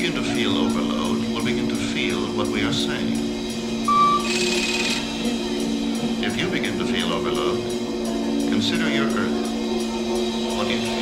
begin to feel overload, we'll begin to feel what we are saying. If you begin to feel overload, consider your Earth. What do you feel?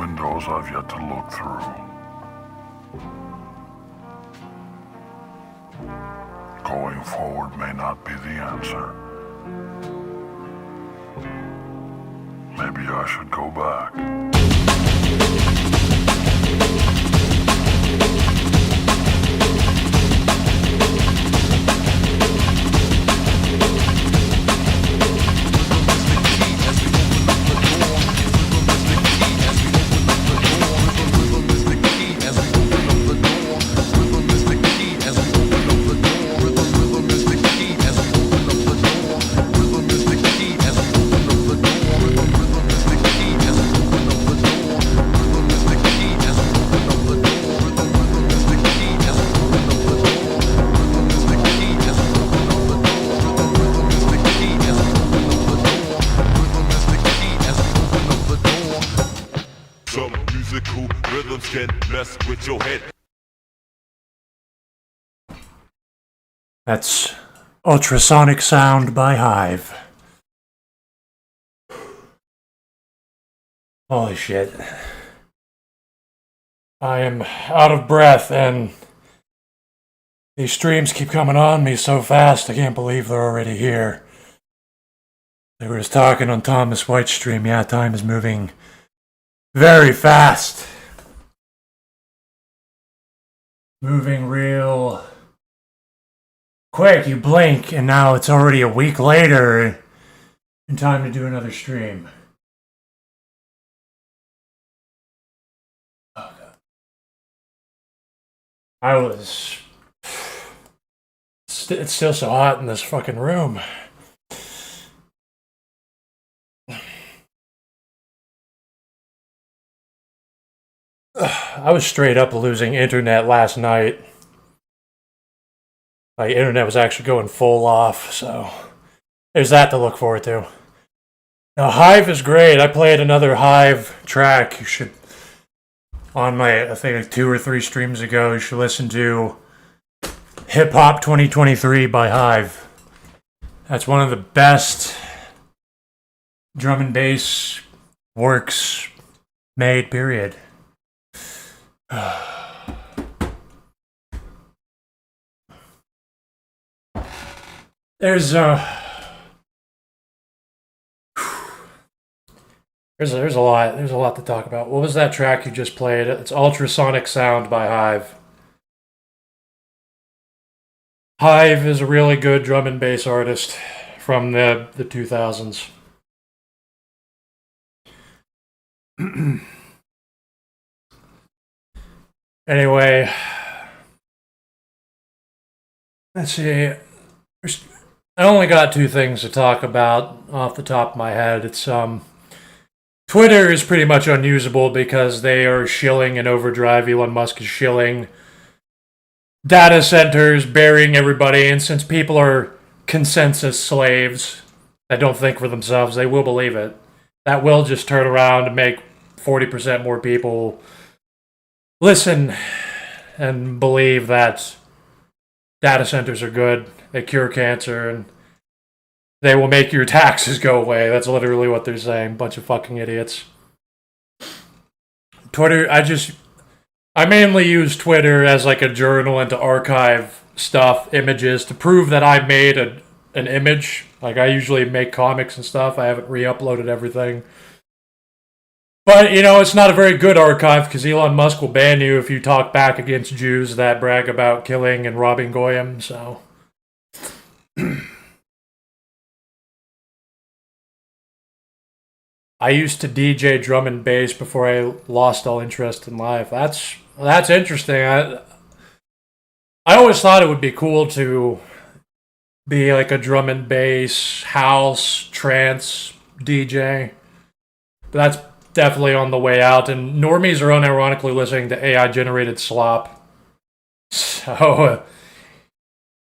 windows I've yet to look through. Going forward may not be the answer. Maybe I should go back. Rhythms can mess with your head. That's Ultrasonic Sound by Hive. Holy shit. I am out of breath and these streams keep coming on me so fast I can't believe they're already here. They were just talking on Thomas White's stream. Yeah, time is moving very fast. Moving real quick. You blink and now it's already a week later and time to do another stream. Oh, God. It's still so hot in this fucking room. I was straight up losing internet last night. My internet was actually going full off, so there's that to look forward to. Now, Hive is great. I played another Hive track. You should, on my, I think 2 or 3 streams ago, you should listen to Hip Hop 2023 by Hive. That's one of the best drum and bass works made, period. There's a lot to talk about. What was that track you just played? It's Ultrasonic Sound by Hive. Hive is a really good drum and bass artist from the 2000s. Anyway, let's see. I only got 2 things to talk about off the top of my head. It's Twitter is pretty much unusable because they are shilling in overdrive. Elon Musk is shilling data centers, burying everybody, and since people are consensus slaves that don't think for themselves, they will believe it. That will just turn around and make 40% more people listen and believe that data centers are good, they cure cancer, and they will make your taxes go away. That's literally what they're saying. Bunch of fucking idiots. Twitter, I mainly use Twitter as like a journal and to archive stuff, images, to prove that I made an image. Like I usually make comics and stuff. I haven't re-uploaded everything. But, it's not a very good archive because Elon Musk will ban you if you talk back against Jews that brag about killing and robbing Goyim, so. I used to DJ drum and bass before I lost all interest in life. That's interesting. I always thought it would be cool to be like a drum and bass, house, trance DJ. But that's definitely on the way out, and normies are unironically listening to AI-generated slop. So,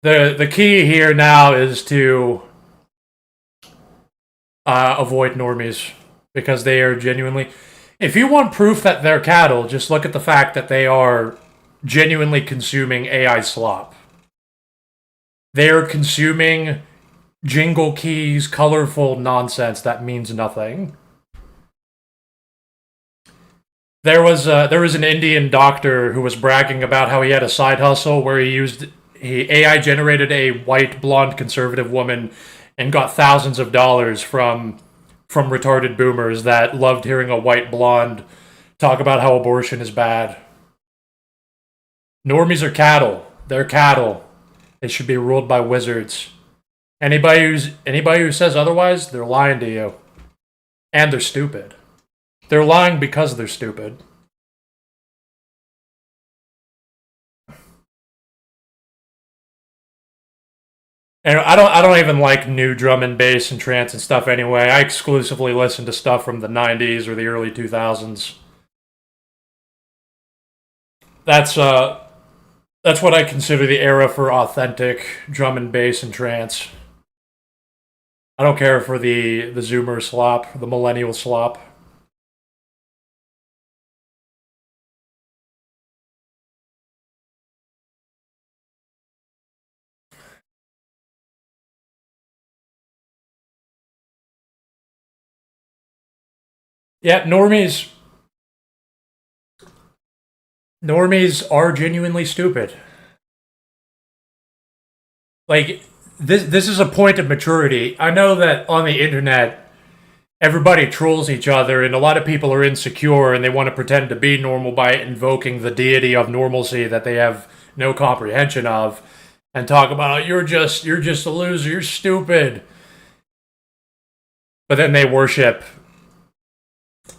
the key here now is to avoid normies, because they are genuinely... If you want proof that they're cattle, just look at the fact that they are genuinely consuming AI slop. They are consuming jingle keys, colorful nonsense that means nothing. There was an Indian doctor who was bragging about how he had a side hustle where he AI generated a white blonde conservative woman and got thousands of dollars from retarded boomers that loved hearing a white blonde talk about how abortion is bad. Normies are cattle. They're cattle. They should be ruled by wizards. Anybody who says otherwise, they're lying to you. And they're stupid. They're lying because they're stupid. And I don't even like new drum and bass and trance and stuff anyway. I exclusively listen to stuff from the 90s or the early 2000s. That's what I consider the era for authentic drum and bass and trance. I don't care for the Zoomer slop, the millennial slop. Yeah, normies are genuinely stupid. Like this is a point of maturity. I know that on the internet everybody trolls each other and a lot of people are insecure and they want to pretend to be normal by invoking the deity of normalcy that they have no comprehension of and talk about you're just a loser, you're stupid. But then they worship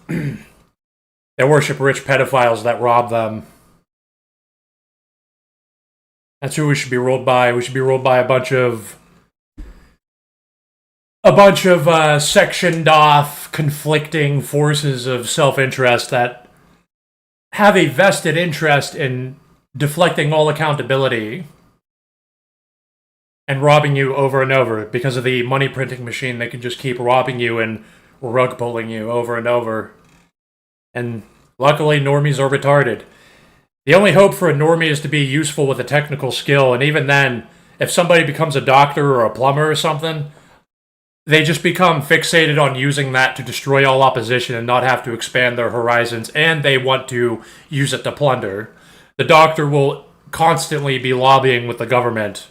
rich pedophiles that rob them. That's who we should be ruled by. We should be ruled by a bunch of sectioned off, conflicting forces of self-interest that have a vested interest in deflecting all accountability and robbing you over and over. Because of the money printing machine, they can just keep robbing you and rug pulling you over and over. And luckily, normies are retarded. The only hope for a normie is to be useful with a technical skill, and even then, if somebody becomes a doctor or a plumber or something, they just become fixated on using that to destroy all opposition and not have to expand their horizons, and they want to use it to plunder. The doctor will constantly be lobbying with the government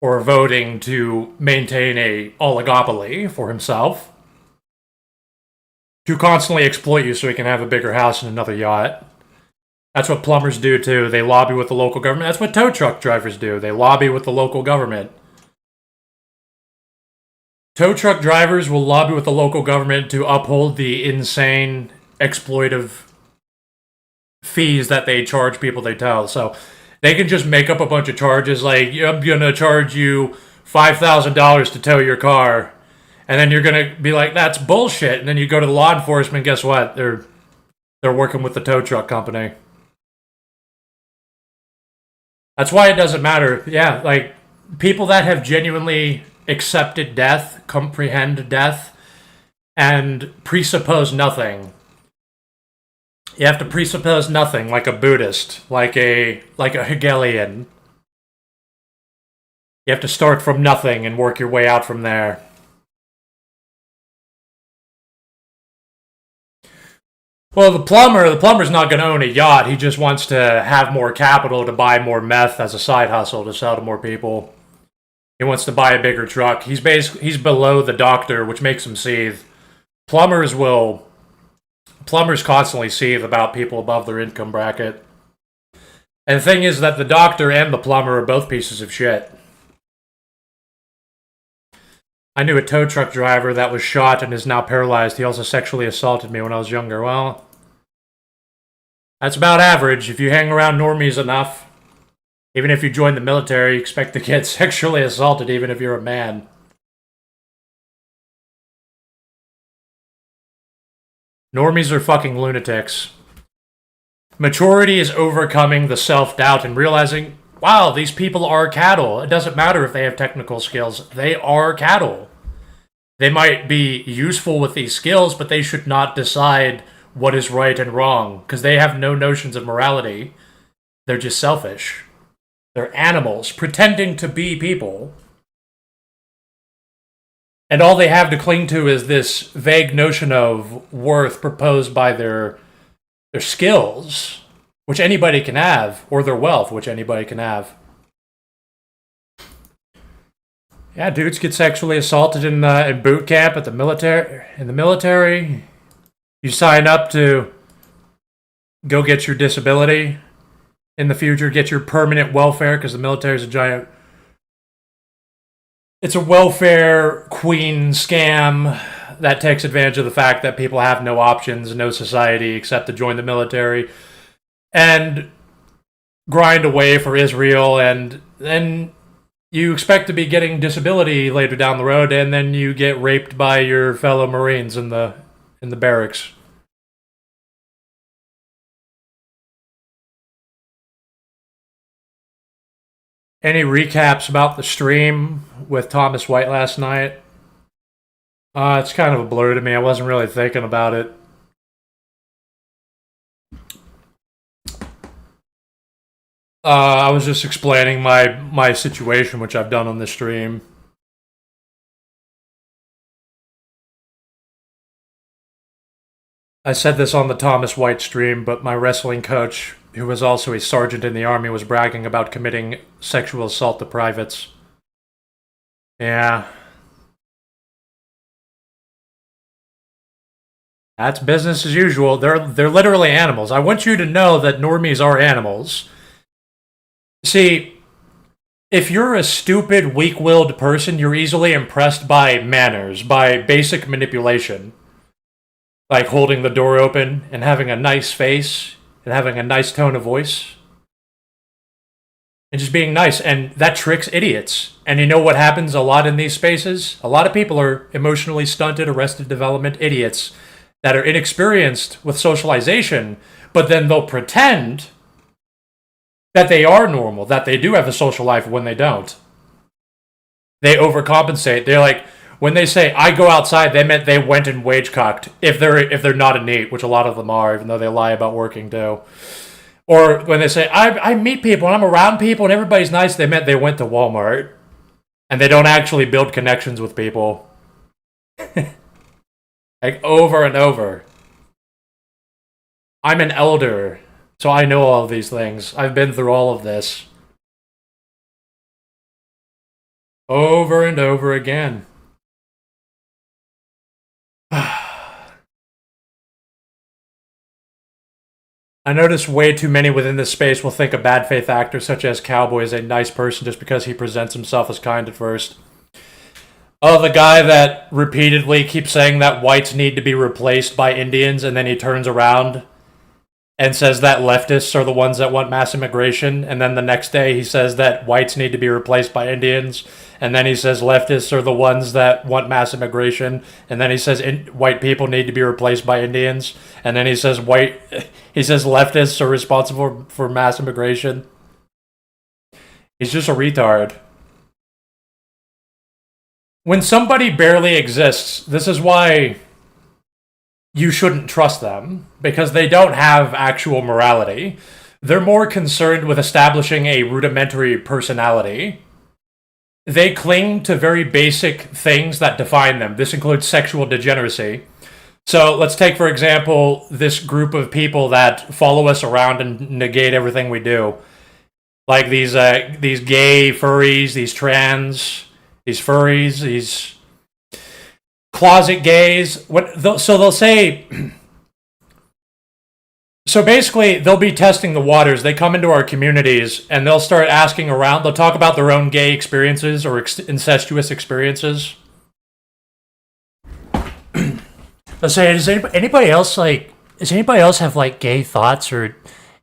or voting to maintain a oligopoly for himself, to constantly exploit you so he can have a bigger house and another yacht. That's what plumbers do too. They lobby with the local government. That's what tow truck drivers do. They lobby with the local government. Tow truck drivers will lobby with the local government to uphold the insane exploitive fees that they charge people they tow. So they can just make up a bunch of charges like, I'm going to charge you $5,000 to tow your car. And then you're going to be like, that's bullshit. And then you go to the law enforcement, guess what? They're working with the tow truck company. That's why it doesn't matter. Yeah, like, people that have genuinely accepted death, comprehend death, and presuppose nothing. You have to presuppose nothing, like a Buddhist, like a Hegelian. You have to start from nothing and work your way out from there. Well, the plumber's not going to own a yacht. He just wants to have more capital to buy more meth as a side hustle to sell to more people. He wants to buy a bigger truck. He's below the doctor, which makes him seethe. Plumbers constantly seethe about people above their income bracket. And the thing is that the doctor and the plumber are both pieces of shit. I knew a tow truck driver that was shot and is now paralyzed. He also sexually assaulted me when I was younger. Well, that's about average. If you hang around normies enough, even if you join the military, you expect to get sexually assaulted even if you're a man. Normies are fucking lunatics. Maturity is overcoming the self-doubt and realizing, wow, these people are cattle. It doesn't matter if they have technical skills. They are cattle. They might be useful with these skills, but they should not decide what is right and wrong, because they have no notions of morality. They're just selfish. They're animals, pretending to be people. And all they have to cling to is this vague notion of worth proposed by their skills, which anybody can have, or their wealth, which anybody can have. Yeah, dudes get sexually assaulted in boot camp at the military. In the military, you sign up to go get your disability in the future, get your permanent welfare, because the military is a giant. It's a welfare queen scam that takes advantage of the fact that people have no options, no society except to join the military and grind away for Israel, and then you expect to be getting disability later down the road, and then you get raped by your fellow Marines in the barracks. Any recaps about the stream with Thomas White last night? It's kind of a blur to me. I wasn't really thinking about it. I was just explaining my situation, which I've done on the stream. I said this on the Thomas White stream, but my wrestling coach, who was also a sergeant in the army, was bragging about committing sexual assault to privates. Yeah. That's business as usual. They're literally animals. I want you to know that normies are animals. See, if you're a stupid, weak-willed person, you're easily impressed by manners, by basic manipulation. Like holding the door open and having a nice face and having a nice tone of voice. And just being nice. And that tricks idiots. And you know what happens a lot in these spaces? A lot of people are emotionally stunted, arrested development idiots that are inexperienced with socialization, but then they'll pretend that they are normal, that they do have a social life when they don't. They overcompensate. They're like, when they say, I go outside, they meant they went and wage-cocked, if they're not a NEET, which a lot of them are, even though they lie about working too. Or when they say, I meet people and I'm around people and everybody's nice, they meant they went to Walmart. And they don't actually build connections with people. Like, over and over. I'm an elder, so I know all of these things. I've been through all of this. Over and over again. I notice way too many within this space will think a bad faith actor such as Cowboy is a nice person just because he presents himself as kind at first. Oh, the guy that repeatedly keeps saying that whites need to be replaced by Indians, and then he turns around and says that leftists are the ones that want mass immigration, and then the next day he says that whites need to be replaced by Indians, and then he says leftists are the ones that want mass immigration, and then he says white people need to be replaced by Indians, and then he says leftists are responsible for mass immigration. He's just a retard. When somebody barely exists, this is why you shouldn't trust them, because they don't have actual morality. They're more concerned with establishing a rudimentary personality. They cling to very basic things that define them. This includes sexual degeneracy. So let's take, for example, this group of people that follow us around and negate everything we do. Like these gay furries, these trans, these furries, these closet gays. So they'll say... So basically, they'll be testing the waters. They come into our communities, and they'll start asking around. They'll talk about their own gay experiences or incestuous experiences. They'll say, does anybody else have, like, gay thoughts? Or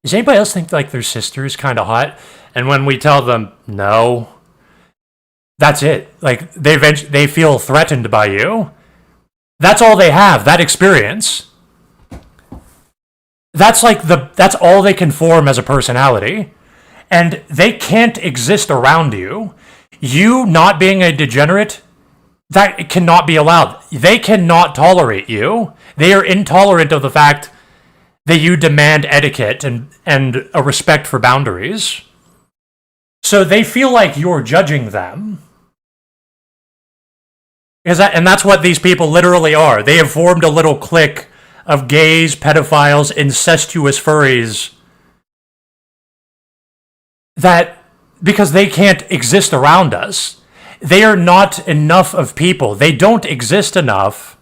does anybody else think, like, their sister is kind of hot? And when we tell them, no, that's it. Like, they feel threatened by you. That's all they have, that experience. That's all they can form as a personality. And they can't exist around you. You not being a degenerate, that cannot be allowed. They cannot tolerate you. They are intolerant of the fact that you demand etiquette and a respect for boundaries. So they feel like you're judging them. And that's what these people literally are. They have formed a little clique of gays, pedophiles, incestuous furries, that, because they can't exist around us, they are not enough of people. They don't exist enough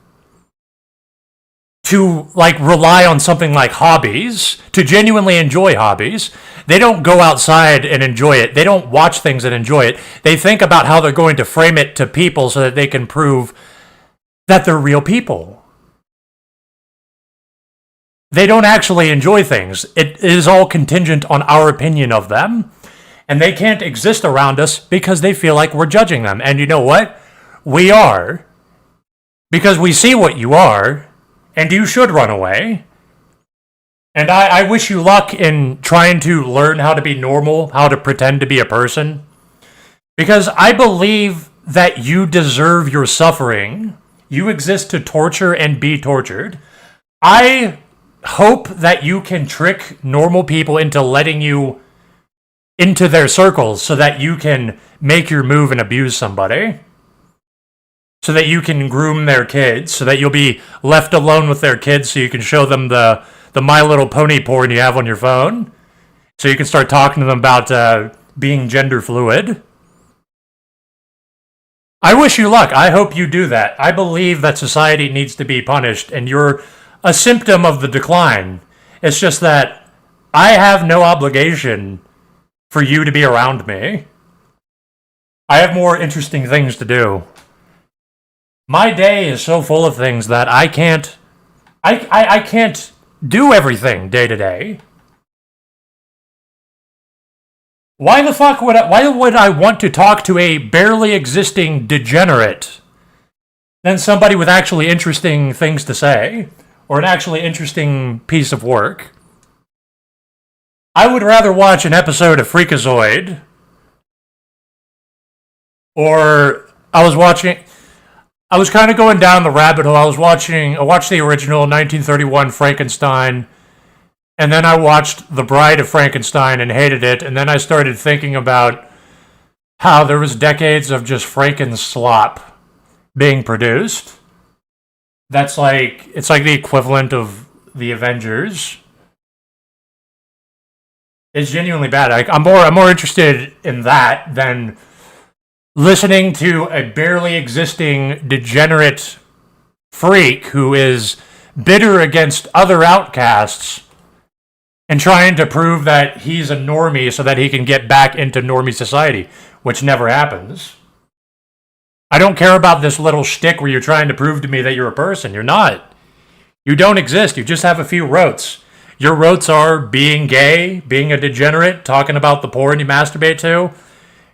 to, like, rely on something like hobbies, to genuinely enjoy hobbies. They don't go outside and enjoy it. They don't watch things and enjoy it. They think about how they're going to frame it to people so that they can prove that they're real people. They don't actually enjoy things. It is all contingent on our opinion of them. And they can't exist around us because they feel like we're judging them. And you know what? We are. Because we see what you are. And you should run away. And I wish you luck in trying to learn how to be normal, how to pretend to be a person. Because I believe that you deserve your suffering. You exist to torture and be tortured. I hope that you can trick normal people into letting you into their circles so that you can make your move and abuse somebody. so that you can groom their kids, so that you'll be left alone with their kids so you can show them the My Little Pony porn you have on your phone, so you can start talking to them about being gender fluid. I wish you luck. I hope you do that. I believe that society needs to be punished, and you're a symptom of the decline. It's just that I have no obligation for you to be around me. I have more interesting things to do. My day is so full of things that I can't do everything day to day. Why the fuck would I want to talk to a barely existing degenerate than somebody with actually interesting things to say or an actually interesting piece of work? I would rather watch an episode of Freakazoid, or I was kind of going down the rabbit hole. I watched the original 1931 Frankenstein, and then I watched The Bride of Frankenstein and hated it, and then I started thinking about how there was decades of just Franken slop being produced. It's like the equivalent of the Avengers. It's genuinely bad. I'm more interested in that than listening to a barely existing degenerate freak who is bitter against other outcasts and trying to prove that he's a normie so that he can get back into normie society, which never happens. I don't care about this little shtick where you're trying to prove to me that you're a person. You're not. You don't exist. You just have a few rotes. Your rotes are being gay, being a degenerate, talking about the porn you masturbate to,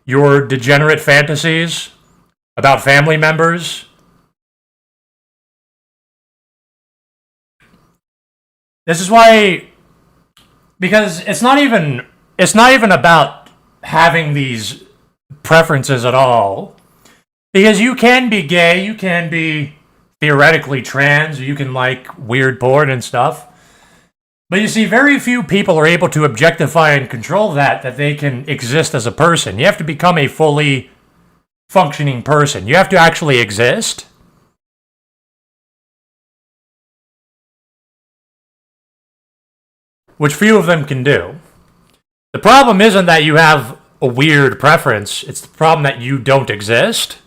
your degenerate fantasies about family members. This is why, because it's not even about having these preferences at all. Because you can be gay, you can be theoretically trans, you can like weird porn and stuff. But you see, very few people are able to objectify and control that they can exist as a person. You have to become a fully functioning person. You have to actually exist. Which few of them can do. The problem isn't that you have a weird preference, it's the problem that you don't exist.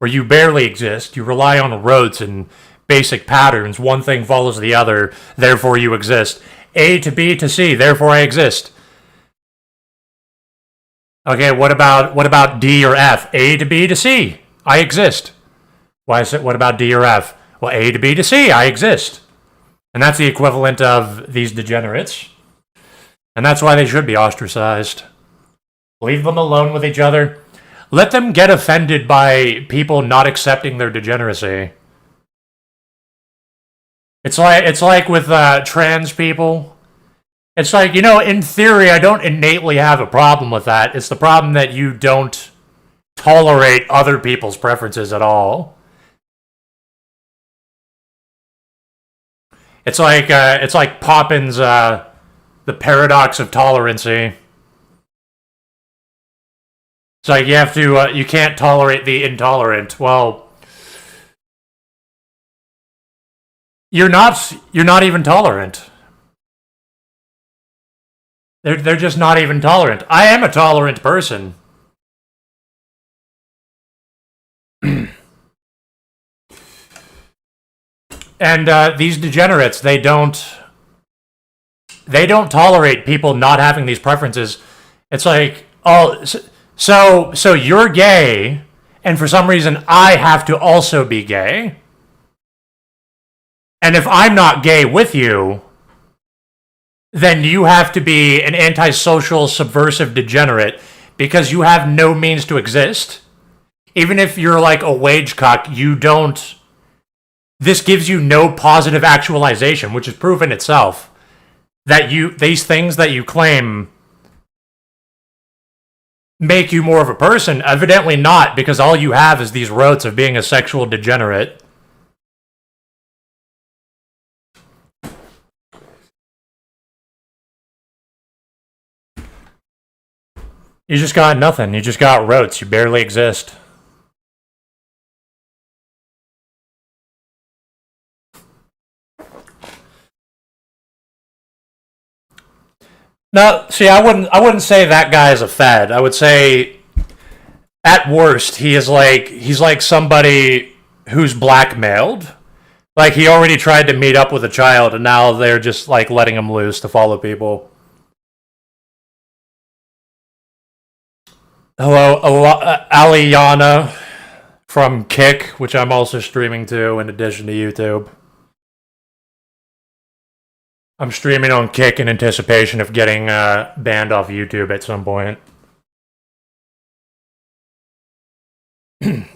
Or you barely exist. You rely on rotes and basic patterns. One thing follows the other, therefore you exist. A to B to C, therefore I exist. Okay, what about D or F? A to B to C, I exist. Why is it? What about D or F? Well, A to B to C, I exist. And that's the equivalent of these degenerates. And that's why they should be ostracized. Leave them alone with each other. Let them get offended by people not accepting their degeneracy. It's like with trans people. It's like, in theory, I don't innately have a problem with that. It's the problem that you don't tolerate other people's preferences at all. It's like Poppins' The Paradox of Tolerancy. It's like you can't tolerate the intolerant. Well, you're not even tolerant. They're just not even tolerant. I am a tolerant person. And these degenerates, they don't tolerate people not having these preferences. It's like, oh, so you're gay, and for some reason I have to also be gay. And if I'm not gay with you, then you have to be an antisocial, subversive degenerate because you have no means to exist. Even if you're like a wage cuck, you don't. This gives you no positive actualization, which is proof in itself that these things that you claim make you more of a person. Evidently not, because all you have is these rotes of being a sexual degenerate. You just got nothing. You just got rotes. You barely exist. No, see, I wouldn't say that guy is a fed. I would say, at worst, he's like somebody who's blackmailed. Like he already tried to meet up with a child, and now they're just like letting him loose to follow people. Hello, Aliana from Kick, which I'm also streaming to in addition to YouTube. I'm streaming on Kick in anticipation of getting banned off YouTube at some point. But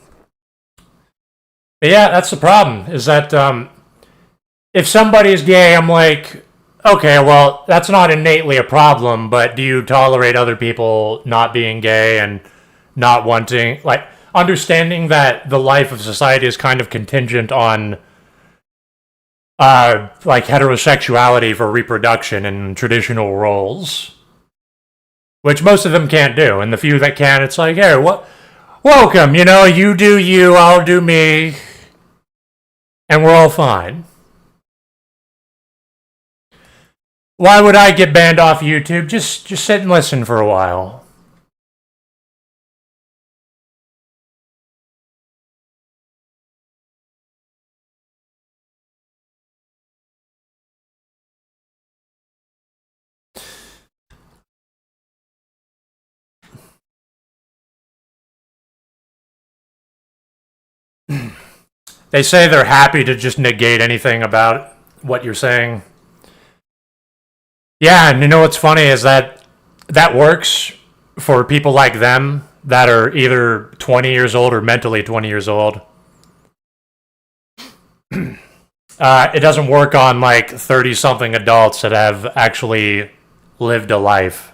yeah, that's the problem. Is that if somebody's gay, I'm like, okay, well, that's not innately a problem. But do you tolerate other people not being gay and not wanting, like, understanding that the life of society is kind of contingent on like heterosexuality for reproduction and traditional roles, which most of them can't do, and the few that can, it's like, hey, what? Welcome, you do you, I'll do me, and we're all fine. Why would I get banned off YouTube? Just sit and listen for a while. They say they're happy to just negate anything about what you're saying. Yeah, and you know what's funny is that works for people like them that are either 20 years old or mentally 20 years old. It doesn't work on like 30-something adults that have actually lived a life.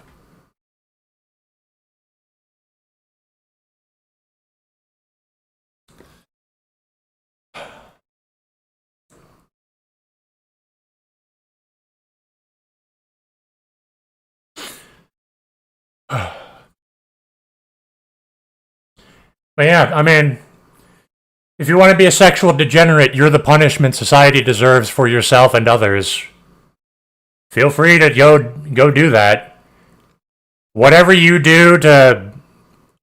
But yeah, I mean, if you want to be a sexual degenerate, you're the punishment society deserves for yourself and others. Feel free to go do that. Whatever you do to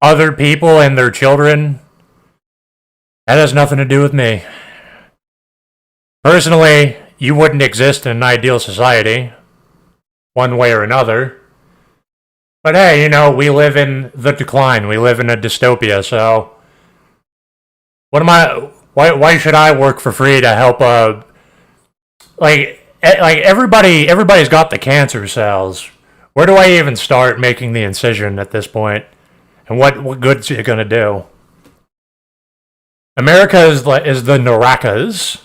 other people and their children, that has nothing to do with me. Personally, you wouldn't exist in an ideal society, one way or another. But hey, we live in the decline. We live in a dystopia, so what am I? Why should I work for free to help? Like everybody's got the cancer cells. Where do I even start making the incision at this point? And what good's it gonna do? America is the Narakas.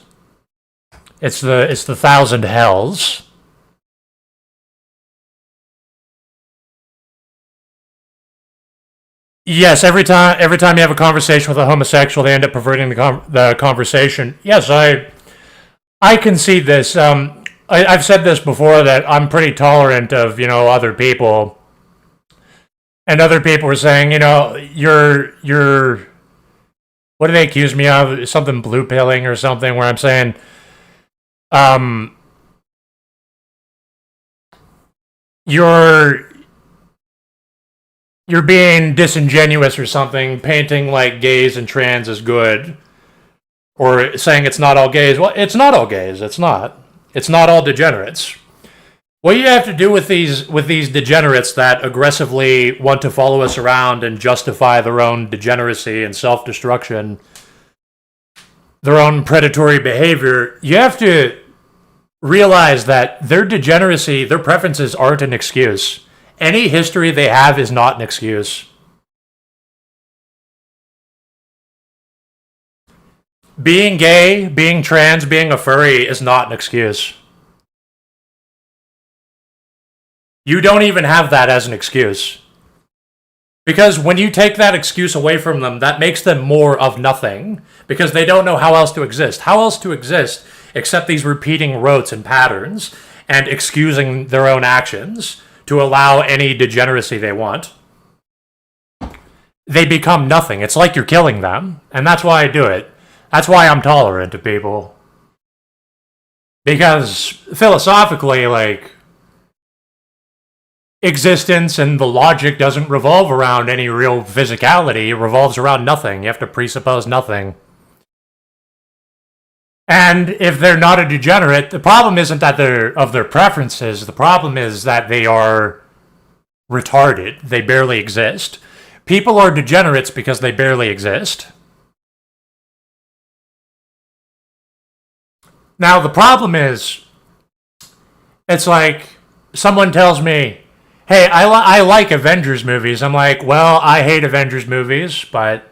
It's the thousand hells. Yes, every time you have a conversation with a homosexual, they end up perverting the conversation. Yes, I concede this. I've said this before that I'm pretty tolerant of other people, and other people are saying you're what do they accuse me of? Something blue pilling or something, where I'm saying you're being disingenuous or something, painting like gays and trans as good, or saying it's not all gays. Well, it's not all gays. It's not. It's not all degenerates. What you have to do with these degenerates that aggressively want to follow us around and justify their own degeneracy and self-destruction, their own predatory behavior, you have to realize that their degeneracy, their preferences aren't an excuse. Any history they have is not an excuse. Being gay, being trans, being a furry is not an excuse. You don't even have that as an excuse. Because when you take that excuse away from them, that makes them more of nothing. Because they don't know how else to exist. How else to exist except these repeating rotes and patterns and excusing their own actions to allow any degeneracy they want? They become nothing. It's like you're killing them. And that's why I do it. That's why I'm tolerant of people. Because philosophically, like, existence and the logic doesn't revolve around any real physicality. It revolves around nothing. You have to presuppose nothing. And if they're not a degenerate, the problem isn't that they're of their preferences. The problem is that they are retarded. They barely exist. People are degenerates because they barely exist. Now, the problem is, it's like someone tells me, hey, I like Avengers movies. I'm like, well, I hate Avengers movies, but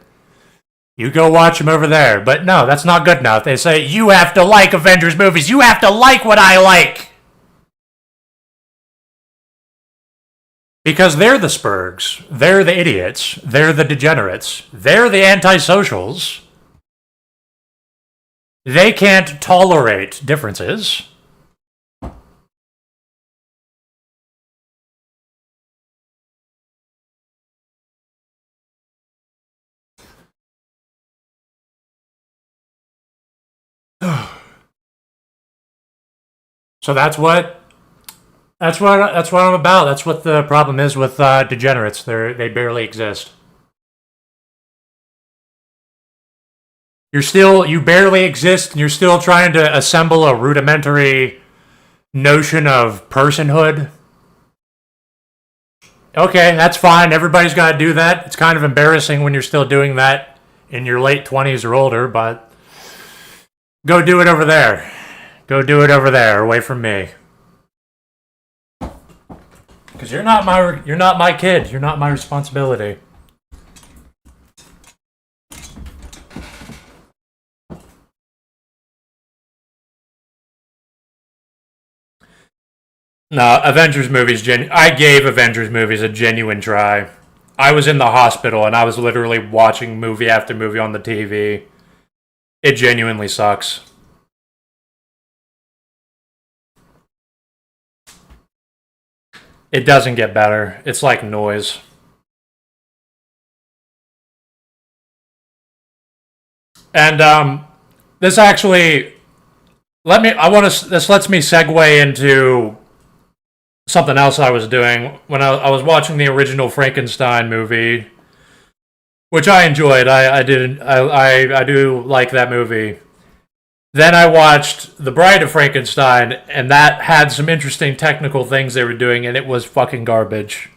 you go watch them over there. But no, that's not good enough. They say, you have to like Avengers movies. You have to like what I like. Because they're the spurgs. They're the idiots. They're the degenerates. They're the antisocials. They can't tolerate differences. So that's what I'm about. That's what the problem is with degenerates. They barely exist. You barely exist, and you're still trying to assemble a rudimentary notion of personhood. Okay, that's fine. Everybody's got to do that. It's kind of embarrassing when you're still doing that in your late 20s or older, but go do it over there. Go do it over there, away from me. Because you're not my kid. You're not my responsibility. No, Avengers movies. I gave Avengers movies a genuine try. I was in the hospital and I was literally watching movie after movie on the TV. It genuinely sucks. It doesn't get better. It's like noise. And this actually this lets me segue into something else I was doing when I was watching the original Frankenstein movie, which I enjoyed. I do like that movie. Then I watched The Bride of Frankenstein, and that had some interesting technical things they were doing, and it was fucking garbage.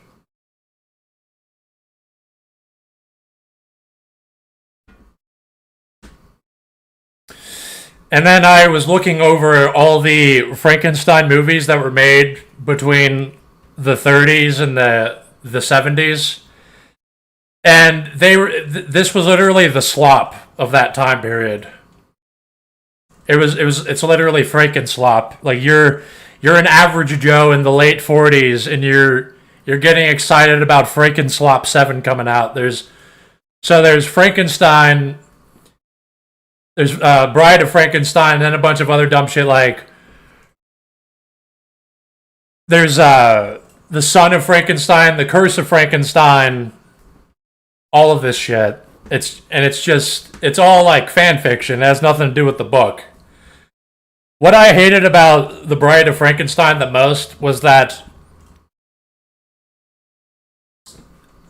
And then I was looking over all the Frankenstein movies that were made between the 30s and the 70s. And this was literally the slop of that time period. It's literally Frankenslop. Like you're an average Joe in the late 40s and you're getting excited about Frankenslop 7 coming out. There's Frankenstein, there's Bride of Frankenstein, and then a bunch of other dumb shit like there's The Son of Frankenstein, The Curse of Frankenstein, all of this shit. It's all like fan fiction. It has nothing to do with the book. What I hated about The Bride of Frankenstein the most was that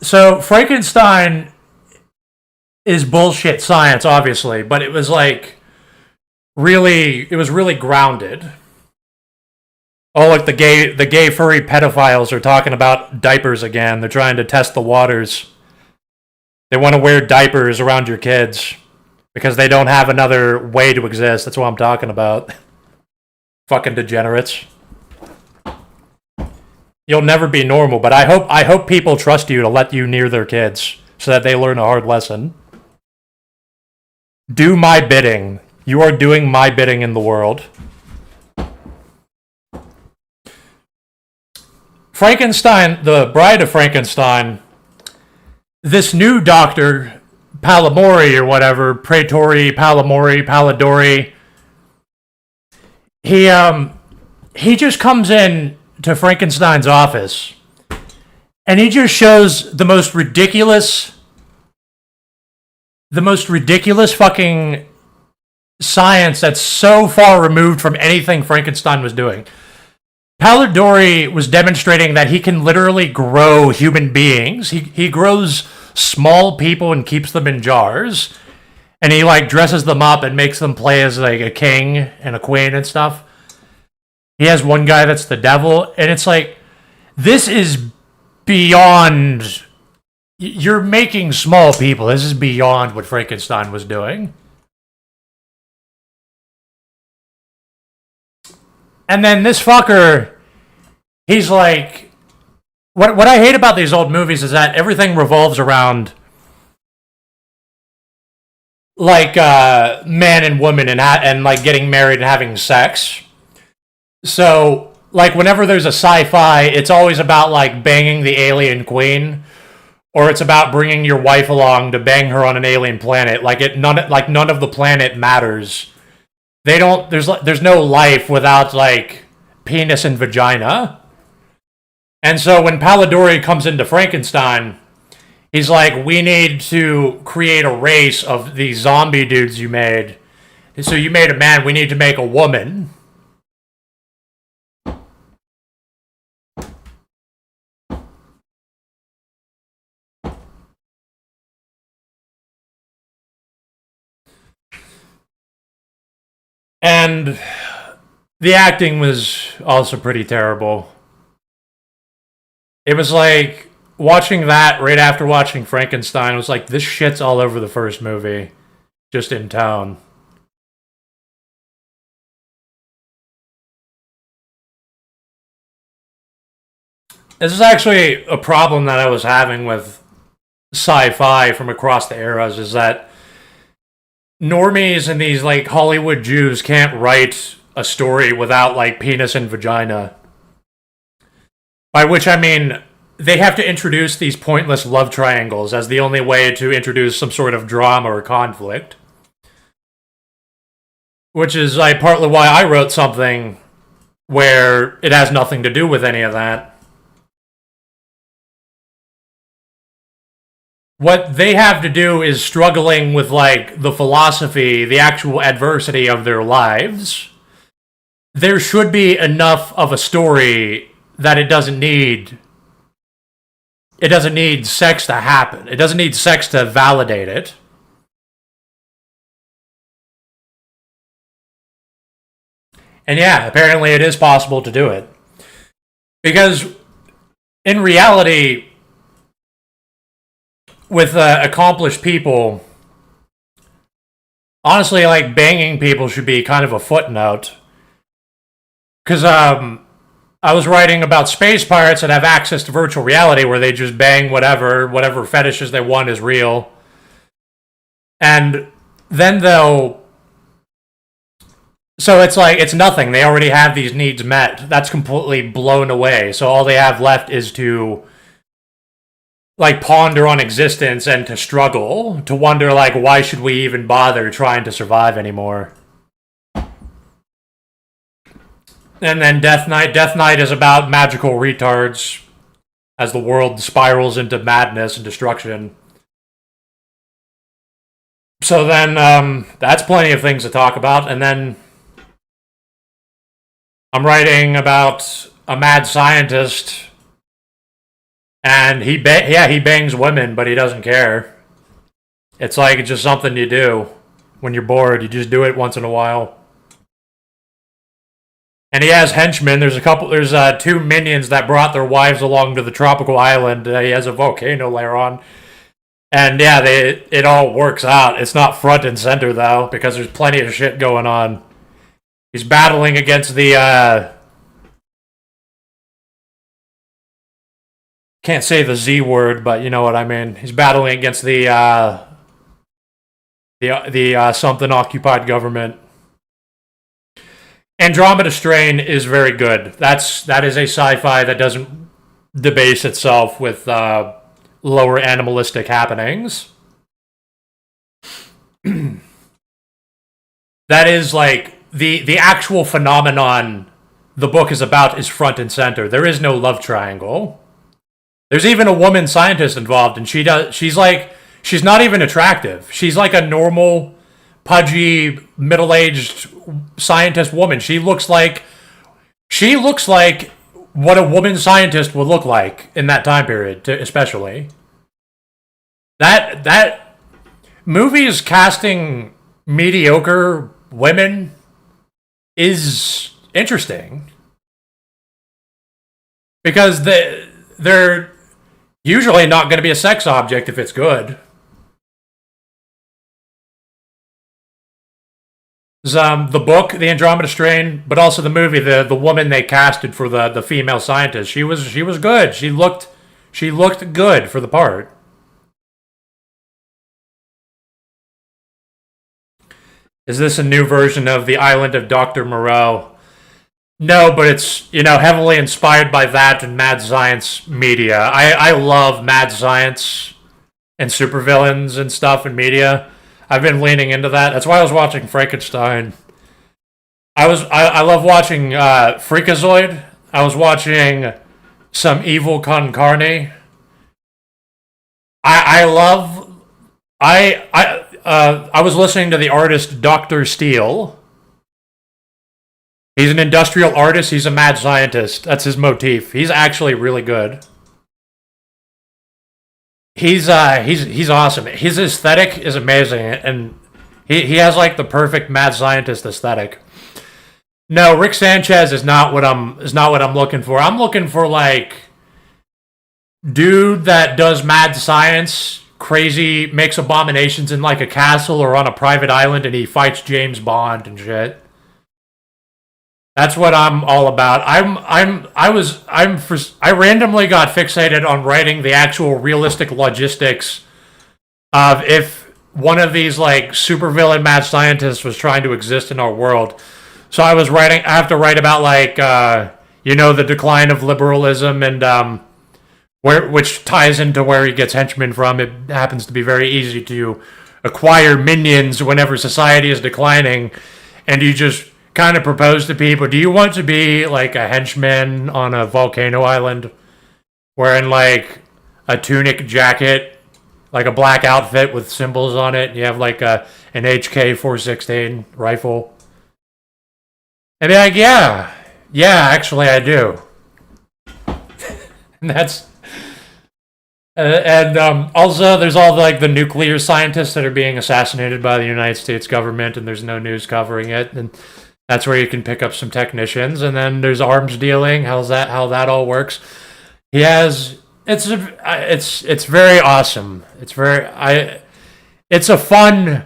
Frankenstein is bullshit science, obviously, but it was really grounded. Oh, like the gay furry pedophiles are talking about diapers again. They're trying to test the waters. They want to wear diapers around your kids because they don't have another way to exist. That's what I'm talking about. Fucking degenerates. You'll never be normal, but I hope people trust you to let you near their kids so that they learn a hard lesson. Do my bidding. You are doing my bidding in the world. Frankenstein, The Bride of Frankenstein, this new doctor, Palamori or whatever, Praetori, Palamori, Paladori, he just comes in to Frankenstein's office and he just shows the most ridiculous fucking science that's so far removed from anything Frankenstein was doing. Palladori was demonstrating that he can literally grow human beings. He grows small people and keeps them in jars. And he like dresses them up and makes them play as like a king and a queen and stuff. He has one guy that's the devil, and it's like, this is beyond. You're making small people. This is beyond what Frankenstein was doing. And then this fucker, he's like, what I hate about these old movies is that everything revolves around like man and woman and like getting married and having sex. So like whenever there's a sci-fi, it's always about like banging the alien queen, or it's about bringing your wife along to bang her on an alien planet. None of the planet matters. They don't. There's no life without like penis and vagina. And so when Palladori comes into Frankenstein, he's like, we need to create a race of these zombie dudes you made. So you made a man. We need to make a woman. And the acting was also pretty terrible. It was like watching that right after watching Frankenstein. It was like, this shit's all over the first movie, just in tone. This is actually a problem that I was having with sci-fi from across the eras, is that normies and these like Hollywood Jews can't write a story without like penis and vagina. By which I mean they have to introduce these pointless love triangles as the only way to introduce some sort of drama or conflict. Which is like partly why I wrote something where it has nothing to do with any of that. What they have to do is struggling with like the philosophy, the actual adversity of their lives. There should be enough of a story that it doesn't need sex to happen. It doesn't need sex to validate it. And yeah, apparently it is possible to do it. Because in reality, with accomplished people, honestly, like banging people should be kind of a footnote. Because I was writing about space pirates that have access to virtual reality where they just bang whatever fetishes they want is real. And then so it's like, it's nothing. They already have these needs met. That's completely blown away. So all they have left is to like ponder on existence and to struggle, to wonder like, why should we even bother trying to survive anymore? And then Death Knight is about magical retards as the world spirals into madness and destruction. So then that's plenty of things to talk about. And then I'm writing about a mad scientist, and he bangs women, but he doesn't care. It's like it's just something you do when you're bored. You just do it once in a while. And he has henchmen. There's two minions that brought their wives along to the tropical island. He has a volcano layer on. And yeah, it all works out. It's not front and center, though, because there's plenty of shit going on. He's battling against the, can't say the Z word, but you know what I mean. He's battling against the something occupied government. Andromeda Strain is very good. That is a sci-fi that doesn't debase itself with lower animalistic happenings. That is like the actual phenomenon the book is about is front and center. There is no love triangle. There's even a woman scientist involved, and she's not even attractive. She's like a normal, pudgy, middle-aged scientist woman. She looks like She looks like what a woman scientist would look like in that time period, especially. That movies casting mediocre women is interesting because they're usually not going to be a sex object if it's good. The book, The Andromeda Strain, but also the movie, the woman they casted for the female scientist, she was good. She looked good for the part. Is this a new version of The Island of Dr. Moreau? No, but it's, heavily inspired by that and mad science media. I love mad science and supervillains and stuff in media. I've been leaning into that. That's why I was watching Frankenstein. I love watching Freakazoid. I was watching some Evil Con Carne. I was listening to the artist Dr. Steele. He's an industrial artist. He's a mad scientist. That's his motif. He's actually really good. He's awesome. His aesthetic is amazing, and he has like the perfect mad scientist aesthetic. No, Rick Sanchez is not what I'm looking for. I'm looking for like dude that does mad science, crazy, makes abominations in like a castle or on a private island, and he fights James Bond and shit. That's what I'm all about. I randomly got fixated on writing the actual realistic logistics of if one of these like supervillain mad scientists was trying to exist in our world. So I have to write about like the decline of liberalism and which ties into where he gets henchmen from. It happens to be very easy to acquire minions whenever society is declining, and you just kind of propose to people, do you want to be like a henchman on a volcano island wearing like a tunic jacket, like a black outfit with symbols on it, and you have like an HK-416 rifle? And be like, yeah, actually I do. And that's also there's all the nuclear scientists that are being assassinated by the United States government, and there's no news covering it, and that's where you can pick up some technicians. And then there's arms dealing. How that all works? It's very awesome. It's something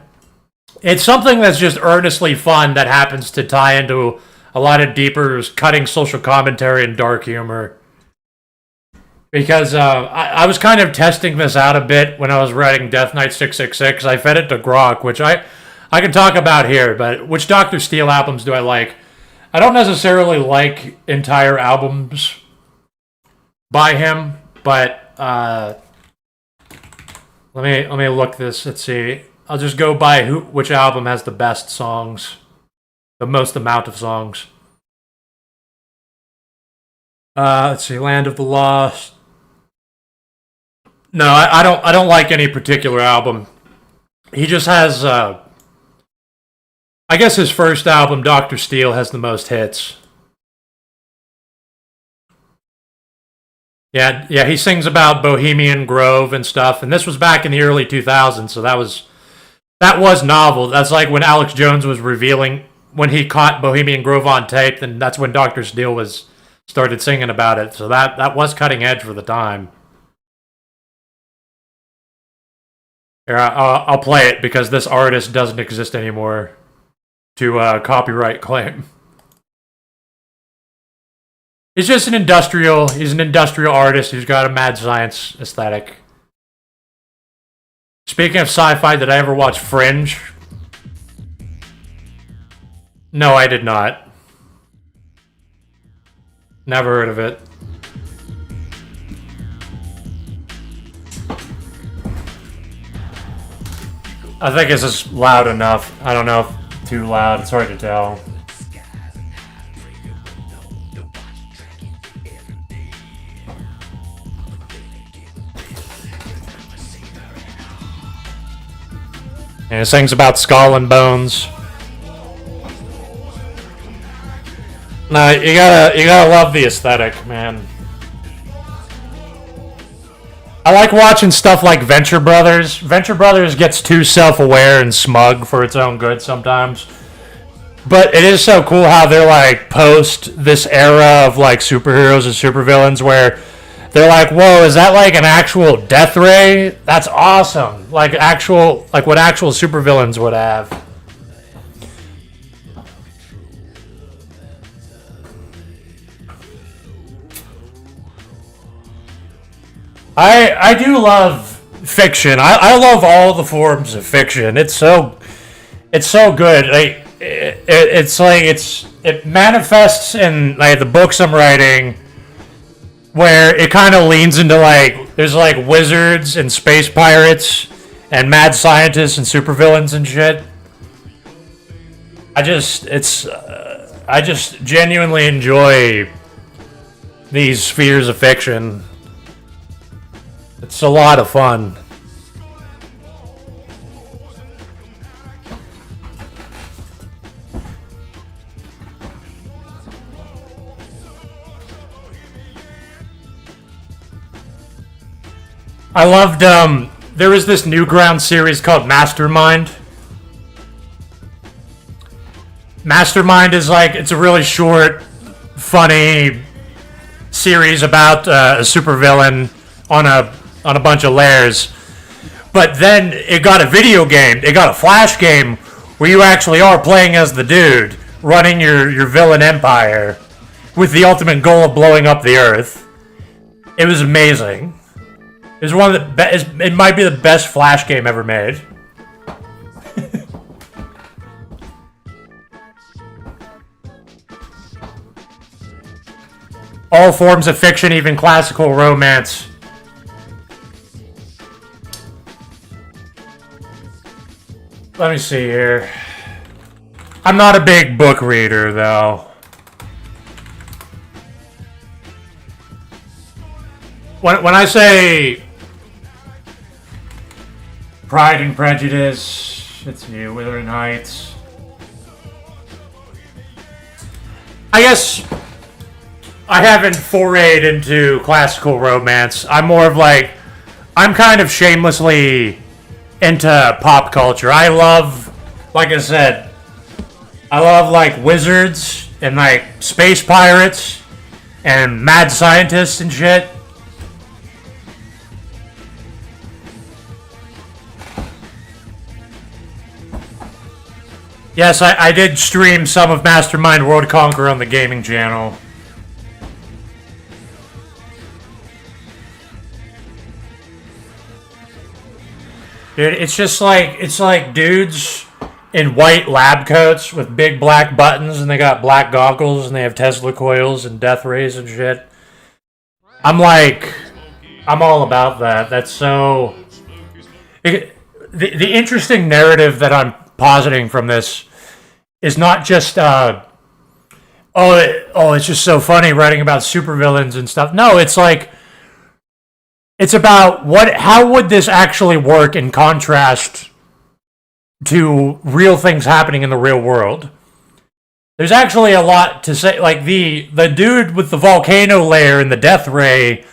that's just earnestly fun that happens to tie into a lot of deeper, cutting social commentary and dark humor. Because I was kind of testing this out a bit when I was writing Death Knight 666. I fed it to Grok, which I can talk about here, but which Dr. Steele albums do I like? I don't necessarily like entire albums by him, but let me look this. Let's see. I'll just go by which album has the best songs, the most amount of songs. Let's see. Land of the Lost. No, I don't like any particular album. He just has. I guess his first album, Dr. Steele, has the most hits. Yeah, he sings about Bohemian Grove and stuff, and this was back in the early 2000s, so that was novel. That's like when Alex Jones was revealing, when he caught Bohemian Grove on tape, then that's when Dr. Steele started singing about it, so that was cutting edge for the time. Here, I'll play it because this artist doesn't exist anymore to copyright claim. He's just an industrial artist who's got a mad science aesthetic. Speaking of sci-fi, did I ever watch Fringe? No, I did not. Never heard of it. I think it's just loud enough. I don't know if too loud. It's hard to tell. And it sings about skull and bones. No, you gotta love the aesthetic, man. I like watching stuff like Venture Brothers. Venture Brothers gets too self-aware and smug for its own good sometimes. But it is so cool how they're like post this era of like superheroes and supervillains where they're like, whoa, is that like an actual death ray? That's awesome. Like what actual supervillains would have. I do love fiction. I love all the forms of fiction. It's so good. It manifests in like the books I'm writing, where it kind of leans into like there's like wizards and space pirates and mad scientists and supervillains and shit. I just genuinely enjoy these spheres of fiction. It's a lot of fun. I loved, there was this Newgrounds series called Mastermind. Mastermind is like, it's a really short, funny series about a supervillain on a bunch of layers. But then it got a video game. It got a Flash game where you actually are playing as the dude running your villain empire with the ultimate goal of blowing up the Earth. It was amazing. It was one of the best. It might be the best Flash game ever made. All forms of fiction, even classical romance. Let me see here. I'm not a big book reader, though. When I say Pride and Prejudice, it's you, Wuthering Heights. I guess I haven't forayed into classical romance. I'm more of like, I'm kind of shamelessly into pop culture. I love, like I said, I love like wizards and like space pirates and mad scientists and shit. Yes, I did stream some of Mastermind World Conquer on the gaming channel. Dude, it's like dudes in white lab coats with big black buttons, and they got black goggles, and they have Tesla coils and death rays and shit. I'm all about that. That's so... The interesting narrative that I'm positing from this is not just, it's just so funny writing about supervillains and stuff. No, it's like... It's about how would this actually work in contrast to real things happening in the real world. There's actually a lot to say. Like the dude with the volcano layer and the death ray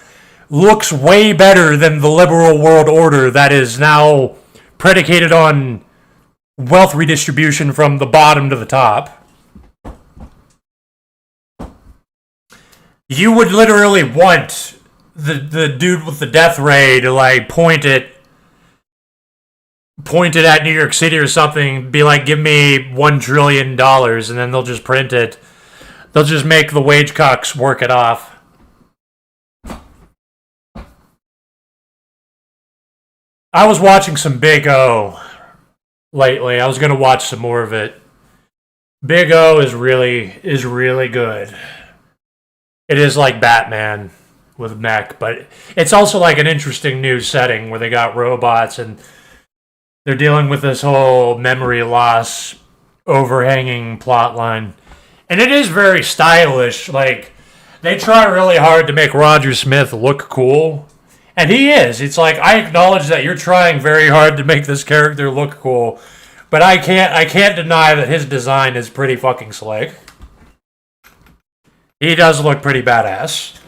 looks way better than the liberal world order that is now predicated on wealth redistribution from the bottom to the top. You would literally want the dude with the death ray to like point it at New York City or something, be like, give me $1 trillion, and then they'll just print it. They'll just make the wage cocks work it off. I was watching some Big O lately. I was gonna watch some more of it. Big O is really good. It is like Batman with mech, but it's also like an interesting new setting where they got robots and they're dealing with this whole memory loss overhanging plot line. And it is very stylish. Like, they try really hard to make Roger Smith look cool. And he is. It's like, I acknowledge that you're trying very hard to make this character look cool, but I can't deny that his design is pretty fucking slick. He does look pretty badass.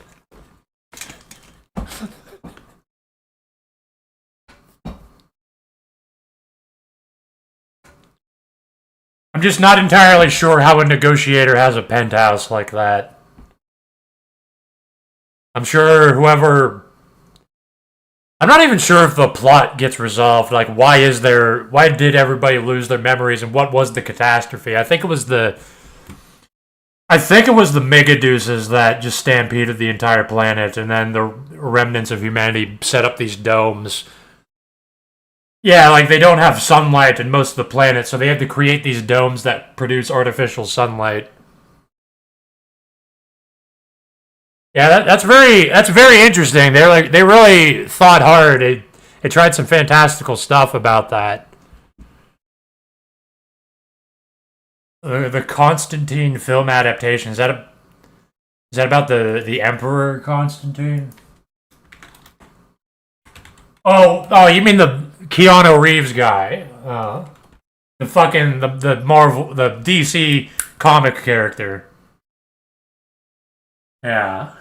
I'm just not entirely sure how a negotiator has a penthouse like that. I'm sure whoever... I'm not even sure if the plot gets resolved. Like, why did everybody lose their memories and what was the catastrophe? I think it was the Megaduces that just stampeded the entire planet, and then the remnants of humanity set up these domes. Yeah, like they don't have sunlight in most of the planet, so they have to create these domes that produce artificial sunlight. Yeah, that's very interesting. They really thought hard. They tried some fantastical stuff about that. The Constantine film adaptation, is that about the Emperor Constantine? Oh, you mean the Keanu Reeves guy? The Marvel, the DC comic character. Yeah.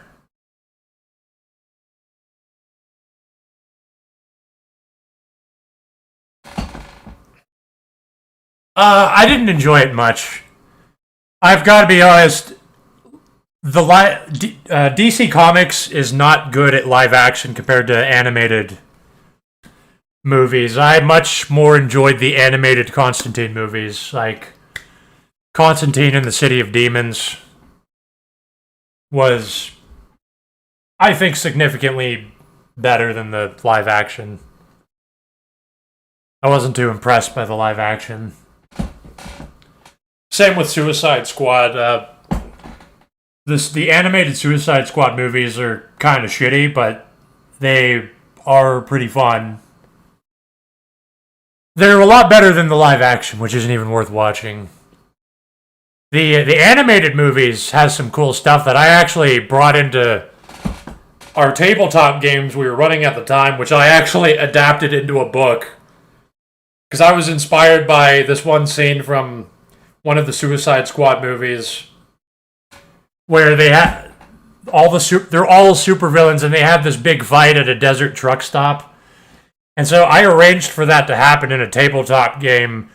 I didn't enjoy it much. I've got to be honest. DC Comics is not good at live action compared to animated movies. I much more enjoyed the animated Constantine movies, like Constantine and the City of Demons was, I think, significantly better than the live action. I wasn't too impressed by the live action. Same with Suicide Squad. The animated Suicide Squad movies are kind of shitty, but they are pretty fun. They're a lot better than the live action, which isn't even worth watching. The animated movies has some cool stuff that I actually brought into our tabletop games we were running at the time, which I actually adapted into a book. Because I was inspired by this one scene from one of the Suicide Squad movies where they had they're all supervillains and they have this big fight at a desert truck stop. And so I arranged for that to happen in a tabletop game.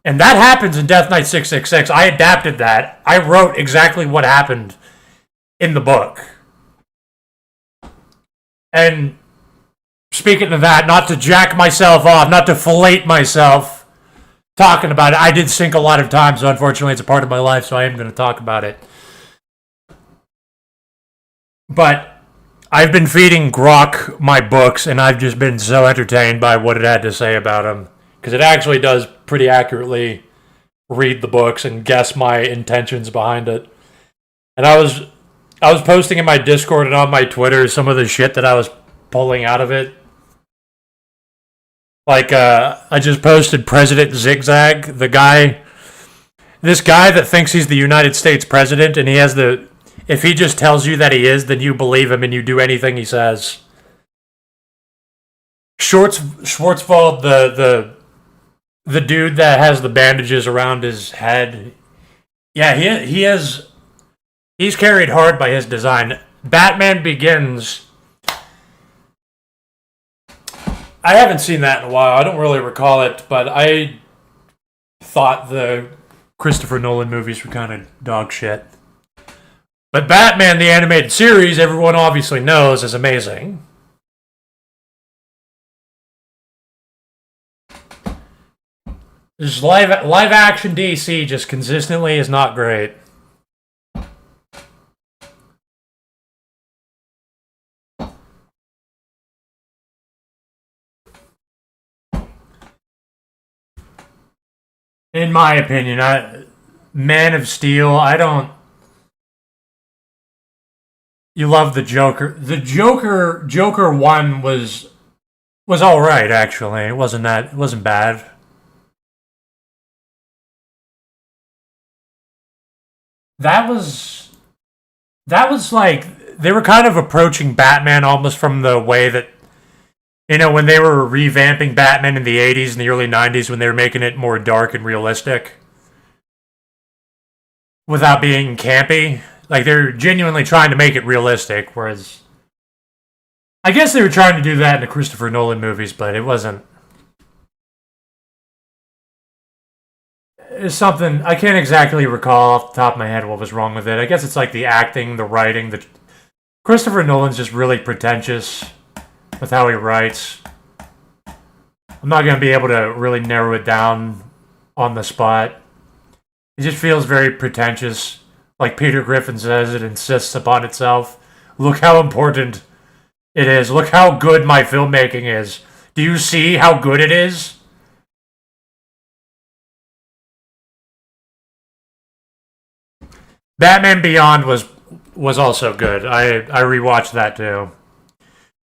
And that happens in Death Knight 666. I adapted that. I wrote exactly what happened in the book. And speaking of that, not to jack myself off, not to fillet myself talking about it. I did sink a lot of times, so unfortunately it's a part of my life, so I am going to talk about it. But I've been feeding Grok my books, and I've just been so entertained by what it had to say about them. Because it actually does pretty accurately read the books and guess my intentions behind it. And I was posting in my Discord and on my Twitter some of the shit that I was pulling out of it. Like, I just posted President Zigzag, this guy that thinks he's the United States president, and he has if he just tells you that he is, then you believe him and you do anything he says. Schwartzwald, the dude that has the bandages around his head, yeah, he's carried hard by his design. Batman Begins, I haven't seen that in a while. I don't really recall it, but I thought the Christopher Nolan movies were kind of dog shit. But Batman, the animated series, everyone obviously knows is amazing. This live action DC just consistently is not great. In my opinion, Man of Steel, you love the Joker. The Joker 1 was alright, actually. It wasn't bad. That was like, they were kind of approaching Batman almost from the way that, when they were revamping Batman in the 80s and the early 90s, when they were making it more dark and realistic without being campy. Like, they're genuinely trying to make it realistic, whereas I guess they were trying to do that in the Christopher Nolan movies, but it wasn't. It's something I can't exactly recall off the top of my head what was wrong with it. I guess it's like the acting, the writing. The Christopher Nolan's just really pretentious with how he writes. I'm not going to be able to really narrow it down on the spot. It just feels very pretentious. Like Peter Griffin says, it insists upon itself. Look how important it is. Look how good my filmmaking is. Do you see how good it is? Batman Beyond was also good. I rewatched that too.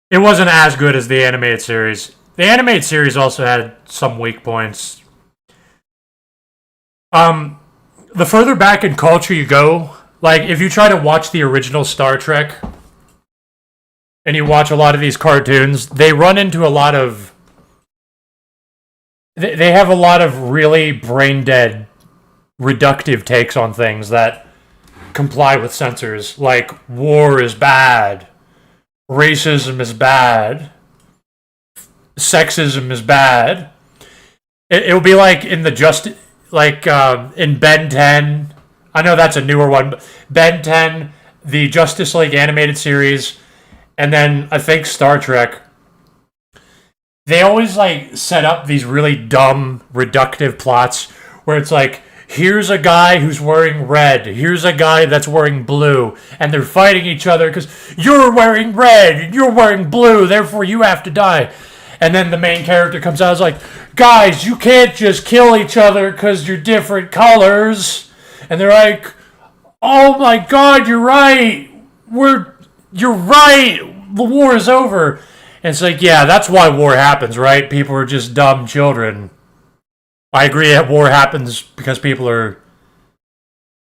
It wasn't as good as the animated series. The animated series also had some weak points. The further back in culture you go, like if you try to watch the original Star Trek and you watch a lot of these cartoons, they run into a lot of they have a lot of really brain dead reductive takes on things that comply with censors, like war is bad, racism is bad, sexism is bad. It'll be like in the in Ben 10. I know that's a newer one, but Ben 10, the Justice League animated series, and then I think Star Trek. They always like set up these really dumb, reductive plots where it's like, here's a guy who's wearing red, here's a guy that's wearing blue, and they're fighting each other because you're wearing red and you're wearing blue, therefore you have to die. And then the main character comes out and is like, guys, you can't just kill each other because you're different colors. And they're like, oh my god, you're right. You're right. The war is over. And it's like, yeah, that's why war happens, right? People are just dumb children. I agree that war happens because people are...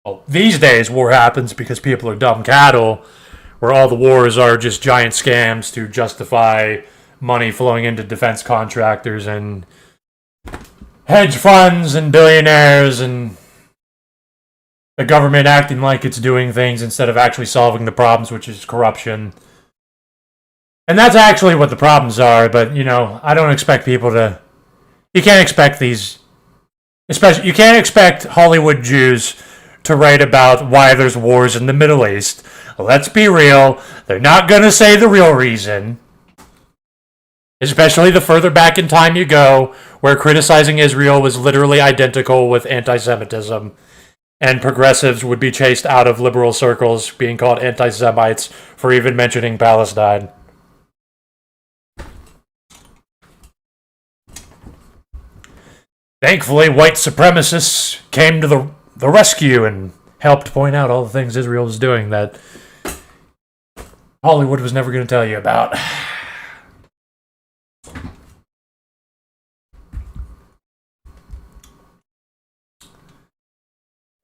Well, these days, war happens because people are dumb cattle, where all the wars are just giant scams to justify money flowing into defense contractors and hedge funds and billionaires and the government acting like it's doing things instead of actually solving the problems, which is corruption. And that's actually what the problems are, but, you know, I don't expect people to... You can't expect these... You can't expect Hollywood Jews to write about why there's wars in the Middle East. Let's be real. They're not going to say the real reason. Especially the further back in time you go, where criticizing Israel was literally identical with anti-Semitism, and progressives would be chased out of liberal circles, being called anti-Semites for even mentioning Palestine. Thankfully, white supremacists came to the rescue and helped point out all the things Israel was doing that Hollywood was never going to tell you about.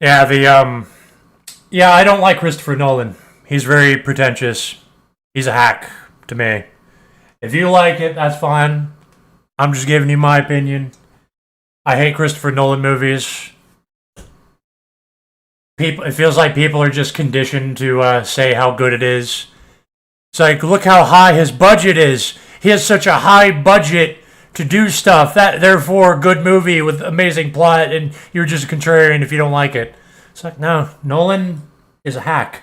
Yeah, I don't like Christopher Nolan. He's very pretentious. He's a hack to me. If you like it, that's fine. I'm just giving you my opinion. I hate Christopher Nolan movies. It feels like people are just conditioned to say how good it is. It's like, look how high his budget is. He has such a high budget to do stuff. Therefore, a good movie with amazing plot, and you're just a contrarian if you don't like it. It's like, no, Nolan is a hack.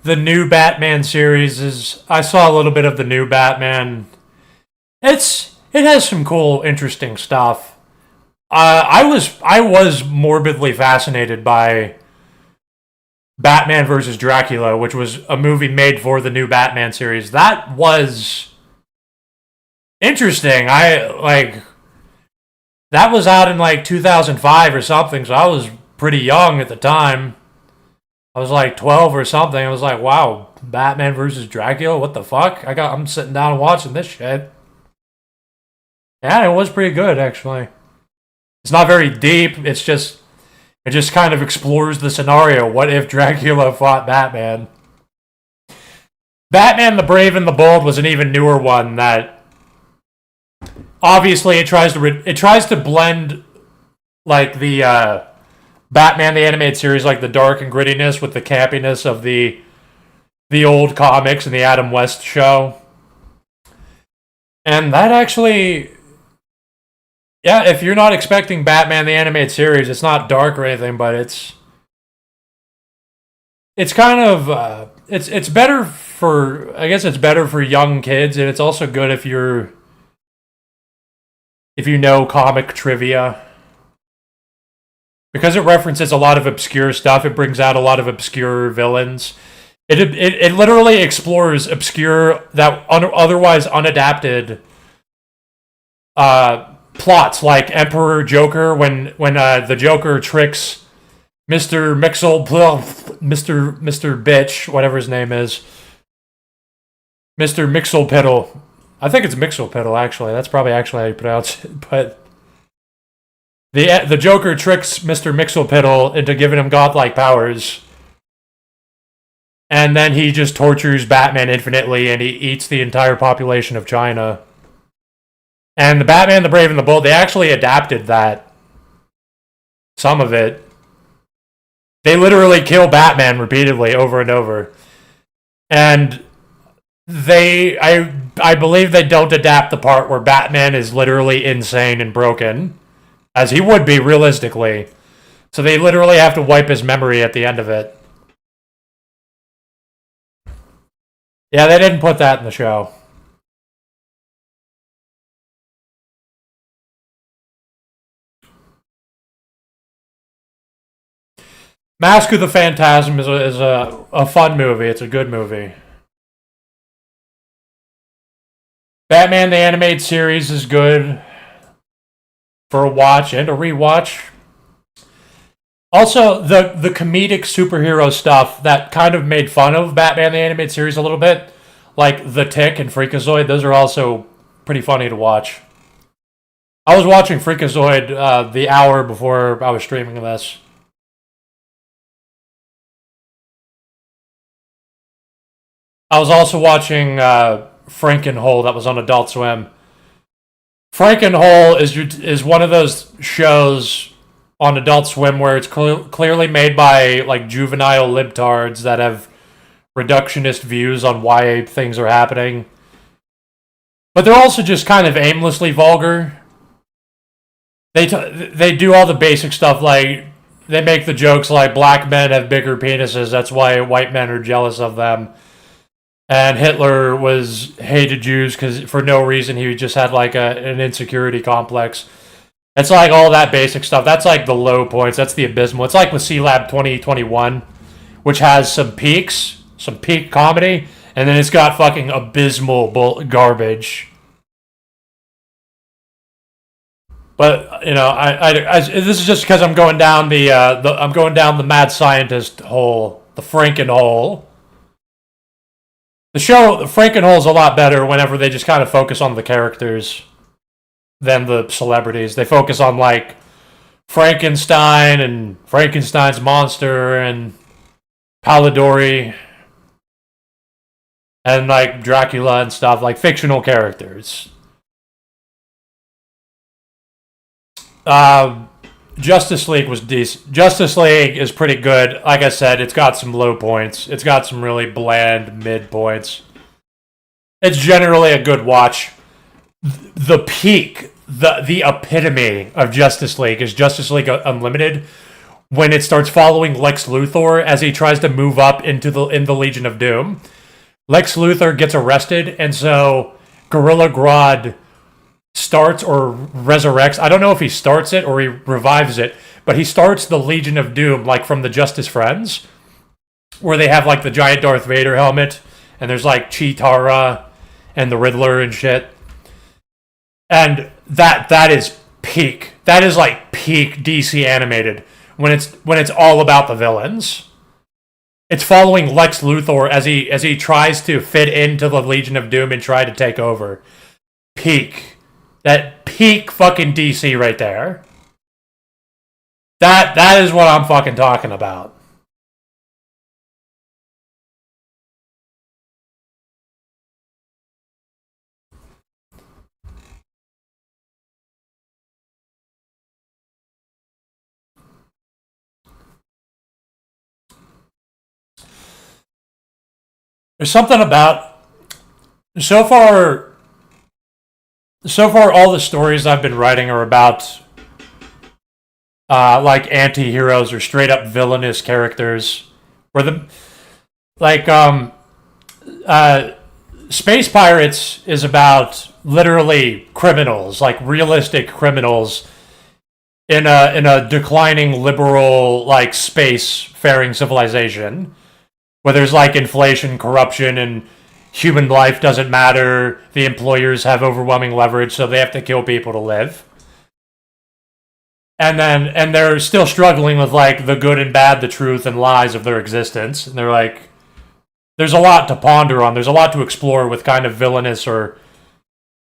The new Batman series is... I saw a little bit of the new Batman. It has some cool, interesting stuff. I was morbidly fascinated by Batman vs. Dracula, which was a movie made for the new Batman series. That was interesting. That was out in like 2005 or something, so I was pretty young at the time. I was like 12 or something. I was like, wow, Batman versus Dracula? What the fuck? I'm sitting down and watching this shit. Yeah, it was pretty good, actually. It's not very deep. It's just... It just kind of explores the scenario. What if Dracula fought Batman? Batman the Brave and the Bold was an even newer one that obviously it tries to blend like the Batman the animated series, like the dark and grittiness with the campiness of the old comics and the Adam West show. And that actually, yeah, if you're not expecting Batman the animated series, it's not dark or anything, but it's kind of it's better for, I guess it's better for young kids, and it's also good if you know comic trivia. Because it references a lot of obscure stuff, it brings out a lot of obscure villains. It literally explores obscure, that otherwise unadapted plots, like Emperor Joker, when the Joker tricks Mr. Bitch, whatever his name is, Mr. Mixelpiddle. I think it's Mixelpiddle, actually. That's probably actually how you pronounce it, but the Joker tricks Mr. Mixelpiddle into giving him godlike powers. And then he just tortures Batman infinitely, and he eats the entire population of China. And the Batman, the Brave, and the Bold, they actually adapted that. Some of it. They literally kill Batman repeatedly, over and over. And I believe they don't adapt the part where Batman is literally insane and broken, as he would be realistically. So they literally have to wipe his memory at the end of it. Yeah, they didn't put that in the show. Mask of the Phantasm is a fun movie. It's a good movie. Batman the Animated Series is good for a watch and a rewatch. Also, the comedic superhero stuff that kind of made fun of Batman the Animated Series a little bit, like The Tick and Freakazoid, those are also pretty funny to watch. I was watching Freakazoid the hour before I was streaming this. I was also watching Frankenhole that was on Adult Swim. Frankenhole is one of those shows on Adult Swim where it's clearly made by like juvenile libtards that have reductionist views on why things are happening. But they're also just kind of aimlessly vulgar. They do all the basic stuff, like they make the jokes like black men have bigger penises, that's why white men are jealous of them. And Hitler hated Jews because for no reason, he just had like an insecurity complex. It's like all that basic stuff. That's like the low points. That's the abysmal. It's like with C-Lab 2021, which has some peaks, some peak comedy, and then it's got fucking abysmal garbage. But you know, I this is just because I'm going down I'm going down the mad scientist hole, the Franken hole. The show Frankenhole is a lot better whenever they just kind of focus on the characters than the celebrities. They focus on like Frankenstein and Frankenstein's monster and Polidori and like Dracula and stuff, like fictional characters. Justice League was decent. Justice League is pretty good. Like I said, it's got some low points. It's got some really bland mid points. It's generally a good watch. The peak, the epitome of Justice League is Justice League Unlimited, when it starts following Lex Luthor as he tries to move up in the Legion of Doom. Lex Luthor gets arrested, and so Gorilla Grodd starts or resurrects. I don't know if he starts it or he revives it, but he starts the Legion of Doom, like from the Justice Friends, where they have like the giant Darth Vader helmet, and there's like Cheetara and the Riddler and shit. And that is peak. That is like peak DC animated when it's all about the villains. It's following Lex Luthor as he tries to fit into the Legion of Doom and try to take over. Peak. That peak fucking DC right there. That is what I'm fucking talking about. There's something about so far all the stories I've been writing are about like anti-heroes or straight up villainous characters where the like Space Pirates is about literally criminals, like realistic criminals in a declining liberal like space faring civilization where there's like inflation, corruption, and human life doesn't matter. The employers have overwhelming leverage, so they have to kill people to live. And they're still struggling with like the good and bad, the truth and lies of their existence. And they're like, there's a lot to ponder on. There's a lot to explore with kind of villainous or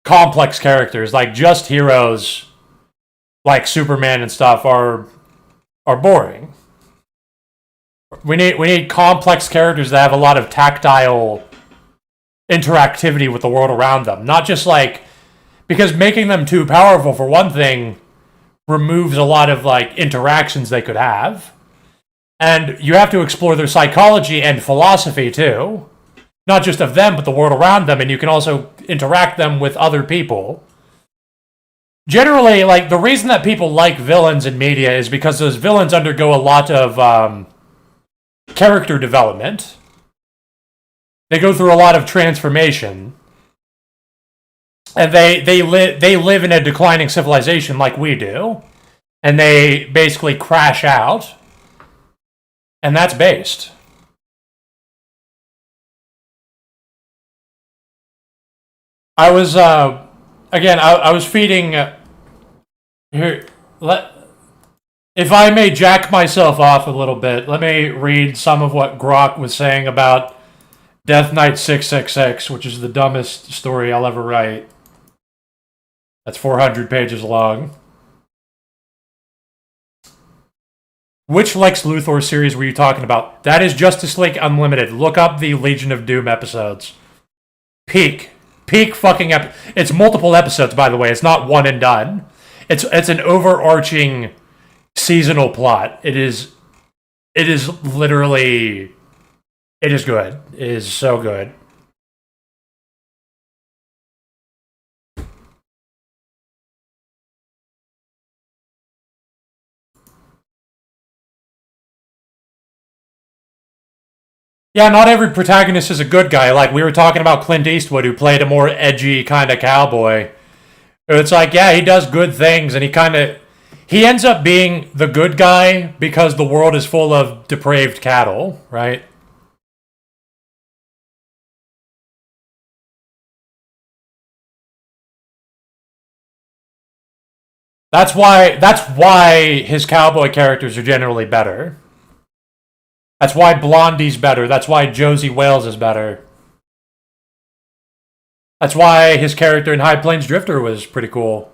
complex characters. Like just heroes, like Superman and stuff, are boring. We need complex characters that have a lot of tactile interactivity with the world around them. Not just like because making them too powerful for one thing removes a lot of like interactions they could have. And you have to explore their psychology and philosophy too. Not just of them, but the world around them, and you can also interact them with other people. Generally, like the reason that people like villains in media is because those villains undergo a lot of character development. They go through a lot of transformation. And they live in a declining civilization like we do. And they basically crash out. And that's based. I was again I was feeding here if I may jack myself off a little bit, let me read some of what Grok was saying about Death Knight 666, which is the dumbest story I'll ever write. That's 400 pages long. Which Lex Luthor series were you talking about? That is Justice League Unlimited. Look up the Legion of Doom episodes. Peak fucking it's multiple episodes, by the way. It's not one and done. It's an overarching seasonal plot. It is literally it is good. It is so good. Yeah, not every protagonist is a good guy. Like, we were talking about Clint Eastwood, who played a more edgy kind of cowboy. It's like, yeah, he does good things, and he ends up being the good guy because the world is full of depraved cattle, right? That's why his cowboy characters are generally better. That's why Blondie's better. That's why Josie Wales is better. That's why his character in High Plains Drifter was pretty cool.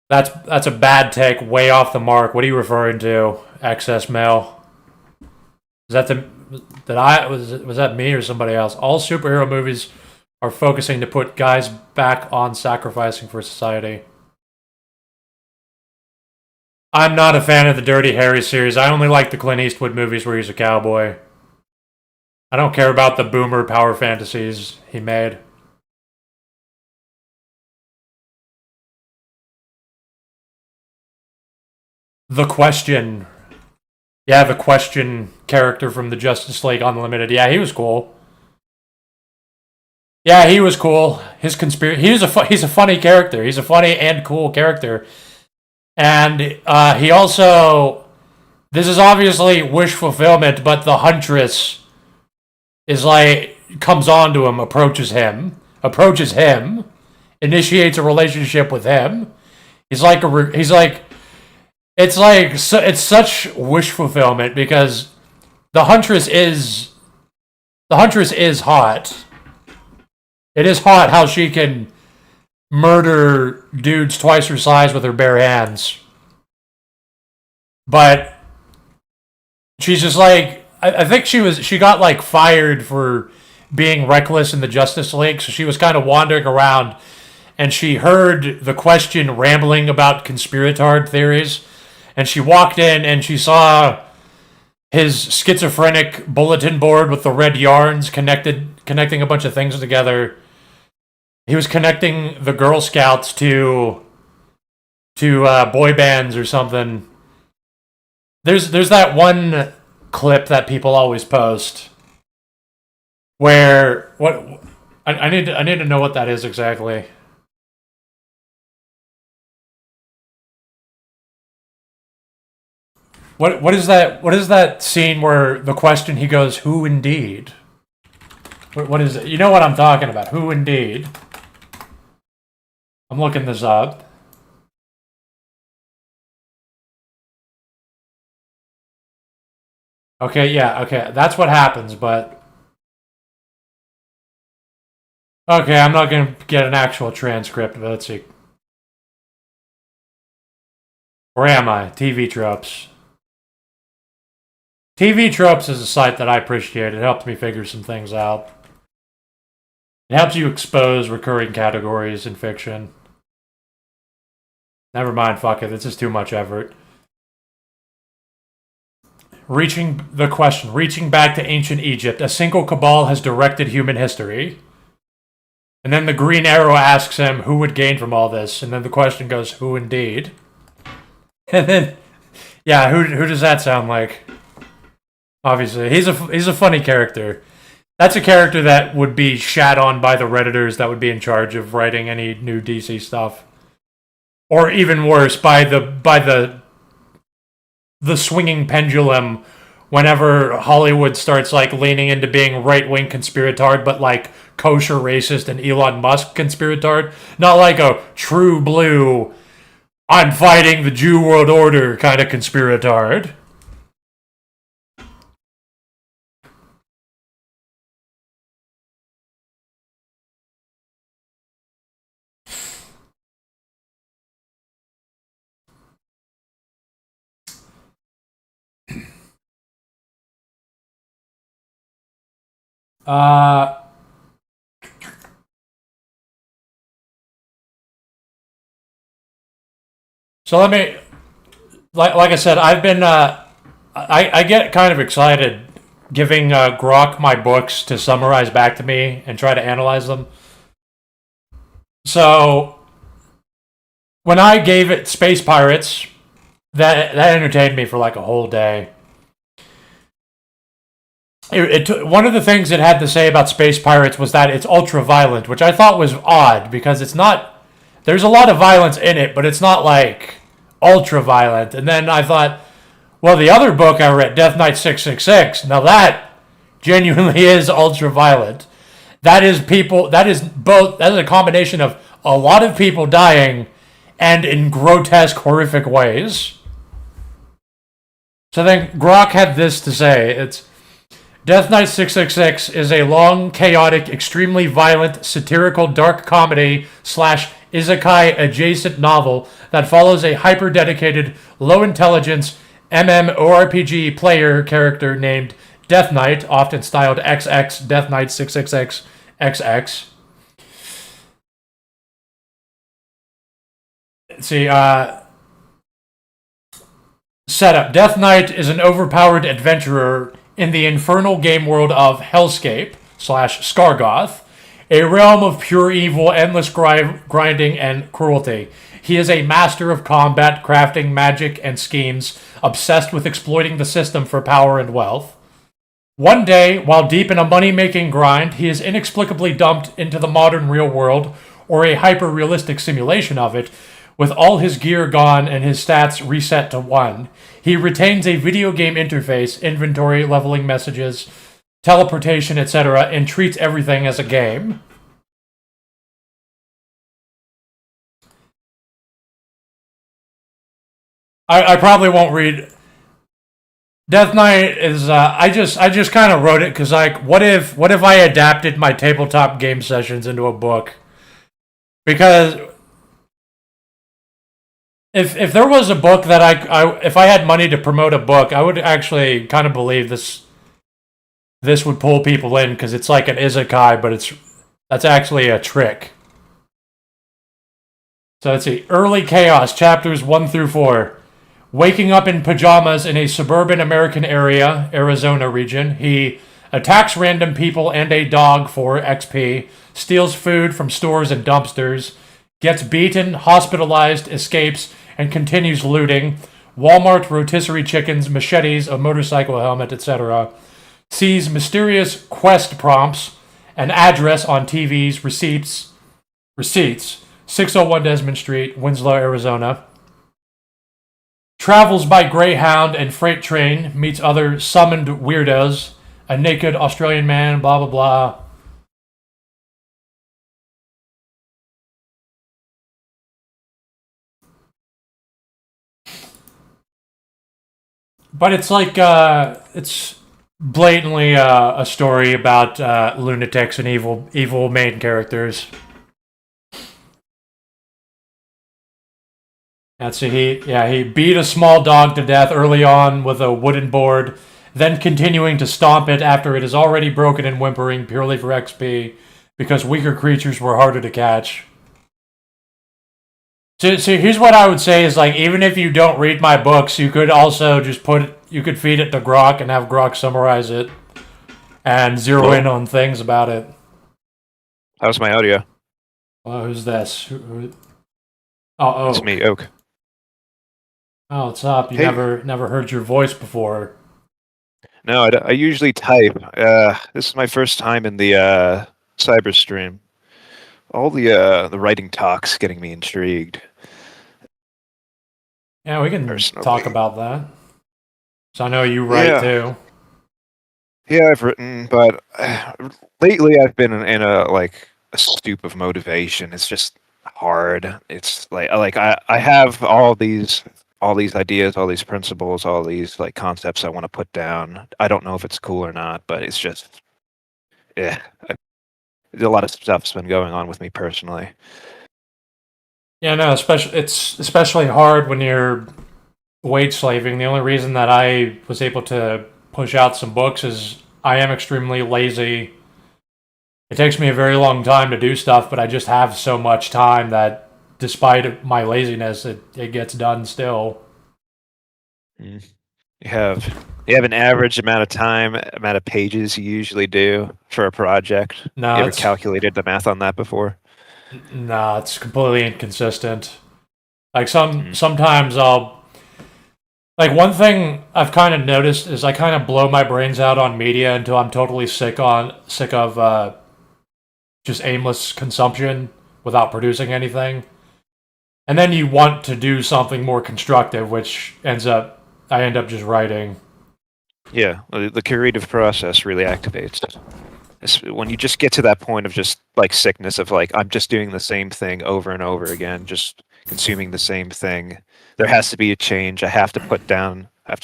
That's a bad take, way off the mark. What are you referring to? Excess male. Is that was that me or somebody else? All superhero movies are focusing to put guys back on sacrificing for society. I'm not a fan of the Dirty Harry series. I only like the Clint Eastwood movies where he's a cowboy. I don't care about the boomer power fantasies he made. The Question. Yeah, the Question character from the Justice League Unlimited. Yeah, he was cool. Yeah, he was cool. His conspiracy. He's a funny character. He's a funny and cool character. And he also, this is obviously wish fulfillment, but the Huntress is like, comes on to him, approaches him, initiates a relationship with him. It's such wish fulfillment because the Huntress is hot. It is hot how she can murder dudes twice her size with her bare hands. But she's just like, I think she got like fired for being reckless in the Justice League, so she was kind of wandering around and she heard the Question rambling about conspiratard theories, and she walked in and she saw his schizophrenic bulletin board with the red yarns connecting a bunch of things together. He was connecting the Girl Scouts to boy bands or something. There's that one clip that people always post where I need to know what that is exactly. What is that? What is that scene where the Question, he goes, "Who indeed?" What is it? You know what I'm talking about? Who indeed? I'm looking this up. Okay, yeah, okay, that's what happens, but okay, I'm not gonna get an actual transcript, but let's see. Where am I? TV Tropes. TV Tropes is a site that I appreciate. It helps me figure some things out. It helps you expose recurring categories in fiction. Never mind, fuck it. It's just too much effort. Reaching back to ancient Egypt, a single cabal has directed human history. And then the Green Arrow asks him who would gain from all this, and then the Question goes, who indeed? And then, yeah, who does that sound like? Obviously, he's a funny character. That's a character that would be shat on by the Redditors that would be in charge of writing any new DC stuff, or even worse, by the swinging pendulum. Whenever Hollywood starts like leaning into being right-wing conspiratard, but like kosher racist and Elon Musk conspiratard, not like a true blue, I'm fighting the Jew world order kind of conspiratard. So let me, like I said, I've been, I get kind of excited giving Grok my books to summarize back to me and try to analyze them. So when I gave it Space Pirates, that entertained me for like a whole day. One of the things it had to say about Space Pirates was that it's ultra violent, which I thought was odd because it's not. There's a lot of violence in it, but it's not like ultra violent. And then I thought, well, the other book I read, Death Knight 666, now that genuinely is ultra violent. That is people. That is both. That is a combination of a lot of people dying and in grotesque, horrific ways. So then Grok had this to say. It's Death Knight 666 is a long, chaotic, extremely violent, satirical dark comedy / isekai adjacent novel that follows a hyper-dedicated, low-intelligence MMORPG player character named Death Knight, often styled XX, Death Knight 666 XX. See, setup. Death Knight is an overpowered adventurer in the infernal game world of Hellscape / Skargoth, a realm of pure evil, endless grinding, and cruelty. He is a master of combat, crafting, magic, and schemes, obsessed with exploiting the system for power and wealth. One day, while deep in a money-making grind, he is inexplicably dumped into the modern real world, or a hyper-realistic simulation of it, with all his gear gone and his stats reset to 1. He retains a video game interface, inventory, leveling messages, teleportation, etc., and treats everything as a game. I probably won't read. Death Knight is I just kind of wrote it because like what if I adapted my tabletop game sessions into a book? because if there was a book that if I had money to promote a book, I would actually kind of believe this would pull people in because it's like an isekai, but that's actually a trick. So let's see. Early Chaos, chapters 1 through 4. Waking up in pajamas in a suburban American area, Arizona region, he attacks random people and a dog for XP, steals food from stores and dumpsters, gets beaten, hospitalized, escapes, and continues looting. Walmart rotisserie chickens, machetes, a motorcycle helmet, etc. Sees mysterious quest prompts, an address on TV's receipts, 601 Desmond Street, Winslow, Arizona. Travels by Greyhound and freight train, meets other summoned weirdos, a naked Australian man, blah, blah, blah. But it's like, it's blatantly a story about lunatics and evil main characters. And so he beat a small dog to death early on with a wooden board, then continuing to stomp it after it is already broken and whimpering purely for XP, because weaker creatures were harder to catch. So here's what I would say is, like, even if you don't read my books, you could also just you could feed it to Grok and have Grok summarize it and zero in on things about it. How's my audio? Oh, who's this? Oh. It's me, Oak. Oh, what's up? You Hey. never heard your voice before. No, I usually type. This is my first time in the Cyberstream. All the writing talk's getting me intrigued. Yeah, we can Personally. talk about that. So I know you write too. Yeah, I've written, but lately I've been in a stoop of motivation. It's just hard. It's like I have all these ideas, all these principles, all these like concepts I want to put down. I don't know if it's cool or not, but it's just a lot of stuff's been going on with me personally. Yeah, no, it's especially hard when you're wage slaving. The only reason that I was able to push out some books is I am extremely lazy. It takes me a very long time to do stuff, but I just have so much time that despite my laziness, it gets done still. You have an average amount of pages you usually do for a project? No, You ever calculated the math on that before? Nah, it's completely inconsistent. Like sometimes I'll like one thing I've kind of noticed is I kind of blow my brains out on media until I'm totally sick of just aimless consumption without producing anything. And then you want to do something more constructive, which I end up just writing. Yeah, the creative process really activates. It's when you just get to that point of just like sickness of like I'm just doing the same thing over and over again, just consuming the same thing. There has to be a change. I have to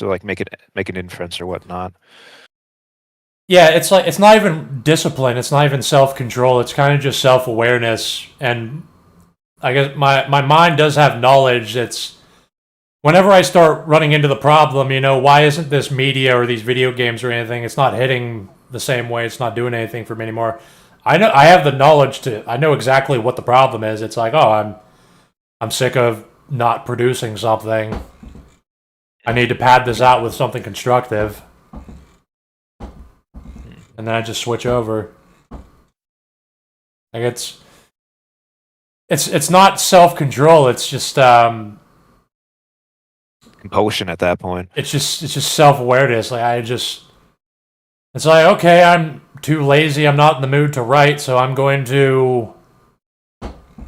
like make an inference or whatnot. Yeah, it's like it's not even discipline, it's not even self-control, it's kind of just self-awareness. And I guess my mind does have knowledge. It's whenever I start running into the problem, why isn't this media or these video games or anything, it's not hitting the same way, it's not doing anything for me anymore. I have the knowledge I know exactly what the problem is. It's like, oh, I'm sick of not producing something. I need to pad this out with something constructive. And then I just switch over. Like it's not self-control, it's just Compulsion at that point. It's just self-awareness. It's like, okay, I'm too lazy, I'm not in the mood to write, so I'm going to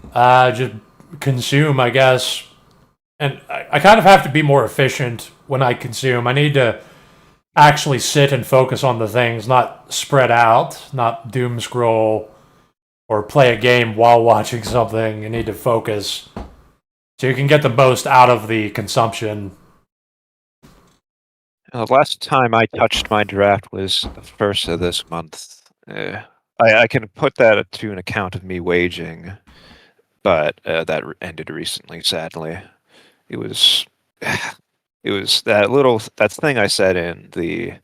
just consume, I guess. And I kind of have to be more efficient when I consume. I need to actually sit and focus on the things, not spread out, not doom scroll or play a game while watching something. You need to focus so you can get the most out of the consumption. The last time I touched my draft was the 1st of this month. I can put that to an account of me waging, but ended recently. Sadly, it was it was that thing I said in the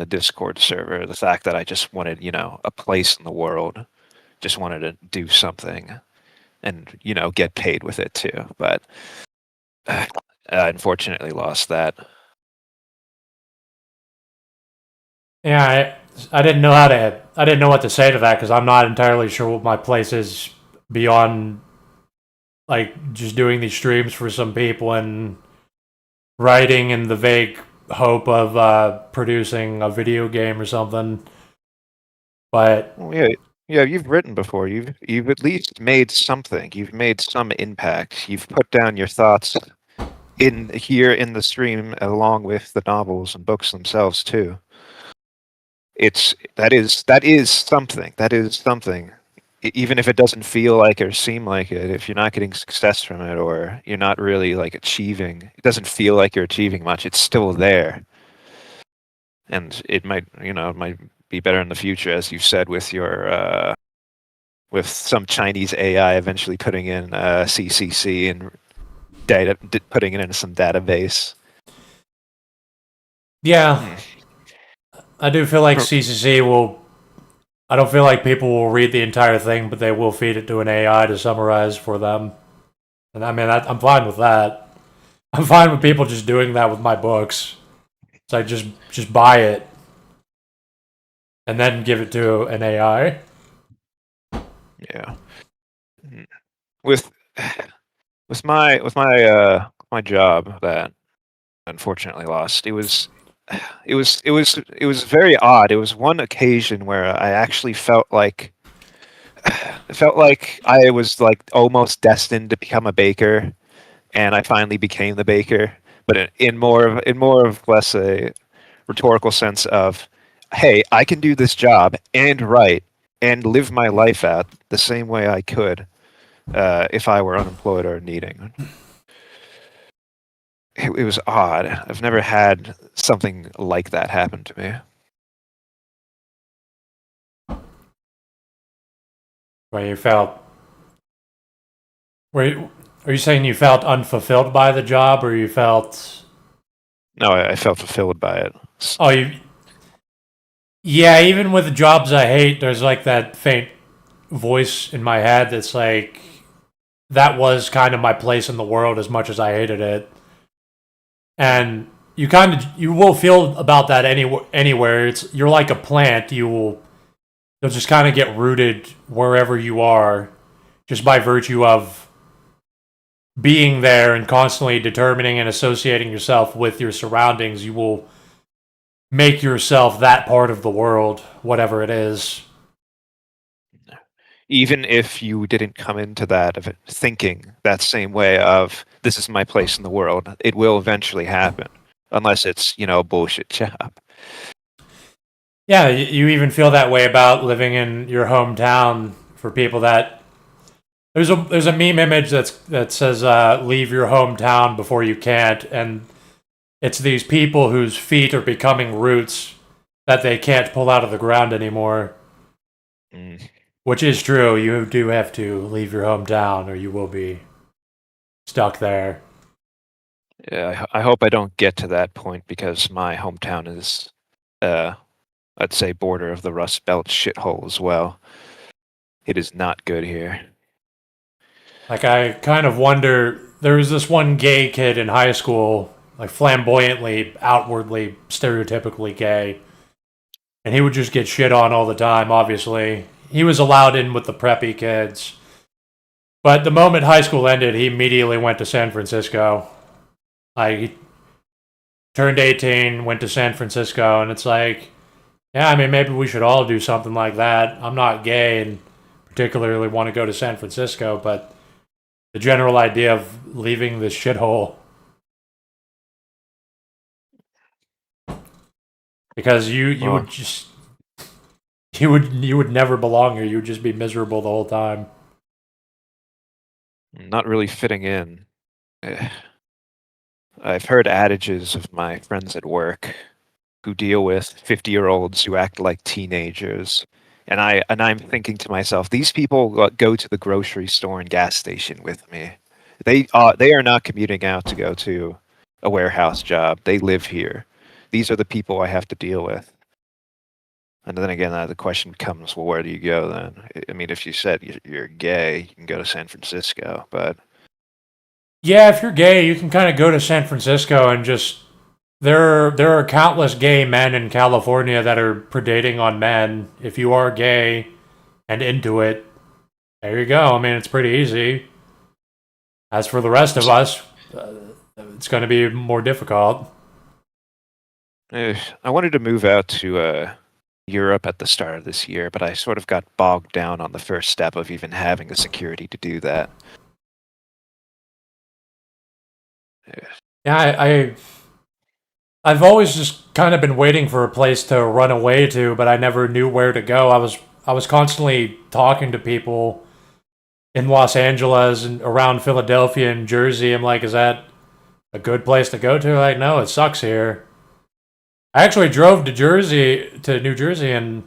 Discord server. The fact that I just wanted a place in the world, just wanted to do something, and get paid with it too. But I unfortunately lost that. Yeah, I didn't know how to. I didn't know what to say to that because I'm not entirely sure what my place is beyond like just doing these streams for some people and writing in the vague hope of producing a video game or something. But Well, yeah, yeah, you've written before. You've at least made something. You've made some impact. You've put down your thoughts in here in the stream along with the novels and books themselves too. That is something. That is something. Even if it doesn't feel like it or seem like it, if you're not getting success from it or you're not really like achieving, it doesn't feel like you're achieving much. It's still there, and it might be better in the future, as you said, with your with some Chinese AI eventually putting in CCC and putting it into some database. yeah, I do feel like CCC will. I don't feel like people will read the entire thing, but they will feed it to an AI to summarize for them. And I mean, I'm fine with that. I'm fine with people just doing that with my books. So I just buy it and then give it to an AI. Yeah. With with my job that unfortunately lost, it was very odd. It was one occasion where I actually felt like I was like almost destined to become a baker, and I finally became the baker. But in more of less a rhetorical sense of, hey, I can do this job and write and live my life out the same way I could if I were unemployed or needing. It was odd. I've never had something like that happen to me. Where you felt. Are you saying you felt unfulfilled by the job, or you felt? No, I felt fulfilled by it. Oh, you. Yeah, even with the jobs I hate, there's like that faint voice in my head that's like, that was kind of my place in the world as much as I hated it. And you will feel about that anywhere. You're like a plant. You'll just kind of get rooted wherever you are, just by virtue of being there and constantly determining and associating yourself with your surroundings. You will make yourself that part of the world, whatever it is. Even if you didn't come into that of it thinking that same way of this is my place in the world, it will eventually happen, unless it's a bullshit job. Yeah, you even feel that way about living in your hometown. For people that there's a meme image that says leave your hometown before you can't, and it's these people whose feet are becoming roots that they can't pull out of the ground anymore. Mm. Which is true. You do have to leave your hometown, or you will be stuck there. Yeah, I hope I don't get to that point because my hometown is, I'd say, border of the Rust Belt shithole as well. It is not good here. Like, I kind of wonder. There was this one gay kid in high school, like flamboyantly, outwardly, stereotypically gay, and he would just get shit on all the time. Obviously, he was allowed in with the preppy kids, but the moment high school ended, he immediately went to San Francisco. Like, he turned 18, went to San Francisco, and it's like, yeah, I mean, maybe we should all do something like that. I'm not gay and particularly want to go to San Francisco, but the general idea of leaving this shithole, because you Well, would just you would never belong here. You would just be miserable the whole time. not really fitting in. Eh, I've heard adages of my friends at work who deal with 50-year-olds who act like teenagers, And I'm thinking to myself, these people go to the grocery store and gas station with me. They are not commuting out to go to a warehouse job. They live here. These are the people I have to deal with. And then again, the question becomes, well, where do you go then? I mean, if you said you're gay, you can go to San Francisco, but Yeah, if you're gay, you can kind of go to San Francisco and just there are countless gay men in California that are predating on men. If you are gay and into it, there you go. I mean, it's pretty easy. As for the rest of us, it's going to be more difficult. I wanted to move out to Europe at the start of this year, but I sort of got bogged down on the first step of even having the security to do that. Yeah, I've always just kind of been waiting for a place to run away to, but I never knew where to go. I was constantly talking to people in Los Angeles and around Philadelphia and Jersey. I'm like, is that a good place to go to? Like, no, it sucks here. I actually drove to New Jersey, and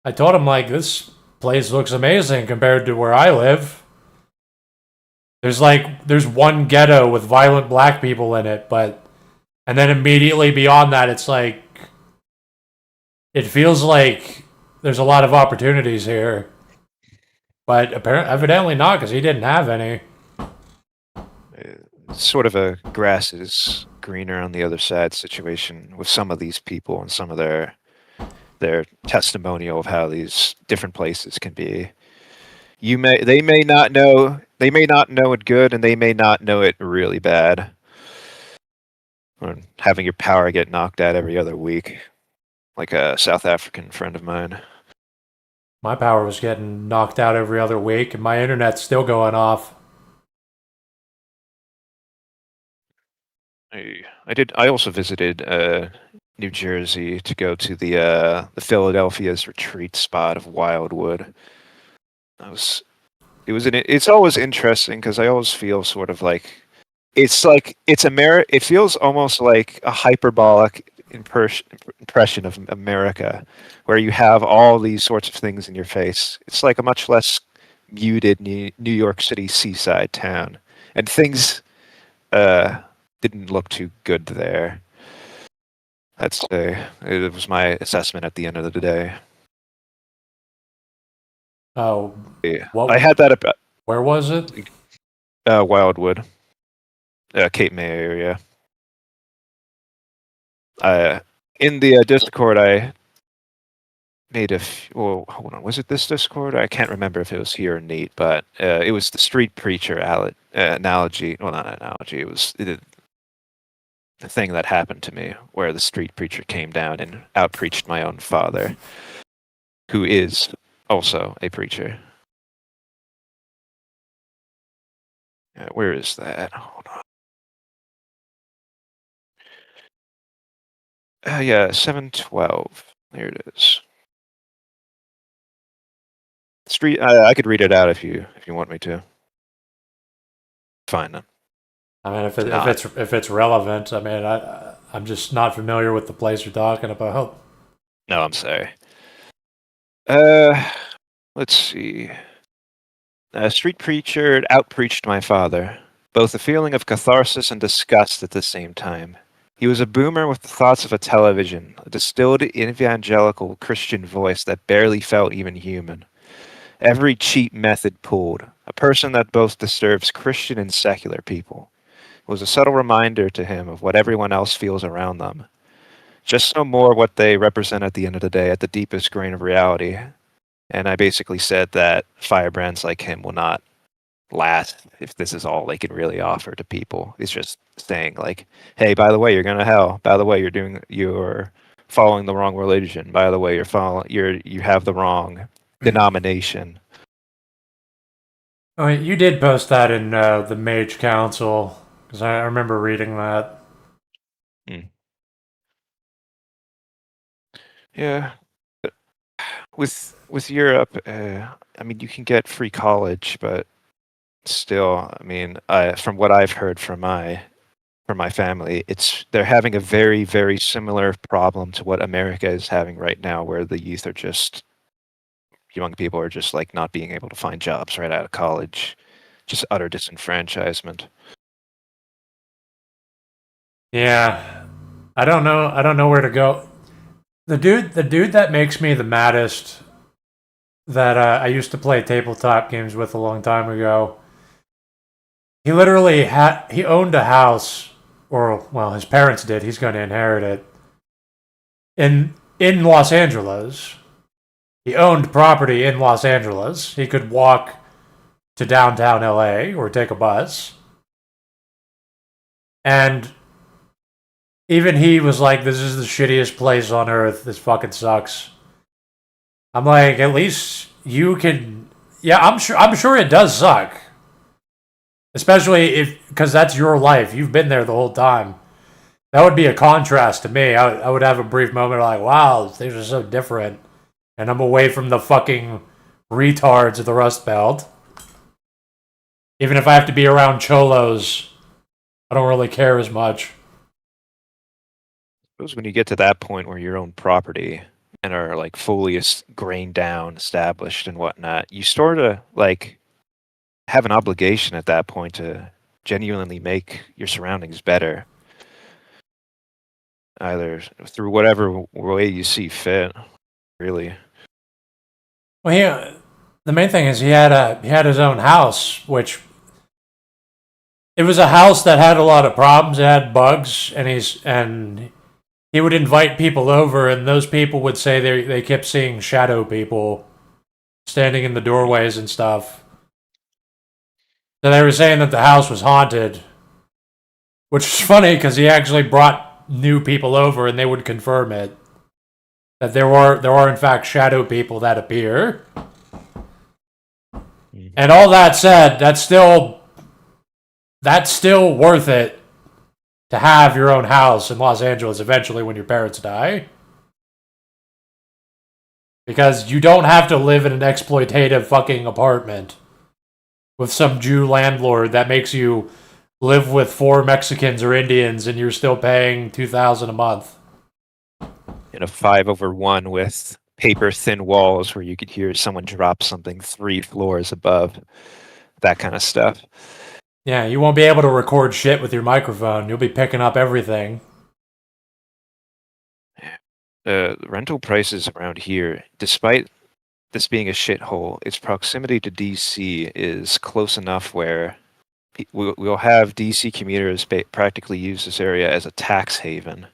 I told him like this place looks amazing compared to where I live. There's one ghetto with violent black people in it, but and then immediately beyond that, it's like it feels like there's a lot of opportunities here, but apparently, evidently not, because he didn't have any. Sort of a grass is greener on the other side situation with some of these people and some of their testimonial of how these different places can be. They may not know it good, and they may not know it really bad. Or having your power get knocked out every other week, like a South African friend of mine. My power was getting knocked out every other week, and my internet's still going off. I also visited New Jersey to go to the Philadelphia's retreat spot of Wildwood. It's always interesting because I always feel sort of like it feels almost like a hyperbolic impression of America, where you have all these sorts of things in your face. It's like a much less muted New York City seaside town, and things didn't look too good there. I'd say it was my assessment at the end of the day. Oh, Yeah. what? I had that about Where was it? Wildwood, Cape May area. In the Discord, I made well, hold on, was it this Discord? I can't remember if it was here or Nate, but it was the street preacher analogy. Well, not analogy. It was the thing that happened to me, where the street preacher came down and outpreached my own father, who is also a preacher. Where is that? Hold on. Yeah, 712. There it is. Street. I could read it out if you want me to. Fine then. I mean, if it's relevant, I mean, I'm just not familiar with the place you're talking about. No, I'm sorry. Let's see. Street preacher outpreached my father, both a feeling of catharsis and disgust at the same time. He was a boomer with the thoughts of a television, a distilled evangelical Christian voice that barely felt even human. Every cheap method pulled, a person that both disturbs Christian and secular people. It was a subtle reminder to him of what everyone else feels around them. Just no more what they represent at the end of the day, at the deepest grain of reality. And I basically said that firebrands like him will not last if this is all they can really offer to people. It's just saying like, hey, by the way, you're going to hell. By the way, you're following the wrong religion. By the way, you have the wrong denomination. I mean, you did post that in the Mage Council, because I remember reading that. Yeah. With Europe, I mean, you can get free college, but still, I mean, from what I've heard from my family, they're having a very, very similar problem to what America is having right now, where the youth are just young people are just like not being able to find jobs right out of college. Just utter disenfranchisement. Yeah, I don't know. I don't know where to go. The dude that makes me the maddest that I used to play tabletop games with a long time ago. He literally he owned a house, or well, his parents did. He's going to inherit it in Los Angeles. He owned property in Los Angeles. He could walk to downtown LA or take a bus. And even he was like, "This is the shittiest place on earth. This fucking sucks." I'm like, at least you can. Yeah, I'm sure it does suck, especially if because that's your life. You've been there the whole time. That would be a contrast to me. I would have a brief moment like, "Wow, things are so different," and I'm away from the fucking retards of the Rust Belt. Even if I have to be around cholos, I don't really care as much. Suppose when you get to that point where you own property and are like fully grained down, established, and whatnot, you sort of like have an obligation at that point to genuinely make your surroundings better, either through whatever way you see fit. Really, Well, the main thing is he had his own house, which it was a house that had a lot of problems. It had bugs, and he would invite people over, and those people would say they kept seeing shadow people standing in the doorways and stuff. So they were saying that the house was haunted, which is funny because he actually brought new people over, and they would confirm it that there are in fact shadow people that appear. And all that said, that's still worth it to have your own house in Los Angeles eventually when your parents die. Because you don't have to live in an exploitative fucking apartment with some Jew landlord that makes you live with 4 Mexicans or Indians and you're still paying $2,000 a month. in a 5/1 with paper thin walls where you could hear someone drop something 3 floors above, that kind of stuff. Yeah, you won't be able to record shit with your microphone. You'll be picking up everything. Rental prices around here, despite this being a shithole, its proximity to DC is close enough where we'll have DC commuters practically use this area as a tax haven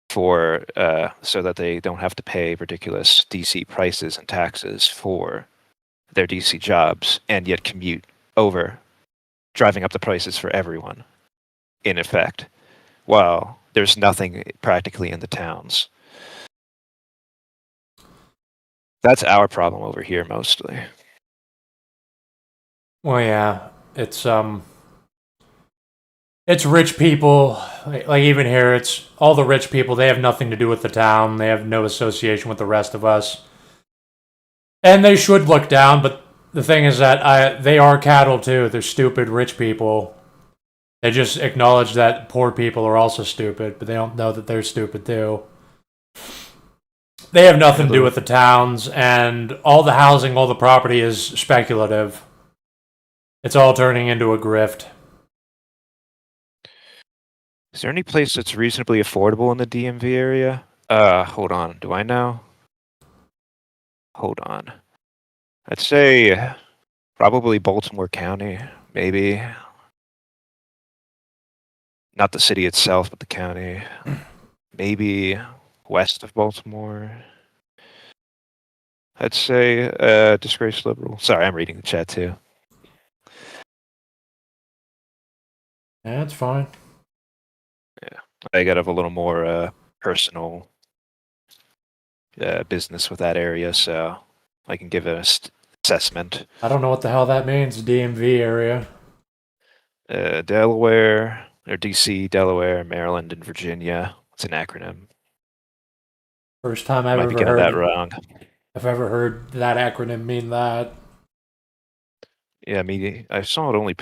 for so that they don't have to pay ridiculous DC prices and taxes for their DC jobs and yet commute over, driving up the prices for everyone, in effect, while there's nothing practically in the towns. That's our problem over here mostly. Well, yeah, it's rich people. Like even here, it's all the rich people. They have nothing to do with the town. They have no association with the rest of us, and they should look down. But the thing is that they are cattle too. They're stupid rich people. They just acknowledge that poor people are also stupid, but they don't know that they're stupid too. They have nothing to do with the towns, and all the housing, all the property is speculative. It's all turning into a grift. Is there any place that's reasonably affordable in the DMV area? Hold on. Do I know? Hold on. I'd say probably Baltimore County, maybe. Not the city itself, but the county. Maybe west of Baltimore. I'd say disgraced liberal. Sorry, I'm reading the chat too. Yeah, that's fine. Yeah, I got to have a little more personal business with that area, so I can give an assessment. I don't know what the hell that means, DMV area. Delaware, or DC, Delaware, Maryland, and Virginia. It's an acronym. First time I've Might be ever getting heard that wrong. I've ever heard that acronym mean that. Yeah, I saw it only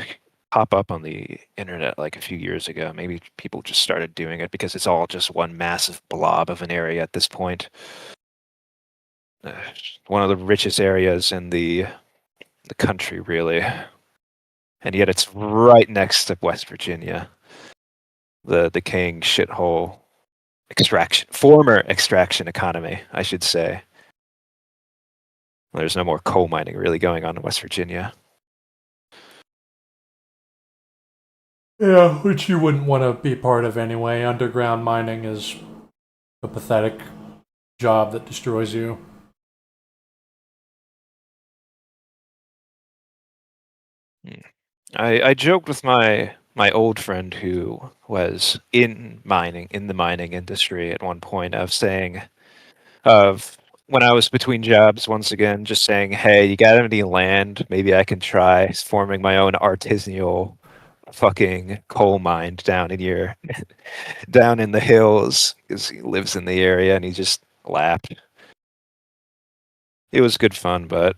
pop up on the internet like a few years ago. Maybe people just started doing it because it's all just one massive blob of an area at this point. one of the richest areas in the country, really, and yet it's right next to West Virginia, the decaying shithole former extraction economy, I should say. There's no more coal mining really going on in West Virginia. Yeah, which you wouldn't want to be part of anyway. Underground mining is a pathetic job that destroys you. I joked with my old friend who was in the mining industry at one point of when I was between jobs once again, just saying, hey, you got any land? Maybe I can try forming my own artisanal fucking coal mine down in down in the hills, because he lives in the area, and he just laughed. It was good fun, but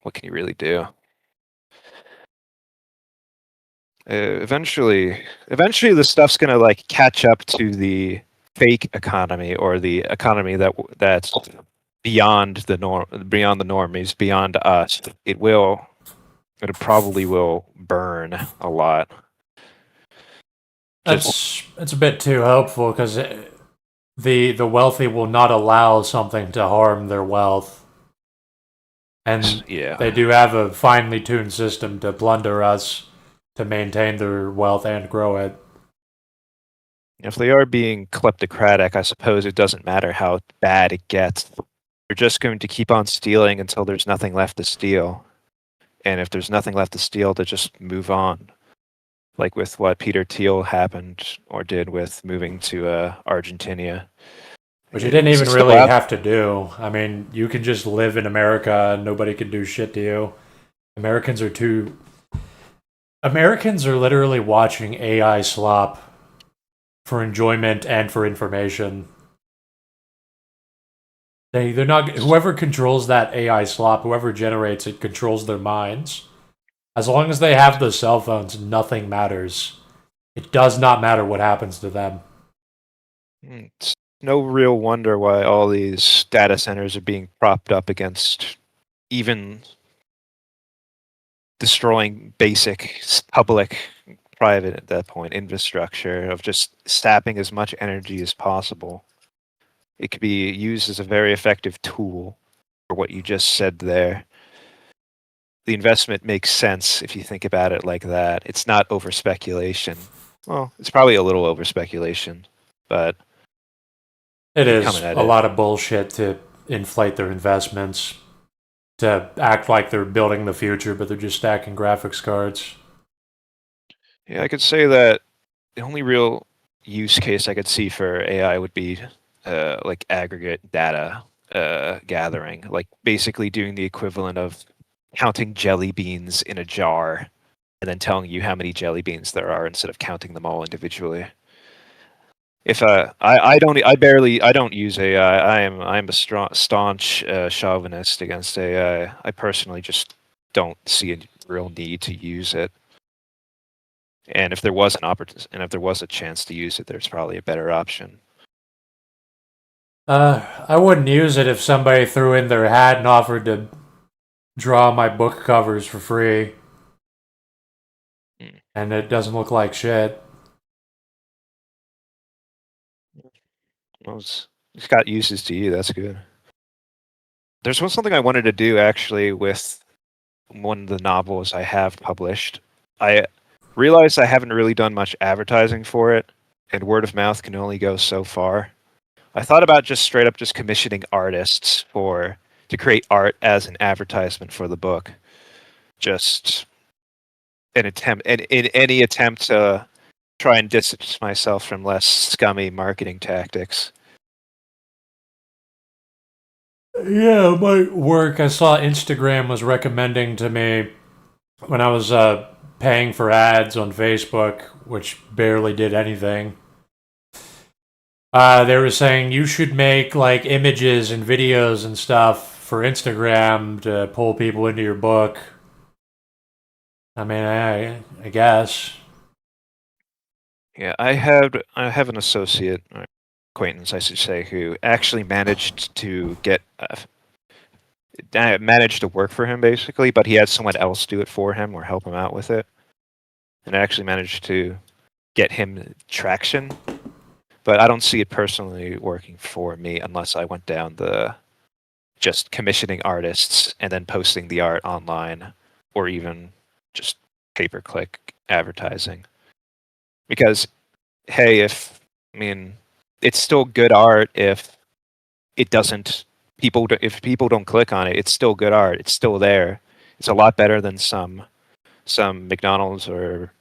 what can you really do? Eventually, the stuff's gonna like catch up to the fake economy, or the economy that's beyond the normies, beyond us. It probably will burn a lot. It's a bit too hopeful because the wealthy will not allow something to harm their wealth, and Yeah, they do have a finely tuned system to plunder us to maintain their wealth and grow it. if they are being kleptocratic, I suppose it doesn't matter how bad it gets. They're just going to keep on stealing until there's nothing left to steal. And if there's nothing left to steal, they just move on. Like with what Peter Thiel happened or did with moving to Argentina. Which you didn't Is even it still really out? have to do. I mean, you can just live in America and nobody can do shit to you. Americans are too. Americans are literally watching AI slop for enjoyment and for information. They're not. Whoever controls that AI slop, whoever generates it, controls their minds. As long as they have the cell phones, nothing matters. It does not matter what happens to them. It's no real wonder why all these data centers are being propped up against even destroying basic public, private at that point infrastructure, of just sapping as much energy as possible. It could be used as a very effective tool for what you just said there. The investment makes sense if you think about it like that. It's not over speculation. Well, it's probably a little over speculation, but It you're is coming at a it. lot of bullshit to inflate their investments, to act like they're building the future, but they're just stacking graphics cards. Yeah, I could say that the only real use case I could see for AI would be like aggregate data gathering, like basically doing the equivalent of counting jelly beans in a jar and then telling you how many jelly beans there are instead of counting them all individually. If I don't use AI. I'm a staunch chauvinist against AI. I personally just don't see a real need to use it. And if there was and if there was a chance to use it, there's probably a better option. I wouldn't use it if somebody threw in their hat and offered to draw my book covers for free, Hmm. and it doesn't look like shit. Well, it's got uses to you. That's good. There's something I wanted to do actually with one of the novels I have published. I realized I haven't really done much advertising for it, and word of mouth can only go so far. I thought about just straight up just commissioning artists to create art as an advertisement for the book. Just in any attempt to try and distance myself from less scummy marketing tactics. Yeah, my work. I saw Instagram was recommending to me when I was paying for ads on Facebook, which barely did anything. They were saying you should make like images and videos and stuff for Instagram to pull people into your book. I mean, I guess. Yeah, I have an associate, acquaintance, I should say, who actually managed to get managed to work for him basically, but he had someone else do it for him or help him out with it, and actually managed to get him traction. But I don't see it personally working for me unless I went down the just commissioning artists and then posting the art online, or even just pay-per-click advertising. Because hey, it's still good art if it doesn't if people don't click on it, it's still good art. It's still there. It's a lot better than some McDonald's or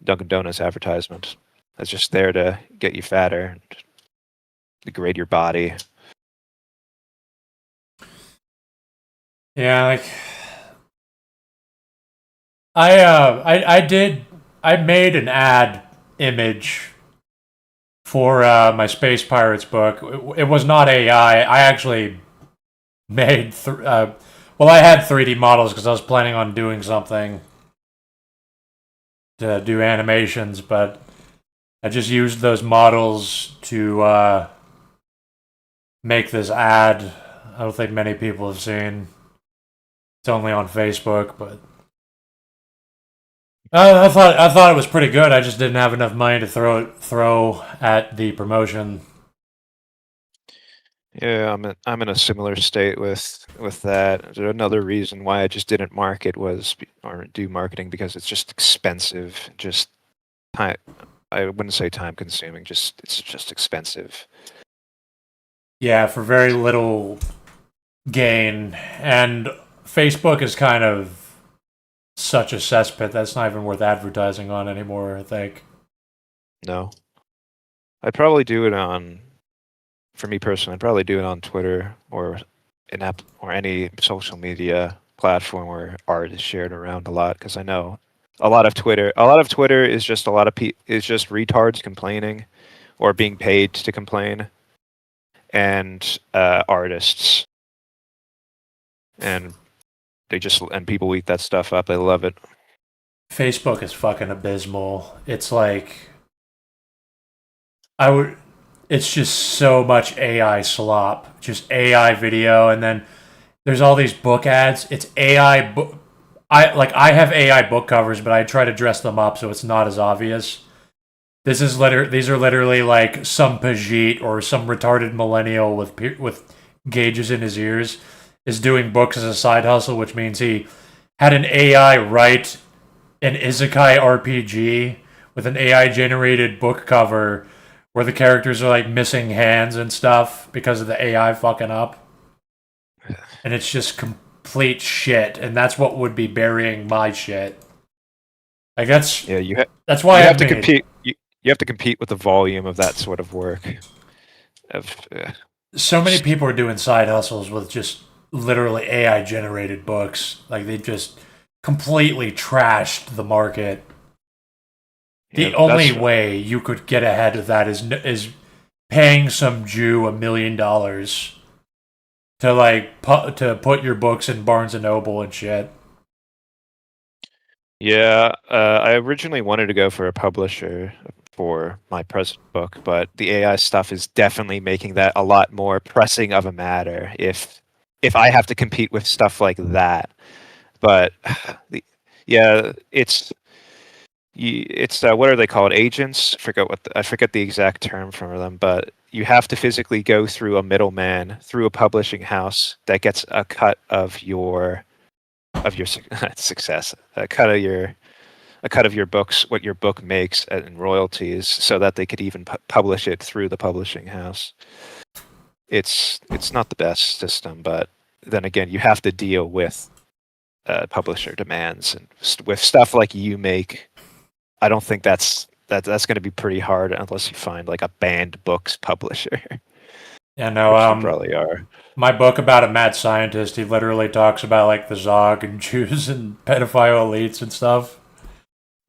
Dunkin' Donuts advertisement that's just there to get you fatter and degrade your body. Yeah, like I made an ad image for my Space Pirates book. It was not AI. I actually made well, I had 3D models because I was planning on doing something to do animations, but I just used those models to make this ad. I don't think many people have seen. It's only on Facebook, but I thought it was pretty good. I just didn't have enough money to throw at the promotion. Yeah, I'm in a similar state with that. Another reason why I just didn't market or do marketing because it's just expensive. Just time. I wouldn't say time consuming. It's just expensive. Yeah, for very little gain, and Facebook is kind of such a cesspit that's not even worth advertising on anymore, I think. No, I'd probably do it on. For me personally, I'd probably do it on Twitter or an app or any social media platform where art is shared around a lot. Because I know a lot of Twitter is just is just retards complaining or being paid to complain, and artists, and people eat that stuff up. They love it. Facebook is fucking abysmal. It's like it's just so much AI slop, just AI video, and then there's all these book ads. It's AI book. I have AI book covers, but I try to dress them up so it's not as obvious. These are literally like some Pajit or some retarded millennial with gauges in his ears is doing books as a side hustle, which means he had an AI write an isekai RPG with an AI generated book cover where the characters are like missing hands and stuff because of the AI fucking up. And it's just complete shit, and that's what would be burying my shit. Like that's why you have to compete. You have to compete with the volume of that sort of work. So many people are doing side hustles with just literally AI generated books. Like they just completely trashed the market. The only way you could get ahead of that is paying some Jew $1 million to put your books in Barnes and Noble and shit. Yeah, I originally wanted to go for a publisher for my present book, but the AI stuff is definitely making that a lot more pressing of a matter. If I have to compete with stuff like that, but it's what are they called? Agents? I forget the exact term for them, but you have to physically go through a middleman, through a publishing house that gets a cut of your success, a cut of your books, what your book makes in royalties, so that they could even publish it through the publishing house. It's not the best system, but then again, you have to deal with publisher demands and with stuff like you make. I don't think that's going to be pretty hard unless you find like a banned books publisher. Yeah, no, which you probably are. My book about a mad scientist, he literally talks about like the Zog and Jews and pedophile elites and stuff.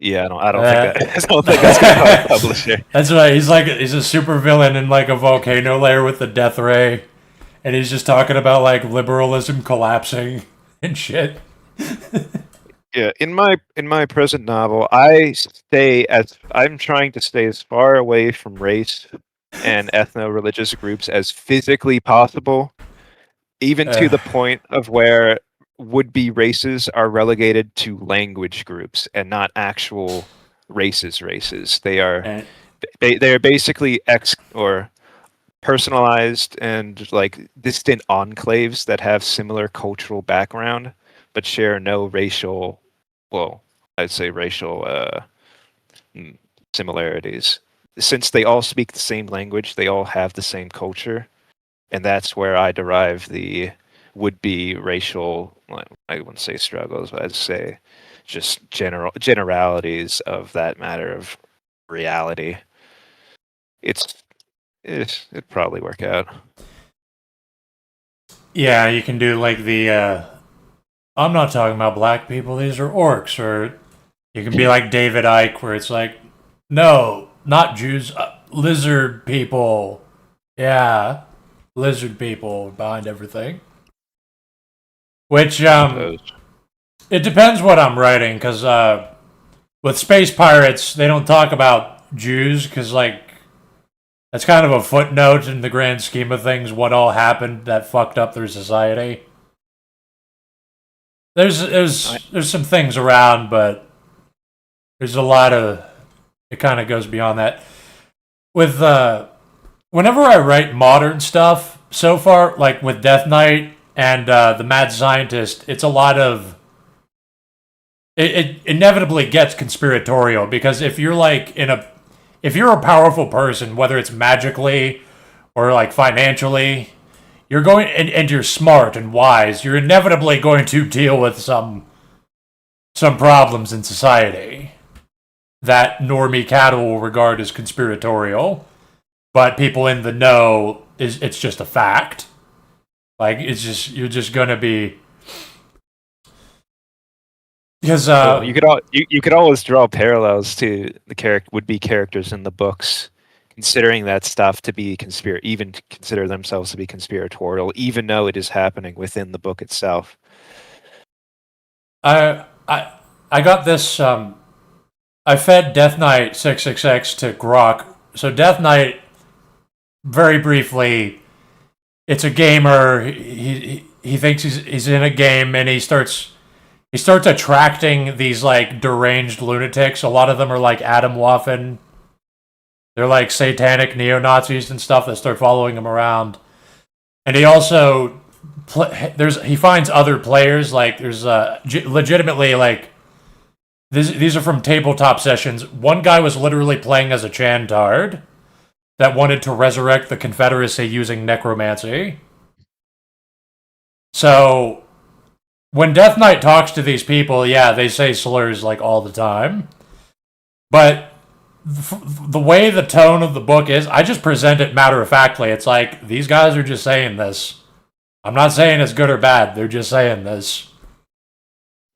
Yeah, I don't think that's going to help a publisher. That's right. He's a supervillain in like a volcano layer with the death ray, and he's just talking about like liberalism collapsing and shit. Yeah, in my present novel, I'm trying to stay as far away from race and ethno-religious groups as physically possible, even to the point of where would-be races are relegated to language groups and not actual races. They are And they are basically or personalized and like distant enclaves that have similar cultural background but share no racial, well, I'd say racial similarities. Since they all speak the same language, they all have the same culture, and that's where I derive the would-be racial, well, I wouldn't say struggles, but I'd say just generalities of that matter of reality. It'd probably work out. yeah, you can do like the I'm not talking about black people, these are orcs, or you can be like David Icke, where it's like, no, not Jews, lizard people. Yeah, lizard people behind everything. Which it depends what I'm writing, because with space pirates, they don't talk about Jews, because like that's kind of a footnote in the grand scheme of things. What all happened that fucked up their society. There's some things around, but there's a lot of it kind of goes beyond that. With whenever I write modern stuff, so far, like with Death Knight and the Mad Scientist, it's a lot of it inevitably gets conspiratorial, because if you're like if you're a powerful person, whether it's magically or like financially, you're going and you're smart and wise, you're inevitably going to deal with some problems in society that normie cattle will regard as conspiratorial, but people in the know it's just a fact. Like it's just you're just gonna be because you could always draw parallels to the would-be characters in the books, considering that stuff to be even to consider themselves to be conspiratorial, even though it is happening within the book itself. I got this. I fed Death Knight 666 to Grok. So Death Knight, very briefly, it's a gamer. He thinks he's in a game, and he starts attracting these like deranged lunatics. A lot of them are like Adam Waffen. They're like satanic neo-Nazis and stuff that start following him around. And he also he finds other players. Like there's legitimately like these are from tabletop sessions. One guy was literally playing as a Chantard that wanted to resurrect the Confederacy using necromancy. So when Death Knight talks to these people, yeah, they say slurs like all the time. But the way the tone of the book is, I just present it matter of factly. It's like, these guys are just saying this. I'm not saying it's good or bad. They're just saying this.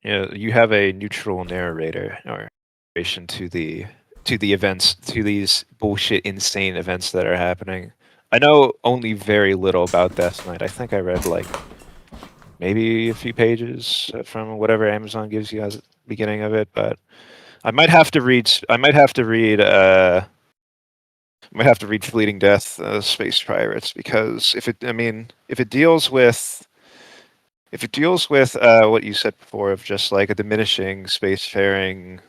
Yeah, you have a neutral narrator or narration to the events, to these bullshit, insane events that are happening. I know only very little about Death Knight. I think I read like maybe a few pages from whatever Amazon gives you as the beginning of it, but I might have to read. Fleeting Death, Space Pirates, because if it deals with what you said before of just like a diminishing spacefaring,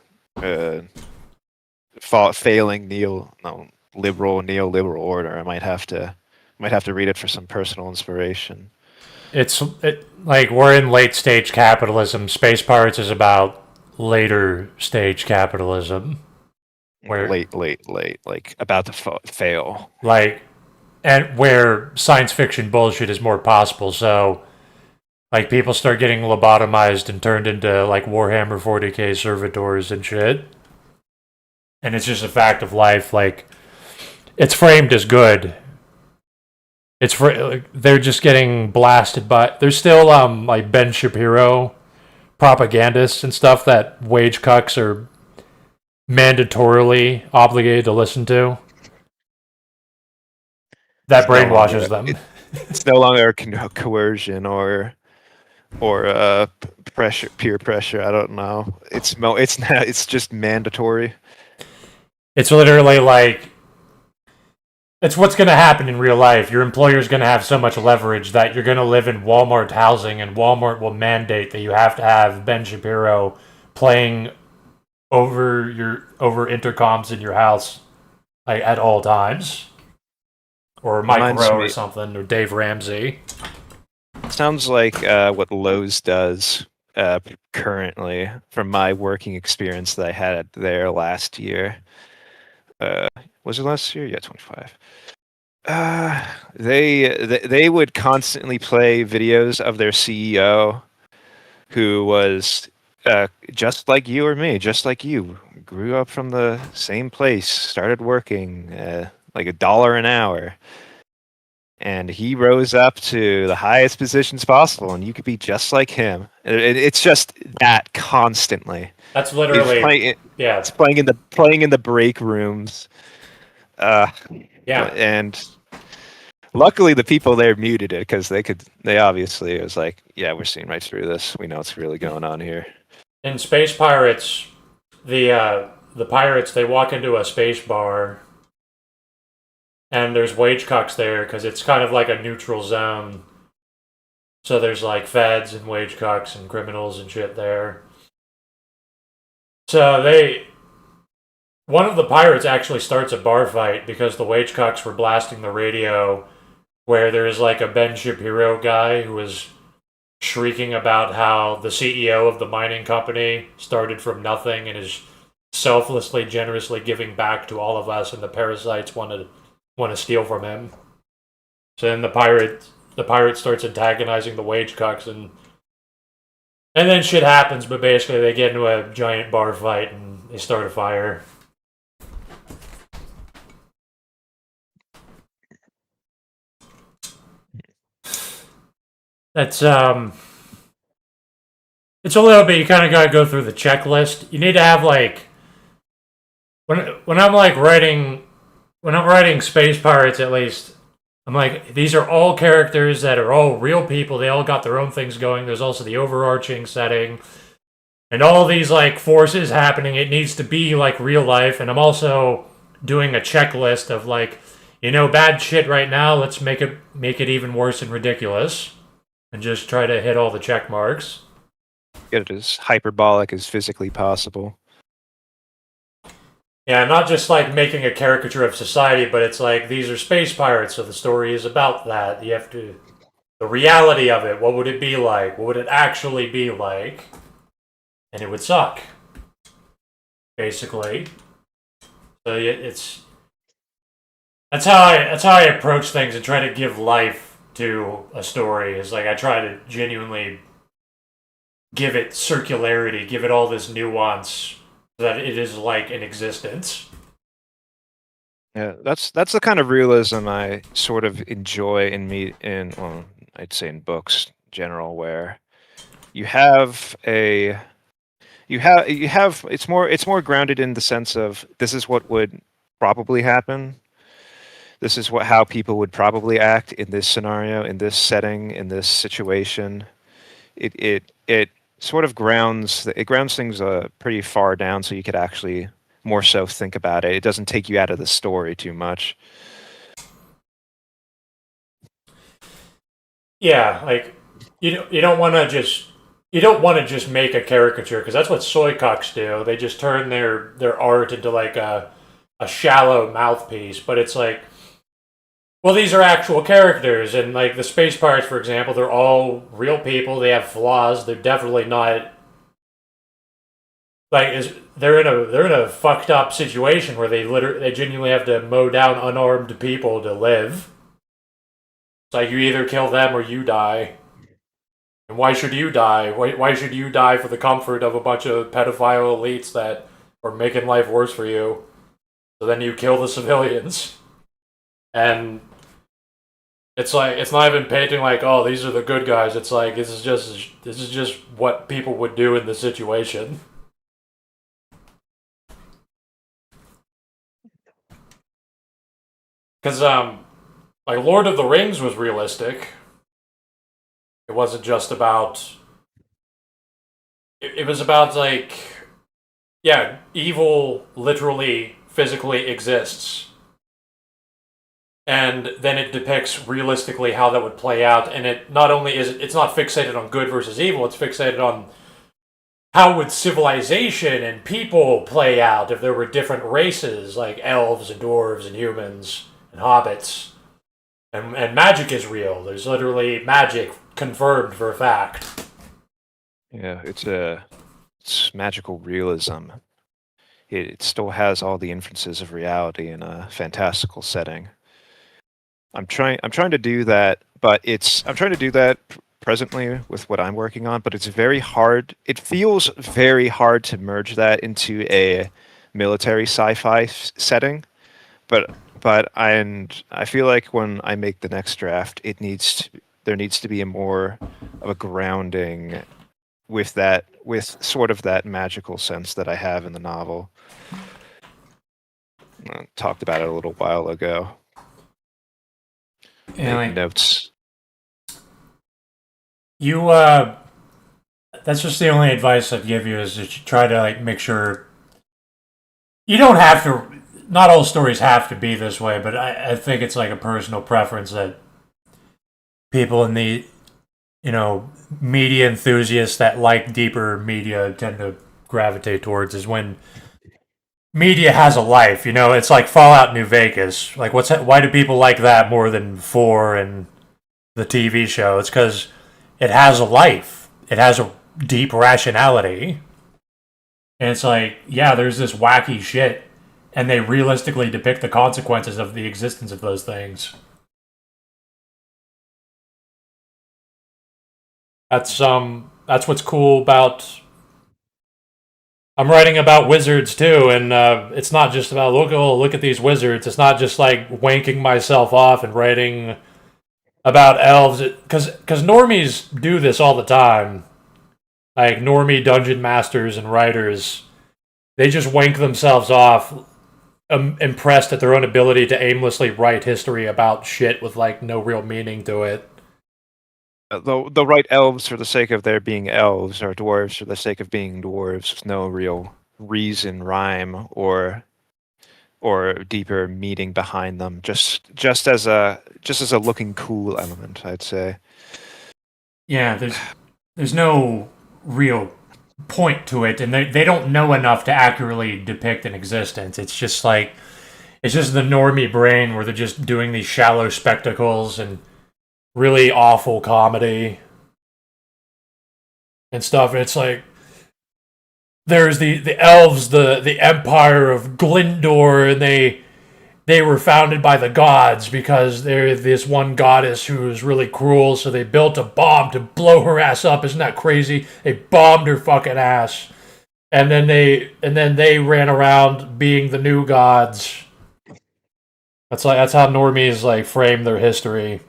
failing neoliberal order, I might have to read it for some personal inspiration. It's like we're in late stage capitalism. Space Pirates is about later stage capitalism. Where late, like about to fail. Like, and where science fiction bullshit is more possible. So, like, people start getting lobotomized and turned into like Warhammer 40k servitors and shit. And it's just a fact of life. Like, it's framed as good. They're just getting blasted by. There's still like Ben Shapiro propagandists and stuff that wage cucks are mandatorily obligated to listen to. That brainwashes them. It's no longer coercion or pressure, peer pressure. I don't know. It's just mandatory. It's literally like It's what's going to happen in real life. Your employer's going to have so much leverage that you're going to live in Walmart housing, and Walmart will mandate that you have to have Ben Shapiro playing over intercoms in your house, like, at all times, or Mike Reminds Rowe or me- something, or Dave Ramsey. Sounds like what Lowe's does currently, from my working experience that I had there last year. Was it last year? Yeah, 25. They would constantly play videos of their CEO, who was just like you or me, just like you, grew up from the same place, started working like $1 an hour, and he rose up to the highest positions possible, and you could be just like him. It's just that constantly. That's He's literally, playing, yeah, it's playing in the break rooms. yeah. And luckily the people there muted it, because they obviously, it was like, yeah, we're seeing right through this. We know what's really going on here. In Space Pirates, the pirates, they walk into a space bar, and there's wage cocks there because it's kind of like a neutral zone. So there's like feds and wage cocks and criminals and shit there. So one of the pirates actually starts a bar fight because the wage cocks were blasting the radio, where there's like a Ben Shapiro guy who was shrieking about how the CEO of the mining company started from nothing and is selflessly, generously giving back to all of us, and the parasites want to steal from him. So then the pirate starts antagonizing the wage cocks, and then shit happens. But basically, they get into a giant bar fight and they start a fire. That's it's a little bit. You kind of got to go through the checklist. You need to have like when I'm like writing Space Pirates, at least I'm like, these are all characters that are all real people. They all got their own things going. There's also the overarching setting and all these like forces happening. It needs to be like real life. And I'm also doing a checklist of like, bad shit right now. Let's make it even worse and ridiculous, and just try to hit all the check marks. Get it as hyperbolic as physically possible. Yeah, not just like making a caricature of society, but it's like these are space pirates, so the story is about that. You have to, the reality of it. What would it be like? What would it actually be like? And it would suck, basically. So that's how I approach things and try to give life to a story. Is like I try to genuinely give it circularity, give it all this nuance, so that it is like an existence. Yeah, that's the kind of realism I sort of enjoy well, I'd say in books in general, where you have it's more grounded in the sense of, this is what would probably happen. This is how people would probably act in this scenario, in this setting, in this situation. It sort of grounds things pretty far down, so you could actually more so think about it. It doesn't take you out of the story too much. Yeah, like you don't want to just make a caricature, because that's what soycocks do. They just turn their art into like a shallow mouthpiece. But it's like, well, these are actual characters, and like the space pirates, for example, they're all real people. They have flaws. They're definitely not like they're in a fucked up situation where they genuinely have to mow down unarmed people to live. It's like you either kill them or you die. And why should you die? Why should you die for the comfort of a bunch of pedophile elites that are making life worse for you? So then you kill the civilians. And it's like, it's not even painting like, oh, these are the good guys. It's like, this is just what people would do in this situation. Because like Lord of the Rings was realistic. It wasn't just about. It was about like, yeah, evil literally, physically exists. and then it depicts realistically how that would play out. And it not only is it's not fixated on good versus evil, it's fixated on how would civilization and people play out if there were different races like elves and dwarves and humans and hobbits. And magic is real. There's literally magic confirmed for a fact. Yeah, it's magical realism. It still has all the inferences of reality in a fantastical setting. I'm trying to do that, but I'm trying to do that presently with what I'm working on, but it's very hard. It feels very hard to merge that into a military sci-fi setting, but I feel like when I make the next draft, there needs to be a more of a grounding with sort of that magical sense that I have in the novel. Talked about it a little while ago. And Notes. You that's just the only advice I'd give you is that you try to make sure you don't have to. Not all stories have to be this way, but I think it's a personal preference that people in the media enthusiasts that like deeper media tend to gravitate towards is when media has a life. It's like Fallout New Vegas. Why do people like that more than 4 and the TV show? It's because it has a life. It has a deep rationality. And it's there's this wacky shit, and they realistically depict the consequences of the existence of those things. That's what's cool about. I'm writing about wizards too, and it's not just about look at these wizards. It's not just wanking myself off and writing about elves, because normies do this all the time. Normie dungeon masters and writers, they just wank themselves off, impressed at their own ability to aimlessly write history about shit with no real meaning to it. They'll write elves for the sake of their being elves, or dwarves for the sake of being dwarves, with no real reason, rhyme, or deeper meaning behind them. Just as a looking cool element, I'd say. Yeah, there's no real point to it, and they don't know enough to accurately depict an existence. It's just it's just the normie brain where they're just doing these shallow spectacles and really awful comedy and stuff. And it's there's the elves, the empire of Glindor, and they were founded by the gods because they're this one goddess who was really cruel, so they built a bomb to blow her ass up. Isn't that crazy? They bombed her fucking ass. And then they ran around being the new gods. That's how normies frame their history.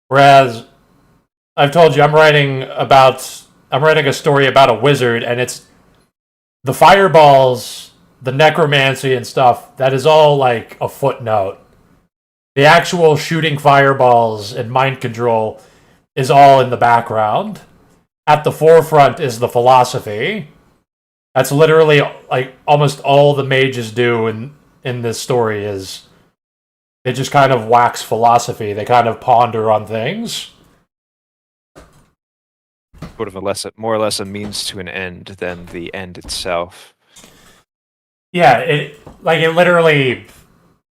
Whereas I've told you I'm writing a story about a wizard, and it's the fireballs, the necromancy and stuff, that is all a footnote. The actual shooting fireballs and mind control is all in the background. At the forefront is the philosophy. That's literally almost all the mages do in this story is they just kind of wax philosophy. They kind of ponder on things. Sort of more or less a means to an end than the end itself. Yeah, it literally.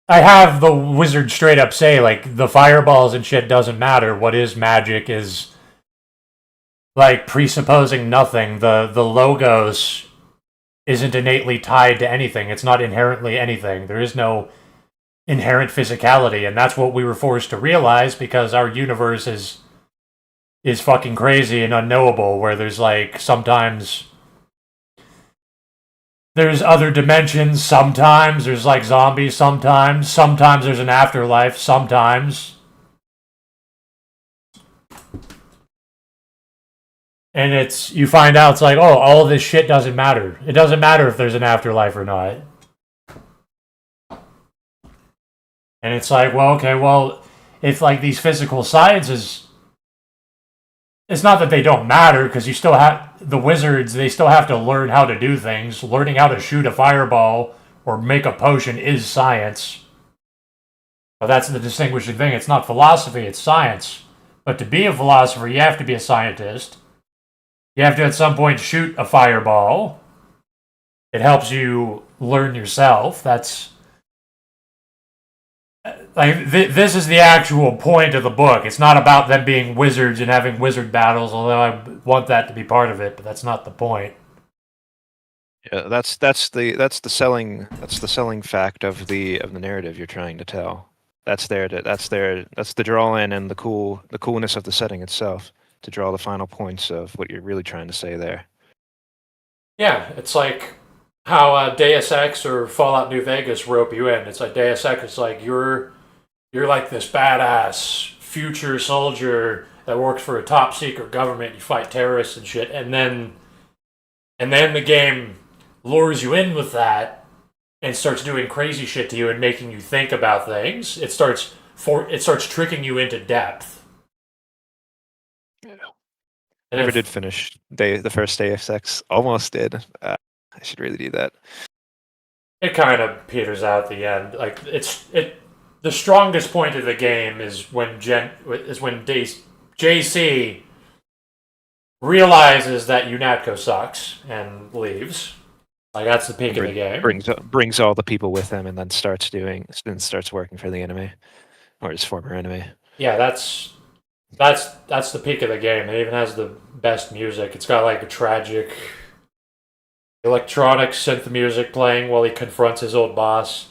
I have the wizard straight up say the fireballs and shit doesn't matter. What is magic is presupposing nothing. The logos isn't innately tied to anything. It's not inherently anything. There is no inherent physicality, and that's what we were forced to realize because our universe is fucking crazy and unknowable, where there's sometimes there's other dimensions, sometimes there's zombies, sometimes there's an afterlife, sometimes. And you find out it's all this shit doesn't matter. It doesn't matter if there's an afterlife or not. And it's if these physical sciences, it's not that they don't matter, because you still have the wizards, they still have to learn how to do things. Learning how to shoot a fireball or make a potion is science. But that's the distinguishing thing. It's not philosophy, it's science. But to be a philosopher, you have to be a scientist. You have to at some point shoot a fireball. It helps you learn yourself. That's like this is the actual point of the book. It's not about them being wizards and having wizard battles, although I want that to be part of it, but that's not the point. Yeah, that's the selling fact of the narrative you're trying to tell. That's the draw in and the coolness of the setting itself to draw the final points of what you're really trying to say there. Yeah, it's like how Deus Ex or Fallout New Vegas rope you in. It's like Deus Ex. It's like you're like this badass future soldier that works for a top secret government. You fight terrorists and shit, and then the game lures you in with that and starts doing crazy shit to you and making you think about things. It starts tricking you into depth. Yeah. And Never did finish the first Deus Ex. Almost did. I should really do that. It kind of peters out at the end. Like the strongest point of the game is when JC realizes that UNATCO sucks and leaves. Like that's the peak of the game. Brings all the people with him and then starts working for the enemy or his former enemy. Yeah, that's the peak of the game. It even has the best music. It's got like a tragic electronic synth music playing while he confronts his old boss.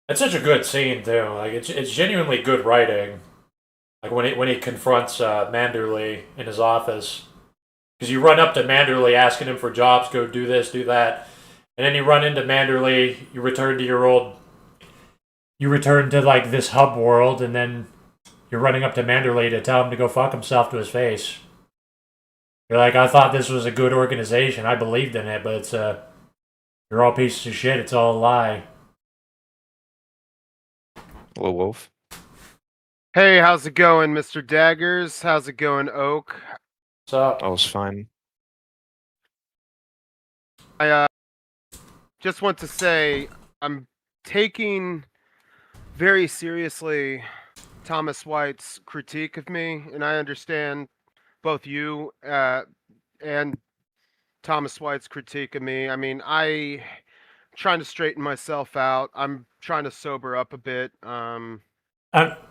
It's such a good scene too. Like it's genuinely good writing. Like when he confronts Manderley in his office, because you run up to Manderley asking him for jobs, go do this, do that, and then you run into Manderley. You return to like this hub world, and then you're running up to Manderley to tell him to go fuck himself to his face. You're like, I thought this was a good organization. I believed in it, but it's you're all pieces of shit. It's all a lie. Little Wolf. Hey, how's it going, Mr. Daggers? How's it going, Oak? So All was fine. I just want to say I'm taking very seriously Thomas White's critique of me, and I understand both you and Thomas White's critique of me. I mean, I'm trying to straighten myself out. I'm trying to sober up a bit.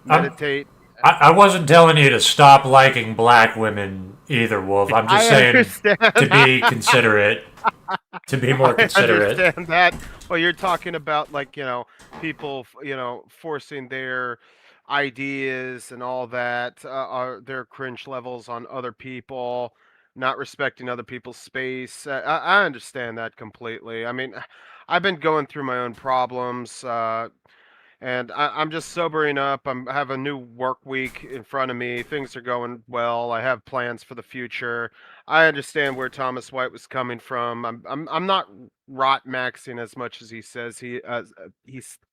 Meditate. I wasn't telling you to stop liking black women either, Wolf. I'm just saying to be considerate, to be more considerate. I understand that. Well, you're talking about like people forcing their ideas and all that, their cringe levels on other people, not respecting other people's space. I understand that completely. I mean, I've been going through my own problems. And I'm just sobering up. I have a new work week in front of me. Things are going well. I have plans for the future. I understand where Thomas White was coming from. I'm not rot maxing as much as he says he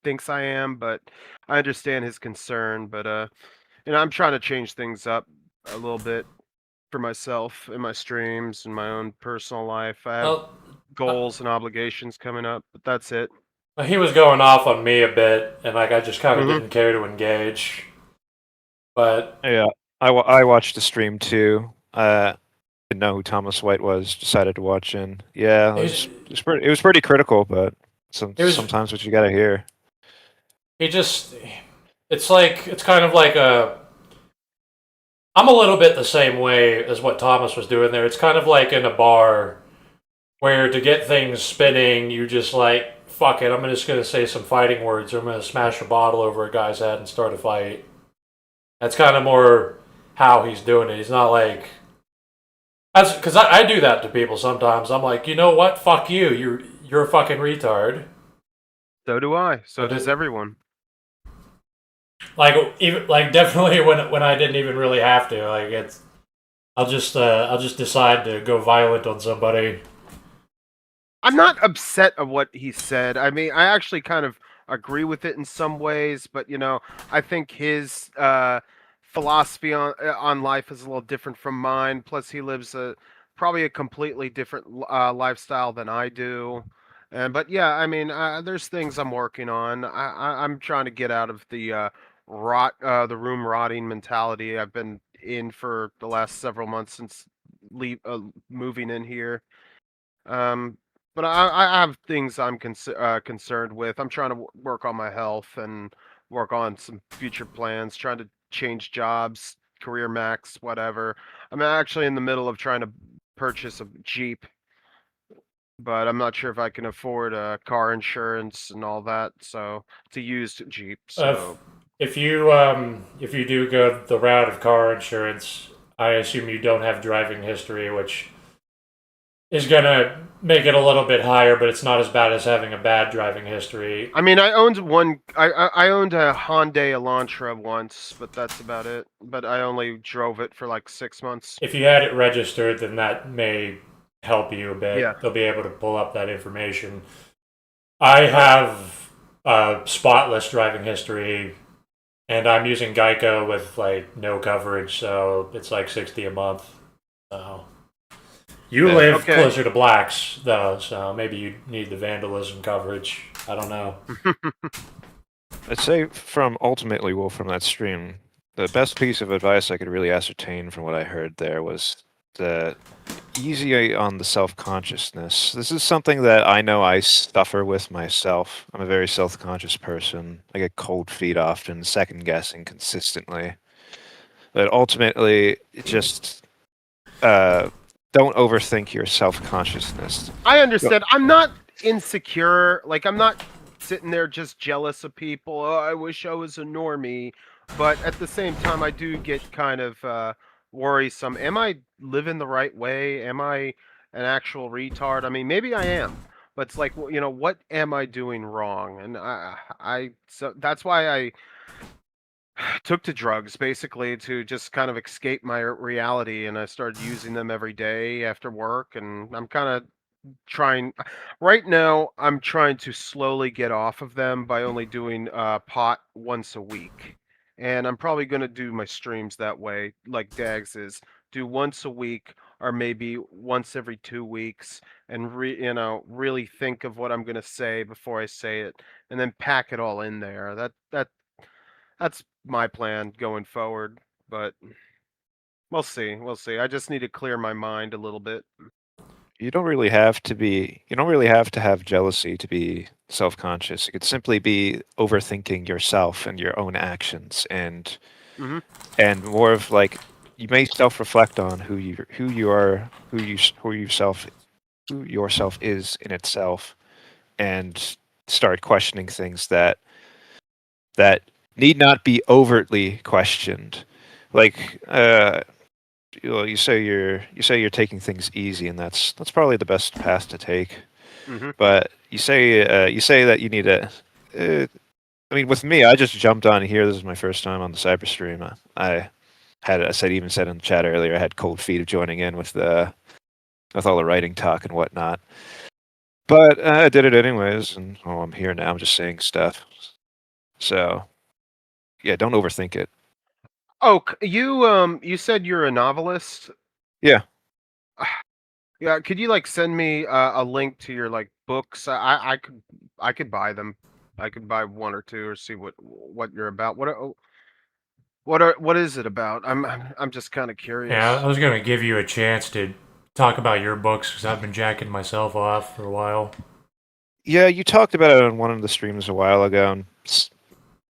thinks I am, but I understand his concern. But I'm trying to change things up a little bit for myself in my streams and my own personal life. I have goals and obligations coming up, but that's it. He was going off on me a bit, and like I just kind of didn't care to engage. But yeah, I watched the stream too. Didn't know who Thomas White was. Decided to watch in. Yeah, it was pretty critical, but sometimes what you gotta hear. it's kind of like I'm a little bit the same way as what Thomas was doing there. It's kind of like in a bar where to get things spinning, you just like, fuck it, I'm just going to say some fighting words, or I'm going to smash a bottle over a guy's head and start a fight. That's kind of more how he's doing it. He's not like... Because I do that to people sometimes. I'm like, you know what? Fuck you. You're a fucking retard. So do I. So does everyone. Like, definitely when I didn't even really have to. Like, I'll just decide to go violent on somebody. I'm not upset at what he said. I mean, I actually kind of agree with it in some ways, but I think his philosophy on life is a little different from mine. Plus, he lives probably a completely different lifestyle than I do. But yeah, I mean, there's things I'm working on. I'm trying to get out of the the room rotting mentality I've been in for the last several months since moving in here. Um, but I have things I'm concerned with. I'm trying to work on my health and work on some future plans, trying to change jobs, career max, whatever. I'm actually in the middle of trying to purchase a Jeep, but I'm not sure if I can afford car insurance and all that. So it's a used Jeep. If So if you do go the route of car insurance, I assume you don't have driving history, which is gonna make it a little bit higher, but it's not as bad as having a bad driving history. I mean, I owned one. I owned a Hyundai Elantra once, but that's about it. But I only drove it for like 6 months. If you had it registered, then that may help you a Yeah. bit. They'll be able to pull up that information. I Oh, have spotless driving history, and I'm using Geico with like no coverage, so it's like 60 a month. So you Yeah. live okay. closer to blacks though, so maybe you need the vandalism coverage. I don't know. I'd say from ultimately, well, from that stream, the best piece of advice I could really ascertain from what I heard there was the easy on the self-consciousness. This is something that I know I suffer with myself. I'm a very self-conscious person. I get cold feet often, second guessing consistently. But ultimately, it just don't overthink your self-consciousness. I understand. I'm not insecure. Like I'm not sitting there just jealous of people. Oh, I wish I was a normie. But at the same time, I do get kind of worrisome. Am I living the right way? Am I an actual retard? I mean, maybe I am. But it's like, what am I doing wrong? And so that's why I took to drugs basically to just kind of escape my reality, and I started using them every day after work, and I'm kind of trying right now. I'm trying to slowly get off of them by only doing pot once a week, and I'm probably going to do my streams that way, like Dags is, do once a week or maybe once every 2 weeks, and really think of what I'm going to say before I say it, and then pack it all in there. That's my plan going forward, but we'll see. We'll see. I just need to clear my mind a little bit. You don't really have to be, you don't really have to have jealousy to be self-conscious. It could simply be overthinking yourself and your own actions Hmm. and more of like you may self-reflect on who you are, who yourself is in itself and start questioning things that need not be overtly questioned. Like you say you're taking things easy, and that's probably the best path to take. Hmm. But you say that you need to. I mean, with me, I just jumped on here. This is my first time on the Cyberstream. Even said in the chat earlier, I had cold feet of joining in with all the writing talk and whatnot. But I did it anyways, and I'm here now. I'm just saying stuff. So yeah, don't overthink it. Oh, you said you're a novelist. Yeah. Yeah, could you like send me a link to your like books? I could buy them. I could buy one or two or see what you're about. What is it about? I'm just kind of Yeah, I curious. was gonna give you a chance to talk about your books because I've been jacking myself off for a while. Yeah, you talked about it on one of the streams a while ago and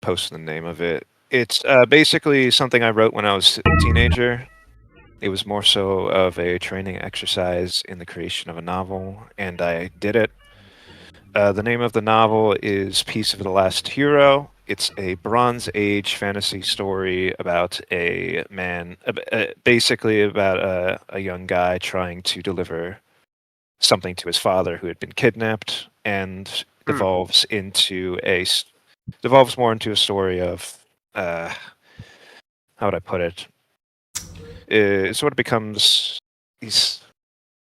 posted the name of it. It's basically something I wrote when I was a teenager. It was more so of a training exercise in the creation of a novel, and I did it. The name of the novel is Piece of the Last Hero. It's a Bronze Age fantasy story about a man, basically about a young guy trying to deliver something to his father who had been kidnapped, and Hmm. devolves more into a story of uh, how would I put it? It sort of becomes he's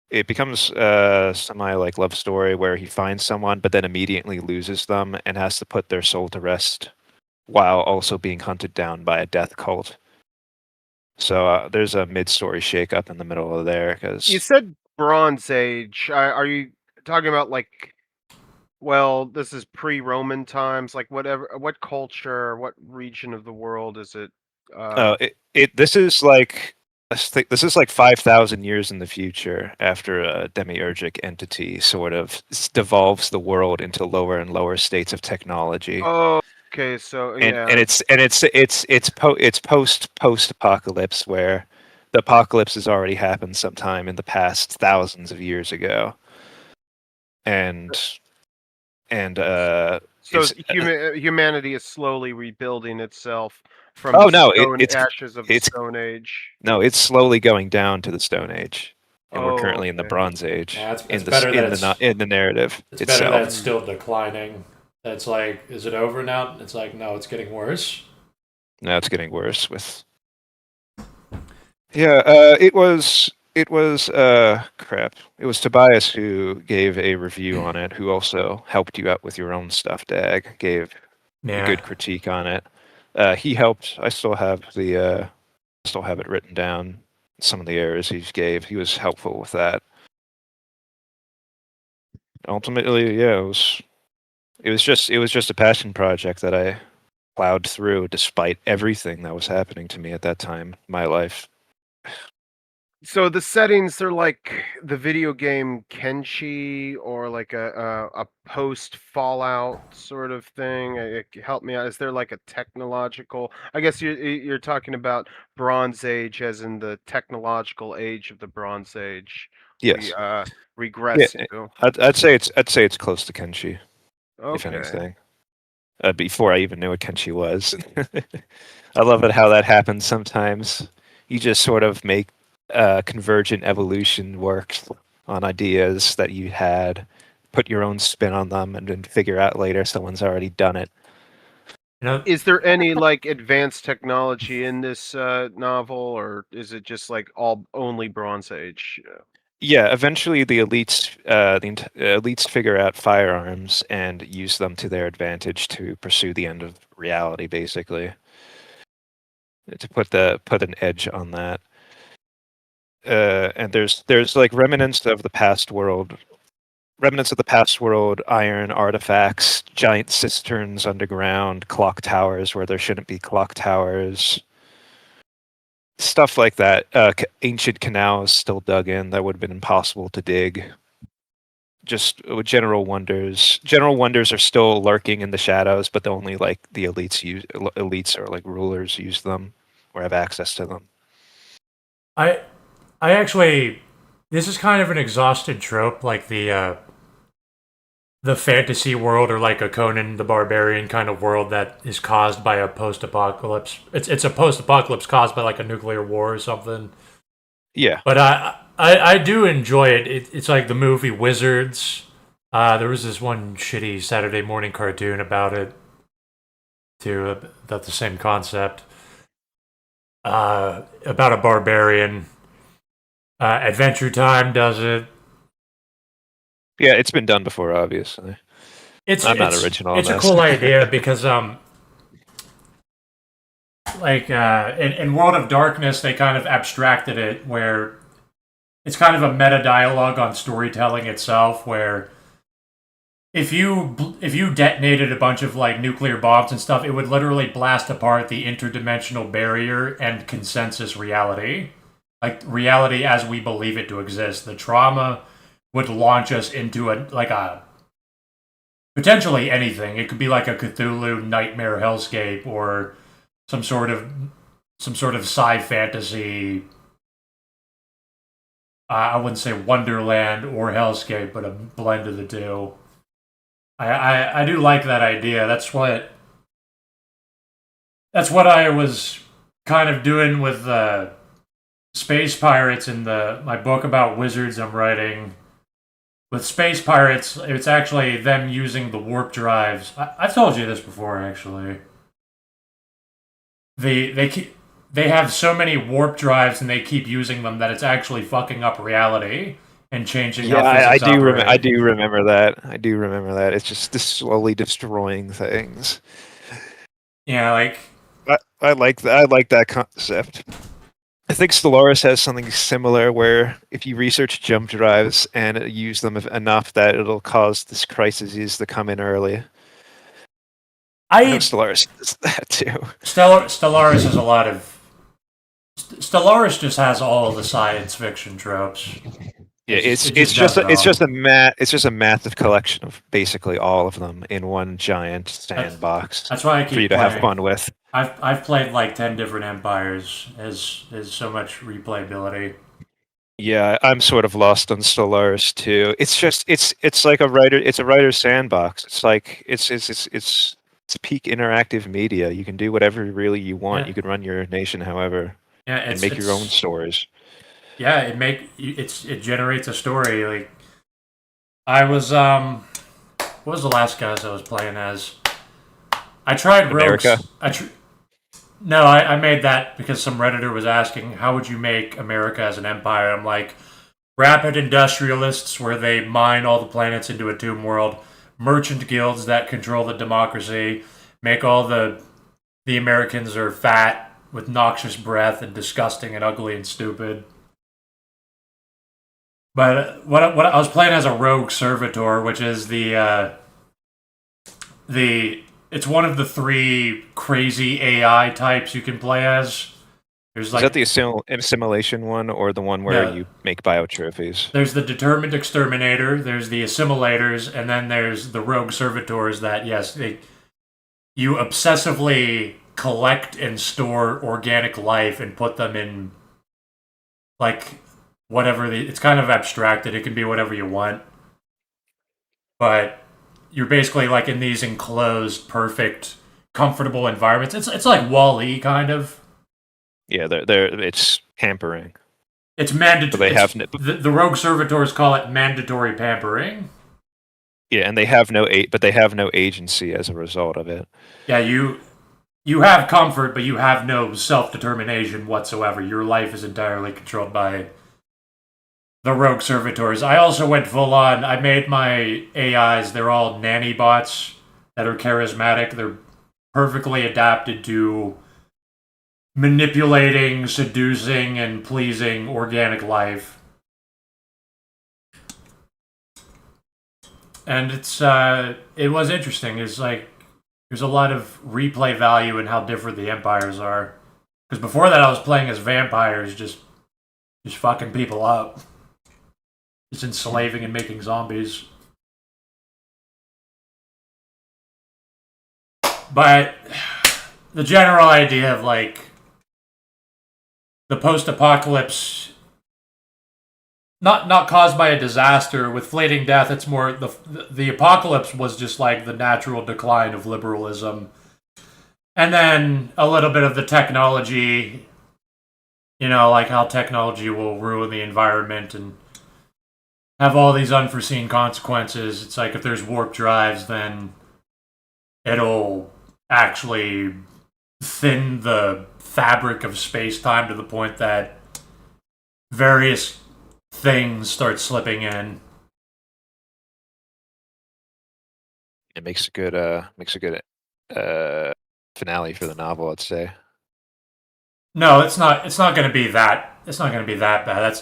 it becomes a semi like love story where he finds someone but then immediately loses them and has to put their soul to rest while also being hunted down by a death cult. So there's a mid-story shakeup in the middle of there You because said Bronze Age. Are you talking about like Well, this is pre-Roman times. Like whatever, what culture, what region of the world is it? This is like this is like 5,000 years in the future after a demiurgic entity sort of devolves the world into lower and lower states of technology. Oh, okay. So And yeah. it's post apocalypse where the apocalypse has already happened sometime in the past thousands of years ago. And So it's humanity is slowly rebuilding itself from oh the no, stone ashes of the it's Stone Age. no, it's slowly going down to the Stone Age, and we're Oh, currently in the okay. Bronze Age Yeah, it's better that in the narrative it's better that it's itself. Mm. still declining. That's like, is it over now? It's like, no, it's getting worse. Now it's getting worse with yeah. It was crap. It was Tobias who gave a review on it, who also helped you out with your own stuff. Dag gave a Yeah. good critique on it. He helped. I still have it written down. Some of the errors he gave. He was helpful with that. Ultimately, yeah, it was just a passion project that I plowed through despite everything that was happening to me at that time in my life. So the settings are like the video game Kenshi or like a post Fallout sort of thing. Help me out. Is there like a technological? I guess you're talking about Bronze Age, as in the technological age of the Bronze Age. We Yes. Yeah, regress to. I'd say it's close to Kenshi, if Okay. anything. Before I even knew what Kenshi was. I love it how that happens sometimes. You just sort of make convergent evolution work on ideas that you had, put your own spin on them, and then figure out later someone's already done it. You know, Is there any like advanced technology in this novel, or is it just like all only Bronze Age? Yeah, eventually the elites figure out firearms and use them to their advantage to pursue the end of reality, basically. To put an edge on that. And there's like remnants of the past world, iron artifacts, giant cisterns underground, clock towers where there shouldn't be clock towers, stuff like that. Ancient canals still dug in that would have been impossible to dig. Just general wonders. General wonders are still lurking in the shadows, but only like the elites or like rulers use them or have access to them. I I actually, this is kind of an exhausted trope, like the fantasy world or like a Conan the Barbarian kind of world that is caused by a post-apocalypse. It's a post-apocalypse caused by like a nuclear war or something. Yeah. But I do enjoy it. It's like the movie Wizards. There was this one shitty Saturday morning cartoon about it too, about the same concept. About a barbarian. Adventure Time does it. Yeah, it's been done before, obviously. It's I'm not it's original on it's a this. cool idea because like in World of Darkness they kind of abstracted it where it's kind of a meta dialogue on storytelling itself where if you detonated a bunch of like nuclear bombs and stuff, it would literally blast apart the interdimensional barrier and consensus reality, like reality as we believe it to exist. The trauma would launch us into a potentially anything. It could be like a Cthulhu nightmare hellscape or some sort of some sort of sci fantasy. I wouldn't say Wonderland or hellscape, but a blend of the two. I do like that idea. That's what I was kind of doing with space pirates in the my book about wizards I'm writing. With space pirates, it's actually them using the warp drives. I've told you this before, actually. They have so many warp drives and they keep using them that it's actually fucking up reality and changing Yeah, how physics I operate. do remember that. I do remember that. It's just slowly destroying things. Yeah, like I like that. I like that concept. I think Stellaris has something similar where if you research jump drives and use them enough that it'll cause this crises to come in early. I know Stellaris does that too. Stellaris has a lot of. Stellaris just has all the science fiction tropes. Yeah, it's just a massive collection of basically all of them in one giant sandbox. That's why I keep for you to have fun with. I've played like 10 different empires. Has so much replayability. Yeah, I'm sort of lost on Stellaris too. It's like a writer's sandbox. It's like it's peak interactive media. You can do whatever really you want. Yeah. You can run your nation however and make your own stories. Yeah, it generates a story. Like I was what was the last guys I was playing as? I tried America. Rogues. No, I made that because some Redditor was asking, how would you make America as an empire? I'm like, rapid industrialists where they mine all the planets into a tomb world, merchant guilds that control the democracy, make all the Americans are fat with noxious breath and disgusting and ugly and stupid. But what I was playing as a rogue servitor, which is it's one of the 3 crazy AI types you can play as. Is that the assimilation one or the one where you make biotrophies? There's the determined exterminator, there's the assimilators, and then there's the rogue servitors that, yes, you obsessively collect and store organic life and put them in, like, whatever it's kind of abstracted. It can be whatever you want. But you're basically like in these enclosed, perfect, comfortable environments. It's like Wall-E kind of. Yeah, it's pampering. It's mandatory. The rogue servitors call it mandatory pampering. Yeah, and they have no agency as a result of it. Yeah, you have comfort, but you have no self-determination whatsoever. Your life is entirely controlled by the rogue servitors. I also went full on. I made my AIs. They're all nanny bots that are charismatic. They're perfectly adapted to manipulating, seducing, and pleasing organic life. And it was interesting. It's like there's a lot of replay value in how different the empires are. Because before that, I was playing as vampires, just fucking people up. Just enslaving and making zombies. But the general idea of like the post-apocalypse, not caused by a disaster with fleeting death. It's more the apocalypse was just like the natural decline of liberalism, and then a little bit of the technology. You know, like how technology will ruin the environment and have all these unforeseen consequences. It's like if there's warp drives, then it'll actually thin the fabric of space-time to the point that various things start slipping in. It makes a good finale for the novel, I'd say. No, it's not going to be that. It's not going to be that bad.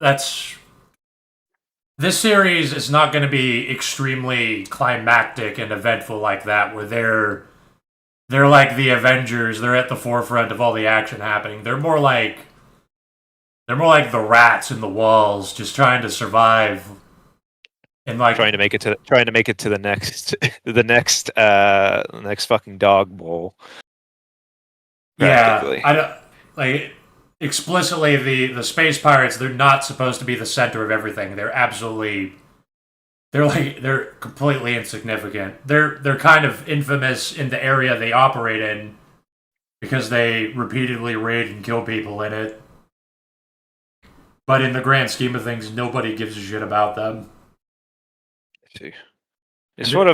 That's this series is not going to be extremely climactic and eventful like that, where they're like the Avengers. They're at the forefront of all the action happening. They're more like the rats in the walls, just trying to survive, and like trying to make it to the next fucking dog bowl. Yeah, I don't like explicitly the space pirates. They're not supposed to be the center of everything. They're completely insignificant. They're kind of infamous in the area they operate in because they repeatedly raid and kill people in it. But in the grand scheme of things, nobody gives a shit about them. See, that's sort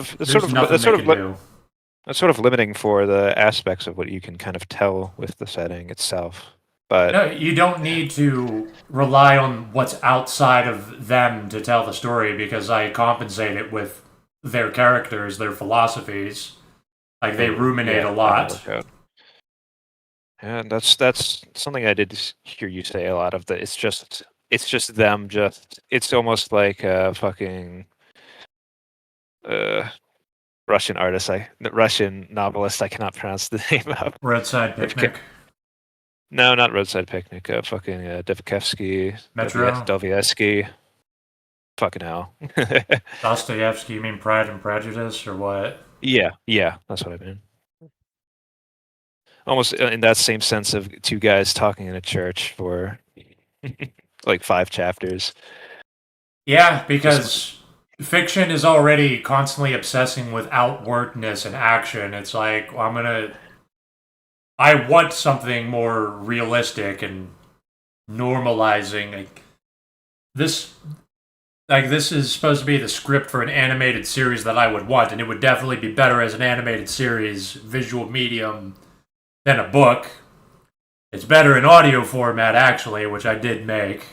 of limiting for the aspects of what you can kind of tell with the setting itself. But no, you don't need to rely on what's outside of them to tell the story, because I compensate it with their characters, their philosophies. Like they ruminate a lot. And that's something I did hear you say a lot of. That it's just them. It's almost like a fucking uh Russian artist. Russian novelist. I cannot pronounce the name of. Roadside Picnic, No, not Roadside Picnic. Fucking Dostoevsky. Metro, Dostoevsky. Fucking hell. Dostoevsky. You mean Pride and Prejudice or what? Yeah, that's what I mean. Almost in that same sense of two guys talking in a church for like 5 chapters. Yeah, because fiction is already constantly obsessing with outwardness and action. It's like, well, I want something more realistic and normalizing. This, this is supposed to be the script for an animated series that I would want, and it would definitely be better as an animated series, visual medium, than a book. It's better in audio format, actually, which I did make.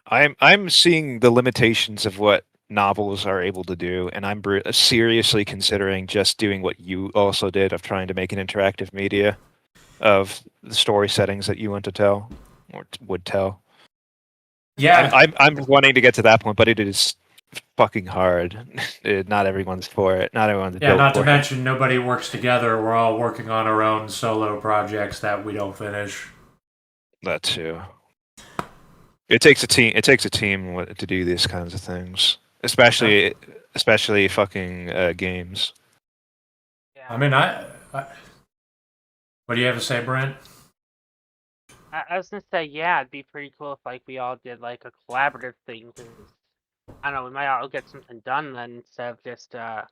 I'm seeing the limitations of what novels are able to do, and I'm seriously considering just doing what you also did of trying to make an interactive media of the story settings that you want to tell or would tell. Yeah, I'm wanting to get to that point, but it is fucking hard. Not everyone's for it. Not everyone's yeah. built Not for to it. mention, nobody works together. We're all working on our own solo projects that we don't finish. That too. It takes a team. It takes a team to do these kinds of things, especially fucking games. Yeah. I mean, what do you have to say, Brent? I was gonna say, yeah, it'd be pretty cool if like we all did like a collaborative thing. 'Cause, I don't know, we might all get something done then instead of just doing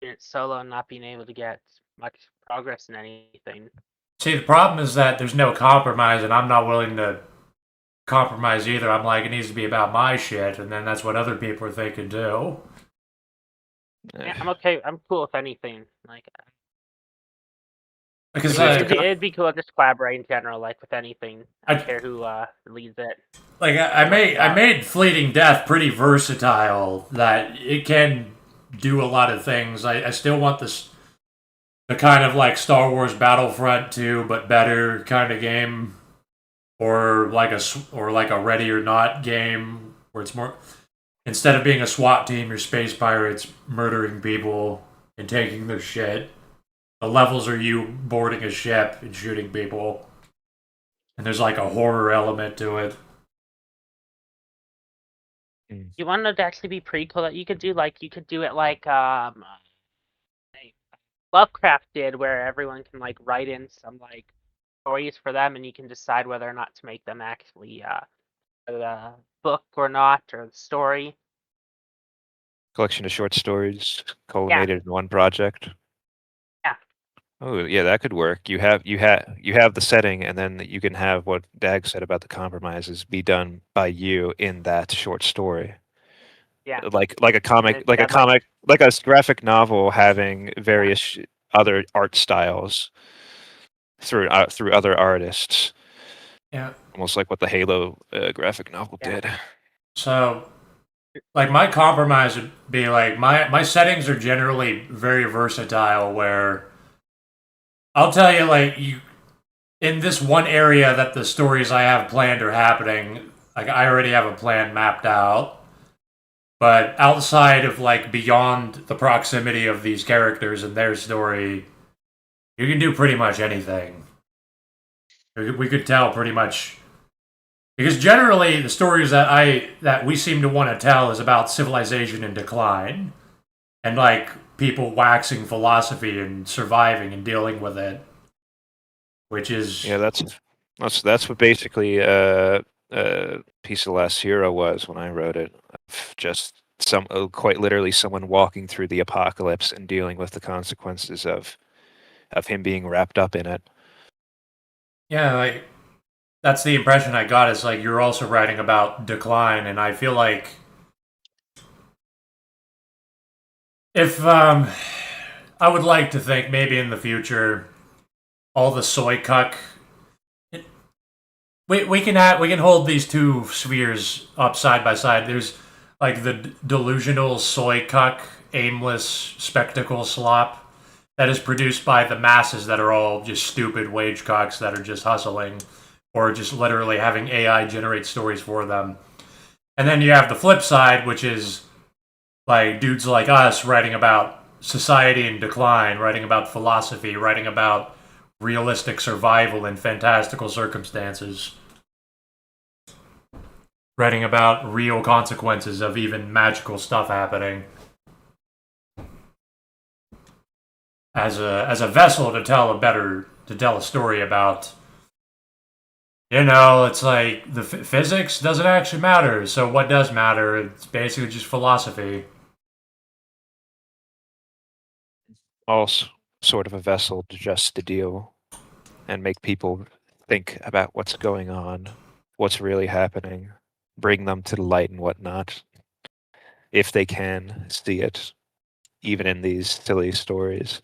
it solo and not being able to get much progress in anything. See, the problem is that there's no compromise, and I'm not willing to compromise either. I'm like, it needs to be about my shit, and then that's what other people are thinking too. Yeah, I'm okay. I'm cool with anything. Like, Because it'd be cool to just collaborate in general, like with anything. I don't care who leads it. like I made Fleeting Death pretty versatile. That it can do a lot of things. I still want the kind of like Star Wars Battlefront 2, but better kind of game, or like a Ready or Not game where it's more, instead of being a SWAT team, you're space pirates murdering people and taking their shit. The levels are you boarding a ship and shooting people, and there's like a horror element to it. You want it to actually be pretty cool that you could do it like Lovecraft did, where everyone can like write in some like stories for them, and you can decide whether or not to make them actually a book or not, or the story. Collection of short stories culminated in one project. Yeah. Oh yeah, that could work. You have the setting, and then you can have what Dag said about the compromises be done by you in that short story. Yeah. Like a comic, It- like a that, comic, like a graphic novel having various other art styles through other artists. Yeah. Almost like what the Halo graphic novel Yeah. did. So, like, my compromise would be like my settings are generally very versatile. Where I'll tell you, like, you in this one area that the stories I have planned are happening. Like, I already have a plan mapped out. But outside of like beyond the proximity of these characters and their story, you can do pretty much anything. We could tell pretty much, because generally the stories that we seem to want to tell is about civilization in decline, and like people waxing philosophy and surviving and dealing with it, which is Yeah, that's what basically Piece of Last Hero was when I wrote it. Just quite literally someone walking through the apocalypse and dealing with the consequences of him being wrapped up in it. yeah, like that's the impression I got. Is like you're also writing about decline, and I feel like if I would like to think maybe in the future all the soy cuck. We can hold these two spheres up side by side. There's like the delusional soy cuck, aimless spectacle slop, that is produced by the masses that are all just stupid wage cocks that are just hustling or just literally having AI generate stories for them. And then you have the flip side, which is like dudes like us writing about society in decline, writing about philosophy, writing about realistic survival in fantastical circumstances, writing about real consequences of even magical stuff happening. As a vessel to tell a story about. It's like the physics doesn't actually matter. So what does matter? It's basically just philosophy. Also, sort of a vessel to just the deal and make people think about what's going on, what's really happening, bring them to the light and whatnot, if they can see it, even in these silly stories.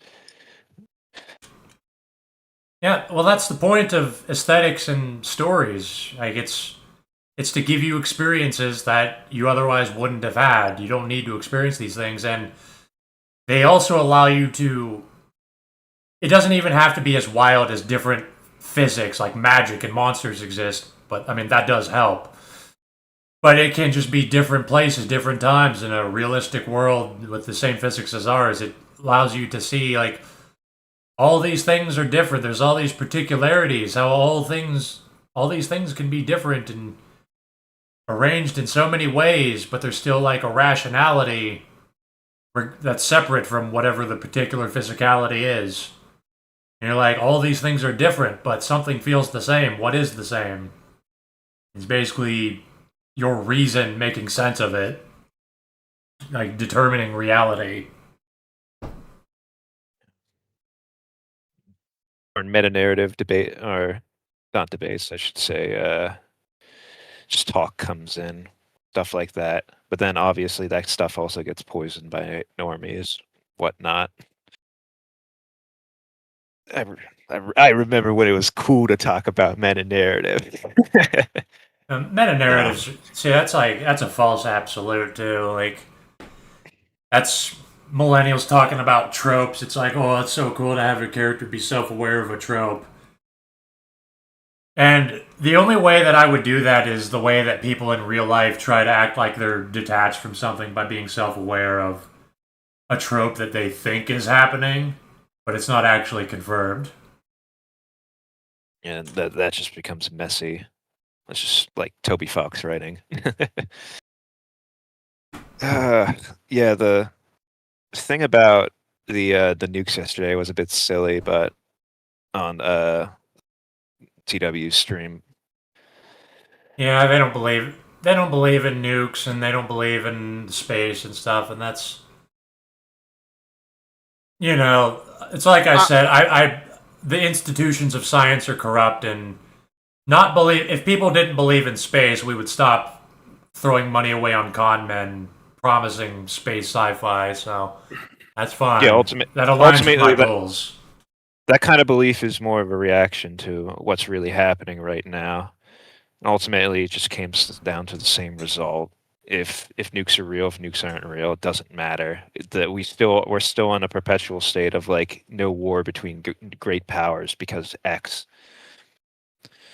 Yeah, well, that's the point of aesthetics and stories. Like it's to give you experiences that you otherwise wouldn't have had. You don't need to experience these things, and they also allow you to. It doesn't even have to be as wild as different physics, like magic and monsters exist. But I mean, that does help. But it can just be different places, different times in a realistic world with the same physics as ours. It allows you to see like all these things are different. There's all these particularities. How all these things can be different and arranged in so many ways, but there's still like a rationality that's separate from whatever the particular physicality is. And you're like, all these things are different, but something feels the same. What is the same? It's basically your reason making sense of it, like determining reality. Or meta narrative debate, or not debates, I should say. Just talk comes in, stuff like that. But then obviously that stuff also gets poisoned by normies, whatnot. I remember when it was cool to talk about meta narrative. Meta narratives, see, that's a false absolute too. Like that's millennials talking about tropes. It's like, oh, it's so cool to have a character be self-aware of a trope. And the only way that I would do that is the way that people in real life try to act like they're detached from something by being self-aware of a trope that they think is happening, but it's not actually confirmed. And that just becomes messy. It's just like Toby Fox writing. Yeah, the thing about the nukes yesterday was a bit silly, but on TW stream. Yeah, they don't believe in nukes and they don't believe in space and stuff, and that's it's like I said, I the institutions of science are corrupt and not believe if people didn't believe in space, we would stop throwing money away on con men promising space sci-fi, so that's fine. Yeah, That aligns with my ultimately goals. that kind of belief is more of a reaction to what's really happening right now. And ultimately, it just came down to the same result. If nukes are real, if nukes aren't real, it doesn't matter. That we're still in a perpetual state of like no war between great powers because X.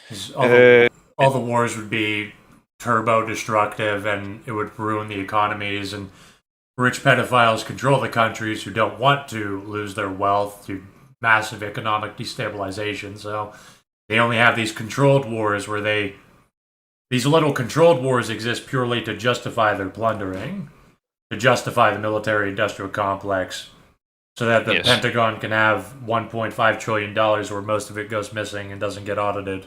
'Cause Uh, all the wars would be turbo destructive and it would ruin the economies and rich pedophiles control the countries who don't want to lose their wealth to massive economic destabilization. So they only have these controlled wars where these little controlled wars exist purely to justify their plundering, to justify the military industrial complex, so that the Yes. Pentagon can have $1.5 trillion where most of it goes missing and doesn't get audited.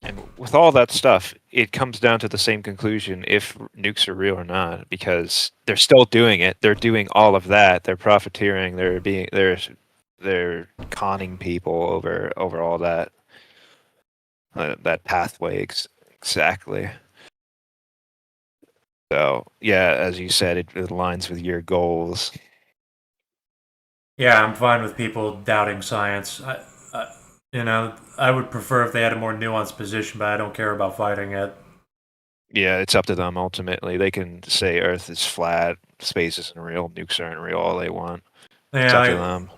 And with all that stuff, it comes down to the same conclusion if nukes are real or not, because they're still doing it. They're doing all of that. They're profiteering. They're conning people over all that that pathway exactly. So yeah, as you said, it aligns with your goals. Yeah, I'm fine with people doubting science. I would prefer if they had a more nuanced position, but I don't care about fighting it. Yeah, it's up to them ultimately. They can say Earth is flat, space isn't real, nukes aren't real all they want. It's Yeah, up to them.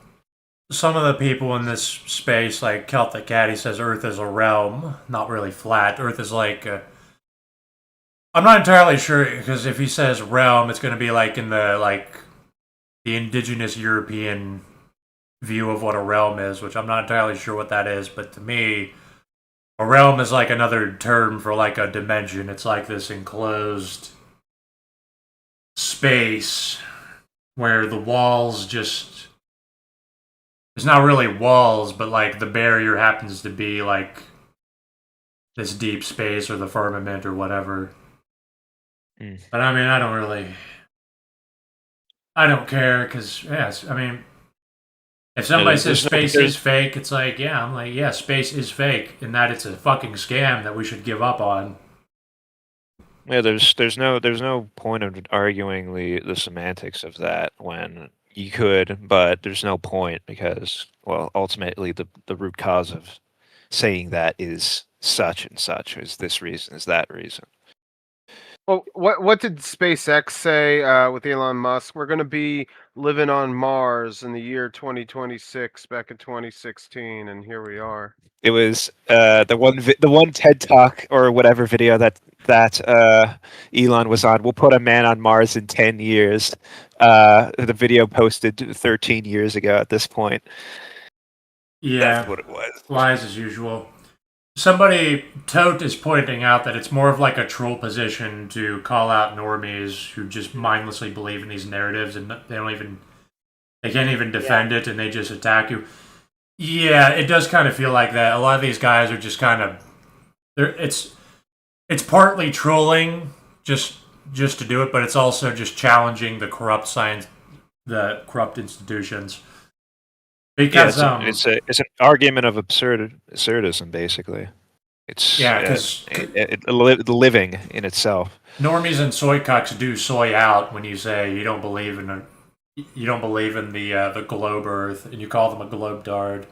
some of the people in this space, like Celtic Cat, he says Earth is a realm, not really flat. Earth is like I'm not entirely sure because if he says realm, it's going to be like in the indigenous European view of what a realm is, which I'm not entirely sure what that is. But to me, a realm is like another term for like a dimension. It's like this enclosed space where the walls just it's not really walls, but like the barrier happens to be like this deep space or the firmament or whatever. But I mean, I don't care because yes, I mean, if somebody says space is fake, it's like yeah, I'm like yeah, space is fake, and that it's a fucking scam that we should give up on. Yeah, there's no point of arguing the semantics of that when you could, but there's no point because well, ultimately the root cause of saying that is such and such, is this reason, is that reason. Well, what did SpaceX say with Elon Musk? We're going to be living on Mars in the year 2026, back in 2016, and here we are. It was the one TED Talk or whatever video that Elon was on. We'll put a man on Mars in 10 years. The video posted 13 years ago at this point. Yeah, That's what it was. lies as usual. Somebody, Tote, is pointing out that it's more of like a troll position to call out normies who just mindlessly believe in these narratives and they can't even defend it and they just attack you. Yeah, it does kind of feel like that. A lot of these guys are just kind of it's partly trolling just to do it, but it's also just challenging the corrupt science, the corrupt institutions. Because it's an argument of absurdism, basically. It's because living in itself. Normies and soy cucks do soy out when you say you don't believe in the globe Earth and you call them a globe dard.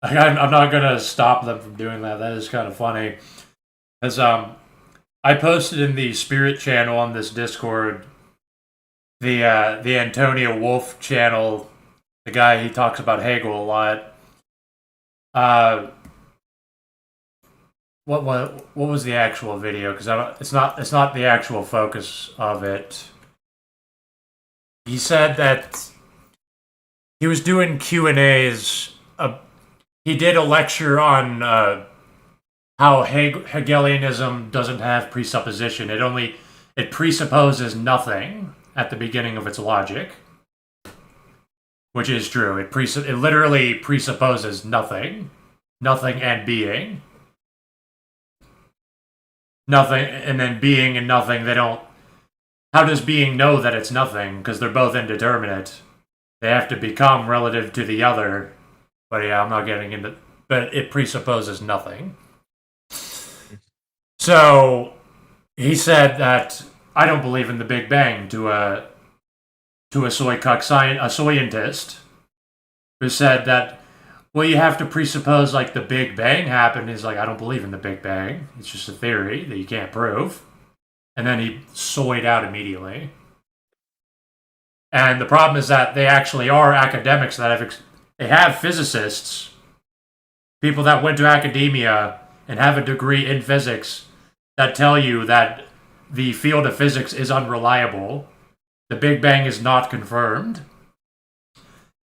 I'm not gonna stop them from doing that. That is kind of funny. As I posted in the Spirit channel on this Discord, the Antonio Wolf channel. The guy, he talks about Hegel a lot. What was the actual video? Because it's not the actual focus of it. He said that he was doing Q&As. He did a lecture on how Hegelianism doesn't have presupposition. It presupposes nothing at the beginning of its logic. Which is true. It literally presupposes nothing and being. Nothing, and then being and nothing, they don't... How does being know that it's nothing? Because they're both indeterminate. They have to become relative to the other. But yeah, I'm not getting into... But it presupposes nothing. So, he said that I don't believe in the Big Bang to a soy cuck a scientist who said that, well, you have to presuppose like the Big Bang happened. He's like, I don't believe in the Big Bang. It's just a theory that you can't prove. And then he soyed out immediately. And the problem is that they actually are academics that they have physicists, people that went to academia and have a degree in physics that tell you that the field of physics is unreliable. The Big Bang is not confirmed.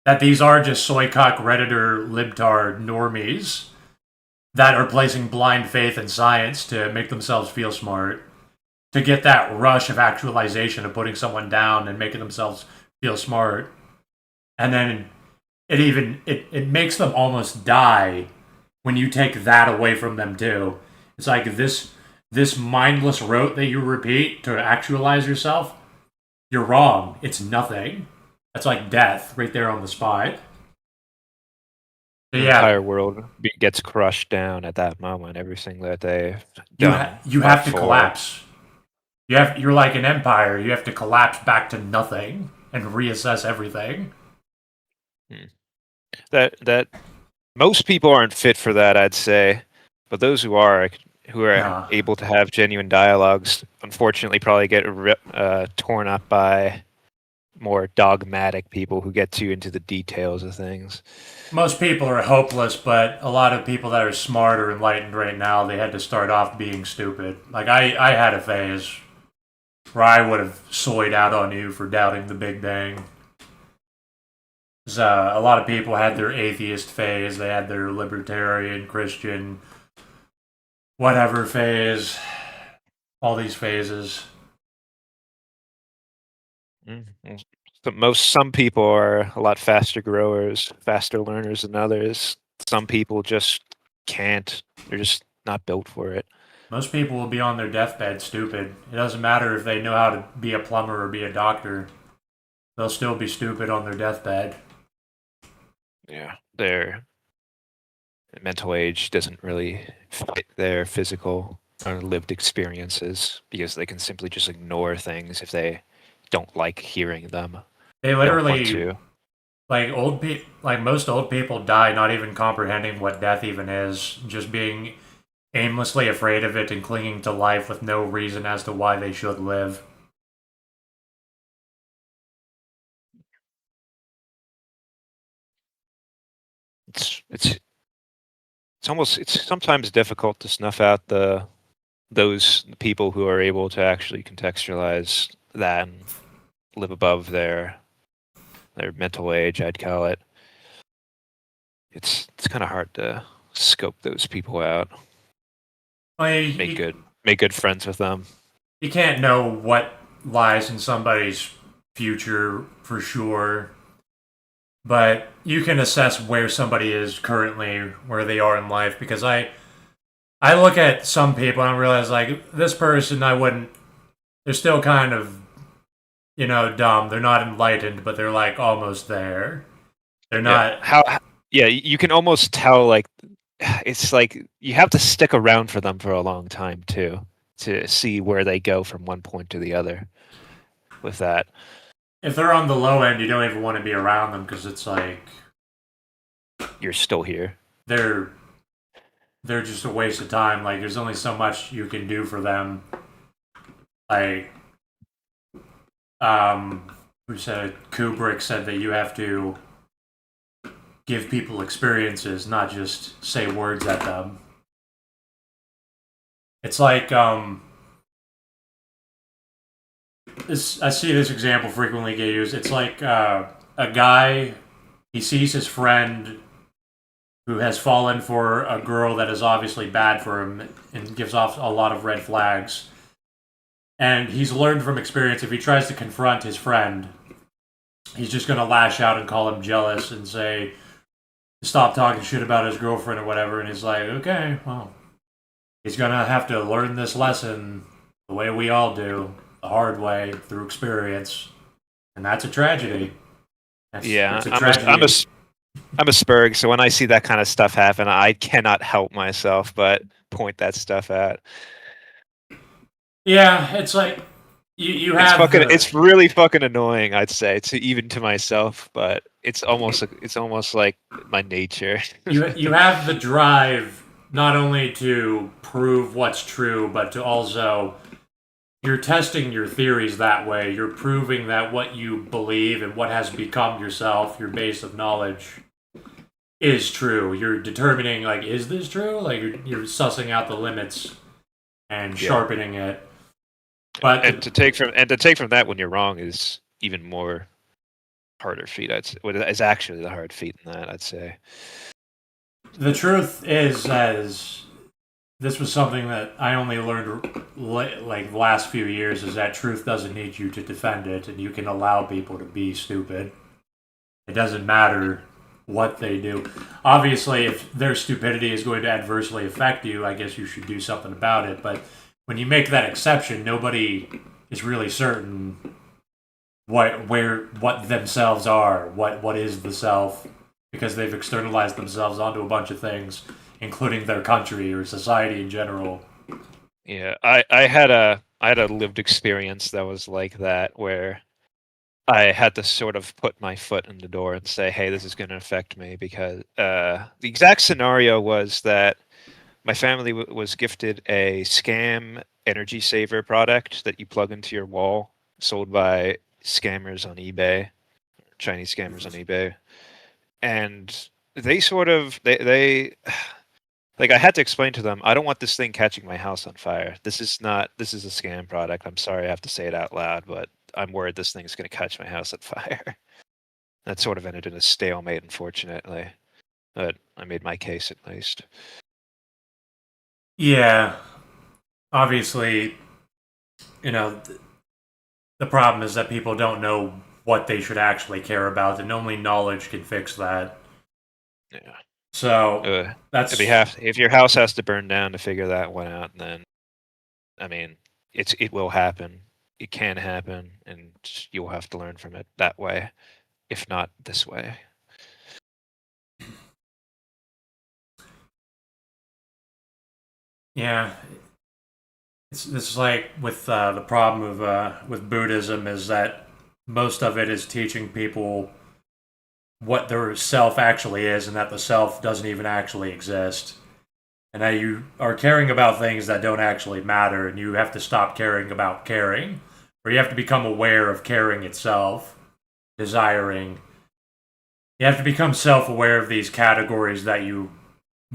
That these are just soycock, redditor, libtard normies that are placing blind faith in science to make themselves feel smart, to get that rush of actualization of putting someone down and making themselves feel smart. And then it makes them almost die when you take that away from them too. It's like this mindless rote that you repeat to actualize yourself. You're wrong. It's nothing. That's like death right there on the spot. The entire world gets crushed down at that moment. Everything that they've done. You have to collapse. You're like an empire. You have to collapse back to nothing and reassess everything. That most people aren't fit for that, I'd say, but those who are able to have genuine dialogues, unfortunately, probably get torn up by more dogmatic people who get too into the details of things. Most people are hopeless, but a lot of people that are smart or enlightened right now, they had to start off being stupid. Like I had a phase where I would have soyed out on you for doubting the Big Bang. 'Cause, a lot of people had their atheist phase, they had their libertarian, Christian, whatever phase, all these phases. Some people are a lot faster growers, faster learners than others. Some people just can't. They're just not built for it. Most people will be on their deathbed stupid. It doesn't matter if they know how to be a plumber or be a doctor. They'll still be stupid on their deathbed. Yeah, their mental age doesn't really fit their physical or lived experiences because they can simply just ignore things if they don't like hearing them. They Don't want literally, to. like most old people die not even comprehending what death even is, just being aimlessly afraid of it and clinging to life with no reason as to why they should live. It's sometimes difficult to snuff out those people who are able to actually contextualize that and live above their mental age, I'd call it. It's kind of hard to scope those people out. Like, Make good friends with them. you can't know what lies in somebody's future for sure, but you can assess where somebody is currently, where they are in life. Because I look at some people and I realize like this person, I wouldn't. They're still kind of, dumb. They're not enlightened, but they're like almost there. They're not. Yeah, you can almost tell. Like, it's like you have to stick around for them for a long time too to see where they go from one point to the other. With that, If they're on the low end, you don't even want to be around them because it's like you're still here. they're just a waste of time. Like there's only so much you can do for them. Like who said Kubrick said that you have to give people experiences, not just say words at them. It's like I see this example frequently get used. It's like a guy, he sees his friend who has fallen for a girl that is obviously bad for him and gives off a lot of red flags. And he's learned from experience if he tries to confront his friend, he's just going to lash out and call him jealous and say, stop talking shit about his girlfriend or whatever. And he's like, okay, well, he's going to have to learn this lesson the way we all do, the hard way, through experience. And that's a tragedy. It's a tragedy. I'm a Spurg, so when I see that kind of stuff happen, I cannot help myself but point that stuff out. Yeah, it's like you have. It's really fucking annoying, I'd say, even to myself, but it's almost like my nature. you have the drive not only to prove what's true, but to also you're testing your theories that way. You're proving that what you believe and what has become yourself, your base of knowledge, is true. You're determining like, is this true? Like you're sussing out the limits and sharpening it. But to take from that when you're wrong is even more harder feat. It's actually the hard feat in that, I'd say. The truth is, as this was something that I only learned like the last few years, is that truth doesn't need you to defend it, and you can allow people to be stupid. It doesn't matter what they do. Obviously, if their stupidity is going to adversely affect you, I guess you should do something about it. But when you make that exception, nobody is really certain what themselves are, what is the self, because they've externalized themselves onto a bunch of things, including their country or society in general. Yeah, I had a lived experience that was like that, where I had to sort of put my foot in the door and say, hey, this is going to affect me, because the exact scenario was that my family was gifted a scam energy saver product that you plug into your wall, sold by scammers on eBay, Chinese scammers on eBay, and they sort of they like I had to explain to them, I don't want this thing catching my house on fire. This is a scam product. I'm sorry I have to say it out loud, but I'm worried this thing's going to catch my house on fire. That sort of ended in a stalemate, unfortunately. But I made my case at least. Yeah, obviously, the problem is that people don't know what they should actually care about, and only knowledge can fix that. Yeah. So that's If your house has to burn down to figure that one out, then I mean, it will happen. It can happen, and you'll have to learn from it that way, if not this way. yeah. It's like with the problem of with Buddhism is that most of it is teaching people what their self actually is, and that the self doesn't even actually exist, and that you are caring about things that don't actually matter, and you have to stop caring about caring, or you have to become aware of caring itself, desiring. You have to become self-aware of these categories that you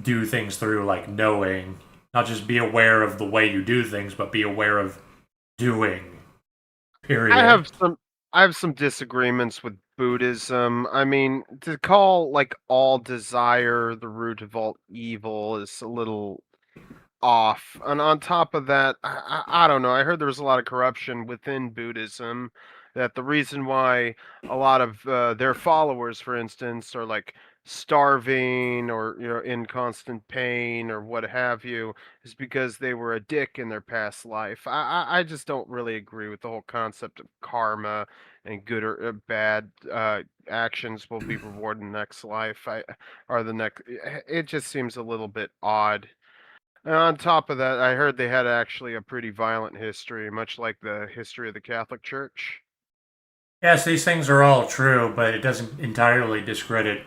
do things through, like knowing, not just be aware of the way you do things, but be aware of doing. Period. I have some disagreements with Buddhism. I mean, to call like all desire the root of all evil is a little off. And on top of that, I don't know. I heard there was a lot of corruption within Buddhism. That the reason why a lot of their followers, for instance, are like starving or in constant pain or what have you, is because they were a dick in their past life. I just don't really agree with the whole concept of karma and good or bad actions will be rewarded in the next life. Or the next. It just seems a little bit odd. And on top of that, I heard they had actually a pretty violent history, much like the history of the Catholic Church. Yes, these things are all true, but it doesn't entirely discredit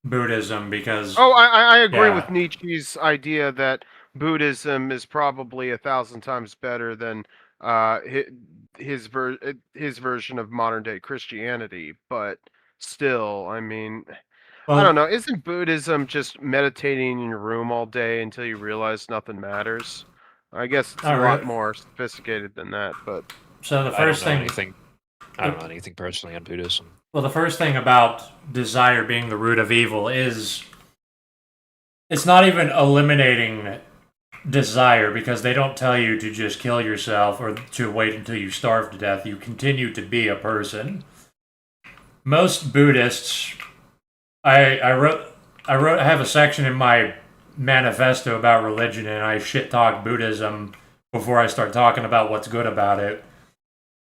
Buddhism because, Oh, I agree with yeah. Nietzsche's idea that Buddhism is probably 1,000 times better than his version of modern day Christianity. But still, I mean, I don't Well, know. Isn't Buddhism just meditating in your room all day until you realize nothing matters? I guess it's a all lot right. more sophisticated than that, but So the I don't first know thing, anything. I don't know anything personally on Buddhism. well, the first thing about desire being the root of evil is it's not even eliminating desire because they don't tell you to just kill yourself or to wait until you starve to death. You continue to be a person. Most Buddhists, I have a section in my manifesto about religion, and I shit talk Buddhism before I start talking about what's good about it.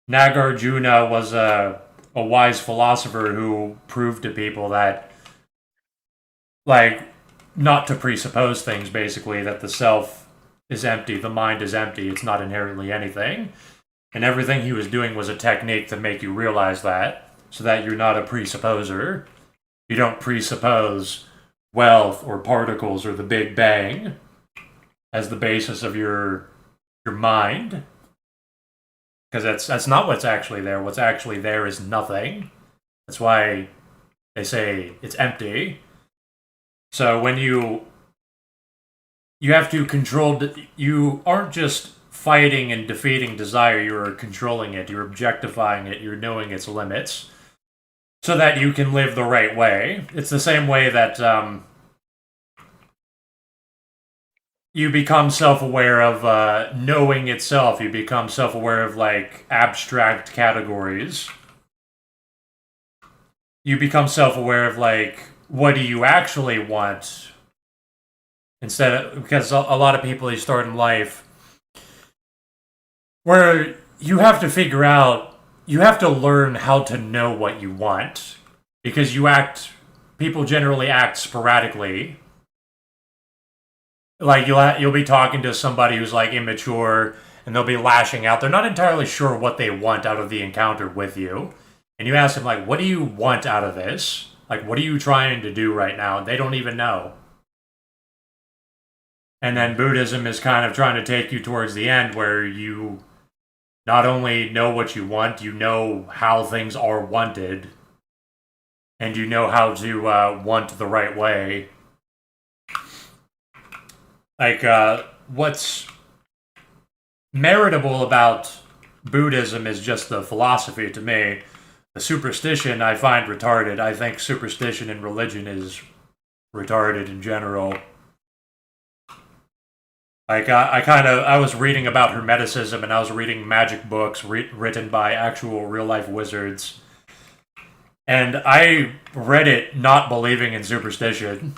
Nagarjuna was a wise philosopher who proved to people that, like, not to presuppose things, basically, that the self is empty, the mind is empty, it's not inherently anything. And everything he was doing was a technique to make you realize that, so that you're not a presupposer. You don't presuppose wealth or particles or the Big Bang as the basis of your mind, because that's not what's actually there. What's actually there is nothing. That's why they say it's empty. So when you have to control, you aren't just fighting and defeating desire. You're controlling it. You're objectifying it. You're knowing its limits, so that you can live the right way. It's the same way that you become self-aware of knowing itself. You become self-aware of like abstract categories. You become self-aware of like what do you actually want, instead of, because a lot of people, they start in life where you have to figure out, you have to learn how to know what you want, because people generally act sporadically. Like you'll be talking to somebody who's like immature, and they'll be lashing out. They're not entirely sure what they want out of the encounter with you, and you ask them like, "What do you want out of this? Like, what are you trying to do right now?" And they don't even know. And then Buddhism is kind of trying to take you towards the end where you not only know what you want, you know how things are wanted, and you know how to want the right way. Like, what's meritable about Buddhism is just the philosophy to me. The superstition I find retarded. I think superstition in religion is retarded in general. Like, I was reading about Hermeticism, and I was reading magic books written by actual real life wizards, and I read it not believing in superstition.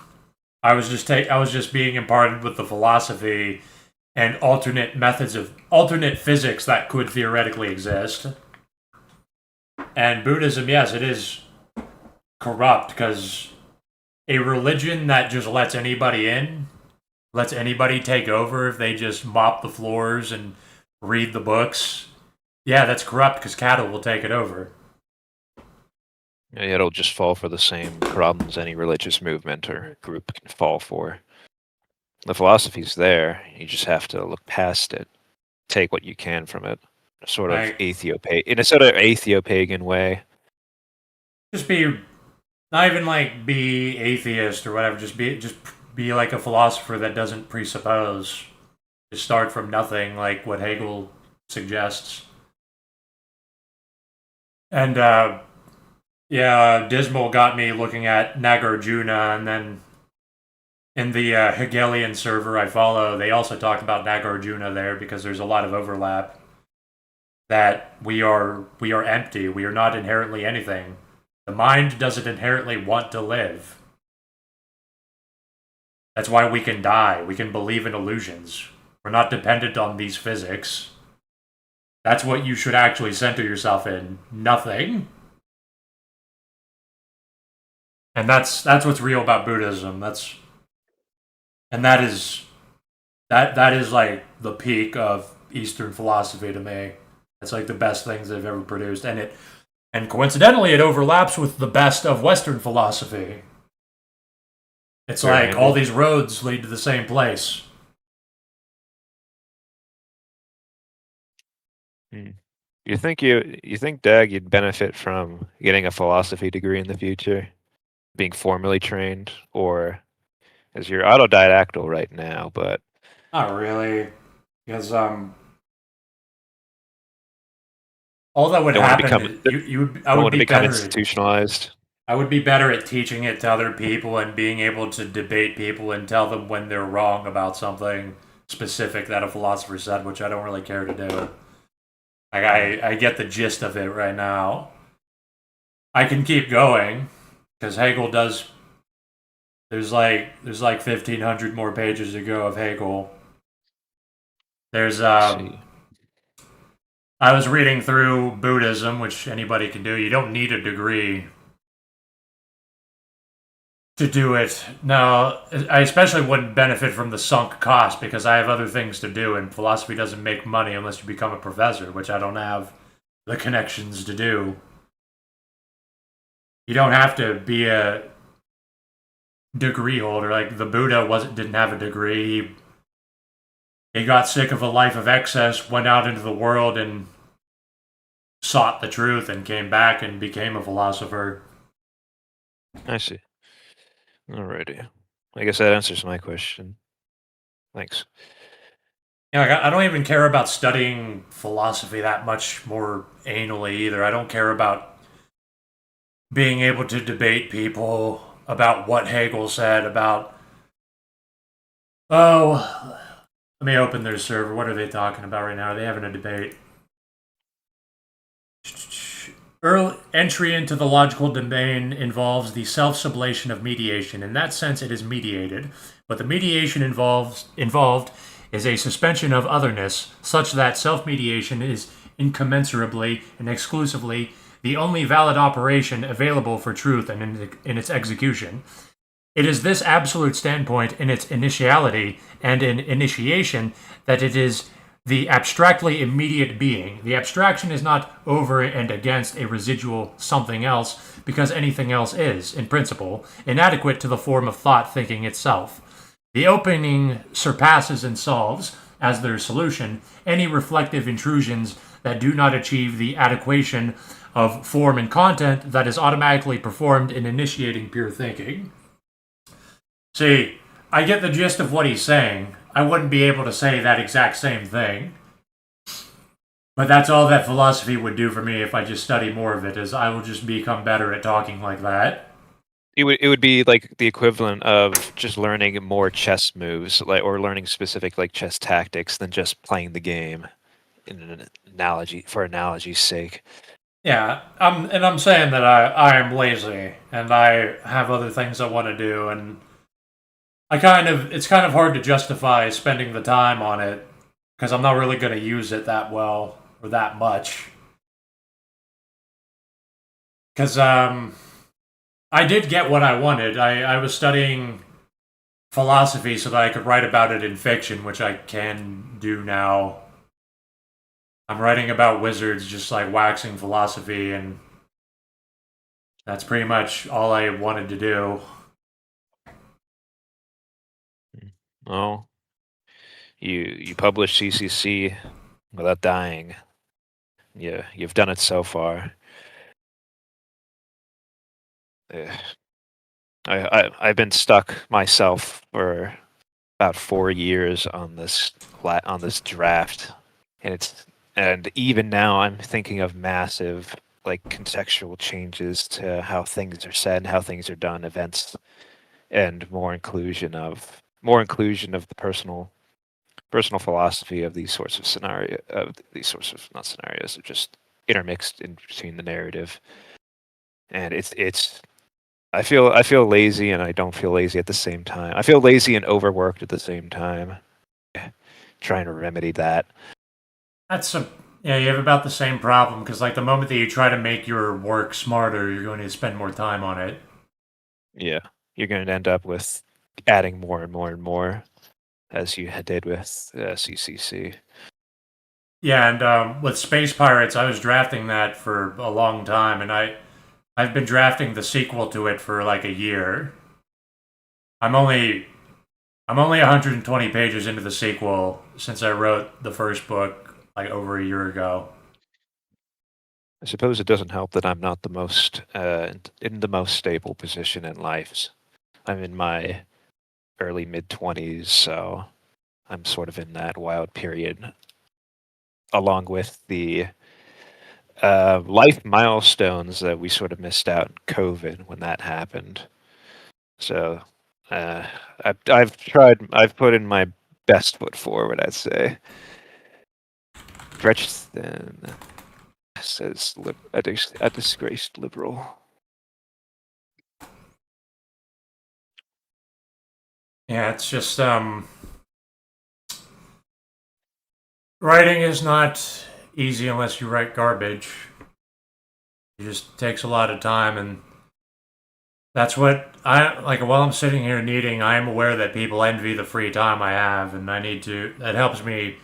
I was just being imparted with the philosophy and alternate physics that could theoretically exist. And Buddhism, yes, it is corrupt because a religion that just lets anybody in, lets anybody take over if they just mop the floors and read the books. Yeah, that's corrupt because cattle will take it over. Yeah, it'll just fall for the same problems any religious movement or group can fall for. The philosophy's there. You just have to look past it, take what you can from it. Like, In a sort of atheo-pagan way. Just be, not even like be atheist or whatever. Just be like a philosopher that doesn't presuppose. Just start from nothing, like what Hegel suggests. And yeah, Dismal got me looking at Nagarjuna, and then in the Hegelian server I follow, they also talked about Nagarjuna there because there's a lot of overlap. That we are empty. We are not inherently anything. The mind doesn't inherently want to live. That's why we can die. We can believe in illusions. We're not dependent on these physics. That's what you should actually center yourself in. Nothing. And that's what's real about Buddhism. That is like the peak of Eastern philosophy to me. It's like the best things they've ever produced, and coincidentally, it overlaps with the best of Western philosophy. It's like all these roads lead to the same place. You think, Doug, you'd benefit from getting a philosophy degree in the future, being formally trained, or as you're autodidactal right now, but Not really, because all that would happen. I would be become better. institutionalized. I would be better at teaching it to other people and being able to debate people and tell them when they're wrong about something specific that a philosopher said, which I don't really care to do. Like I get the gist of it right now. I can keep going because Hegel does. There's like 1,500 more pages to go of Hegel. There's I was reading through Buddhism, which anybody can do. You don't need a degree to do it. No, I especially wouldn't benefit from the sunk cost because I have other things to do, and philosophy doesn't make money unless you become a professor, which I don't have the connections to do. You don't have to be a degree holder. Like the Buddha didn't have a degree. He got sick of a life of excess, went out into the world and sought the truth, and came back and became a philosopher. I see. Alrighty. I guess that answers my question. Thanks. Yeah, like, I don't even care about studying philosophy that much more anally either. I don't care about being able to debate people about what Hegel said about. Oh, let me open their server. What are they talking about right now? Are they having a debate? Early entry into the logical domain involves the self-sublation of mediation. In that sense, it is mediated, but the mediation involved is a suspension of otherness, such that self-mediation is incommensurably and exclusively the only valid operation available for truth and in its execution. It is this absolute standpoint in its initiality and in initiation that it is the abstractly immediate being. The abstraction is not over and against a residual something else, because anything else is, in principle, inadequate to the form of thought thinking itself. The opening surpasses and solves, as their solution, any reflective intrusions that do not achieve the adequation of form and content that is automatically performed in initiating pure thinking. See, I get the gist of what he's saying. I wouldn't be able to say that exact same thing. But that's all that philosophy would do for me if I just study more of it, is I will just become better at talking like that. It would be like the equivalent of just learning more chess moves, like, or learning specific like chess tactics than just playing the game. In an analogy, for analogy's sake. Yeah, I'm saying that I am lazy and I have other things I want to do, and it's kind of hard to justify spending the time on it because I'm not really going to use it that well or that much. Because I did get what I wanted. I was studying philosophy so that I could write about it in fiction, which I can do now. I'm writing about wizards, just like waxing philosophy, and that's pretty much all I wanted to do. Oh, you published CCC without dying. Yeah, you've done it so far. Ugh. I've been stuck myself for about 4 years on this draft, and even now I'm thinking of massive like contextual changes to how things are said and how things are done, events, and more inclusion of the personal philosophy of these sorts of not scenarios, they're just intermixed in between the narrative. And it's I feel lazy and I don't feel lazy at the same time. I feel lazy and overworked at the same time. Trying to remedy that. Yeah, you have about the same problem because like the moment that you try to make your work smarter, you're going to spend more time on it. Yeah, you're going to end up with adding more and more and more, as you did with CCC. Yeah, and with Space Pirates, I was drafting that for a long time, and I've been drafting the sequel to it for like a year. I'm only 120 pages into the sequel since I wrote the first book like over a year ago. I suppose it doesn't help that I'm not the most in the most stable position in life. I'm in my early mid-20s, so I'm sort of in that wild period, along with the life milestones that we sort of missed out in COVID when that happened. So I've put in my best foot forward, I'd say. Gretchen says a disgraced liberal. Yeah, it's just writing is not easy unless you write garbage. It just takes a lot of time, and that's what I like. While I'm sitting here needing, I am aware that people envy the free time I have, and I need to. That helps me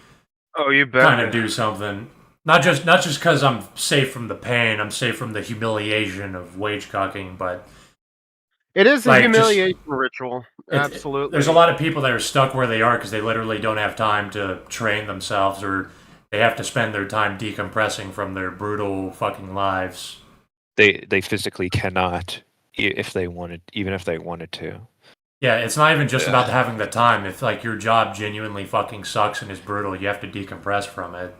Oh, you bet. kind of do something. Not just because I'm safe from the pain. I'm safe from the humiliation of wage cocking, but It is a like humiliation ritual. Absolutely. There's a lot of people that are stuck where they are because they literally don't have time to train themselves, or they have to spend their time decompressing from their brutal fucking lives. They physically cannot if they wanted, even if they wanted to. Yeah, it's not even just about having the time. If like your job genuinely fucking sucks and is brutal, you have to decompress from it.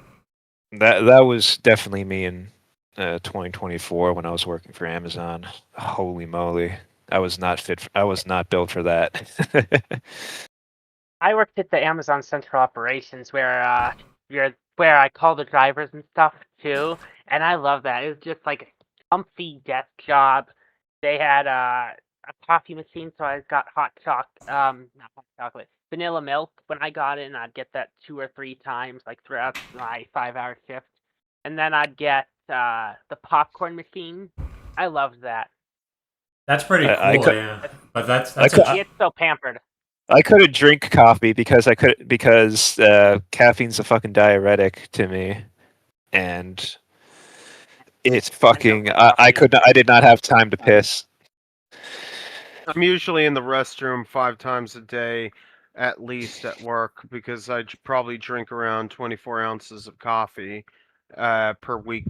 That was definitely me in 2024 when I was working for Amazon. Holy moly, I was not I was not built for that. I worked at the Amazon Central Operations where I call the drivers and stuff too, and I love that. It was just like a comfy desk job. They had a coffee machine, so I got not hot chocolate, vanilla milk when I got in. I'd get that 2 or 3 times like throughout my 5-hour shift, and then I'd get the popcorn machine. I loved that. That's pretty I cool, could yeah. But that's It's so pampered. I couldn't drink coffee because caffeine's a fucking diuretic to me, and it's fucking. I did not have time to piss. I'm usually in the restroom 5 times a day, at least at work, because I probably drink around 24 ounces of coffee. per week,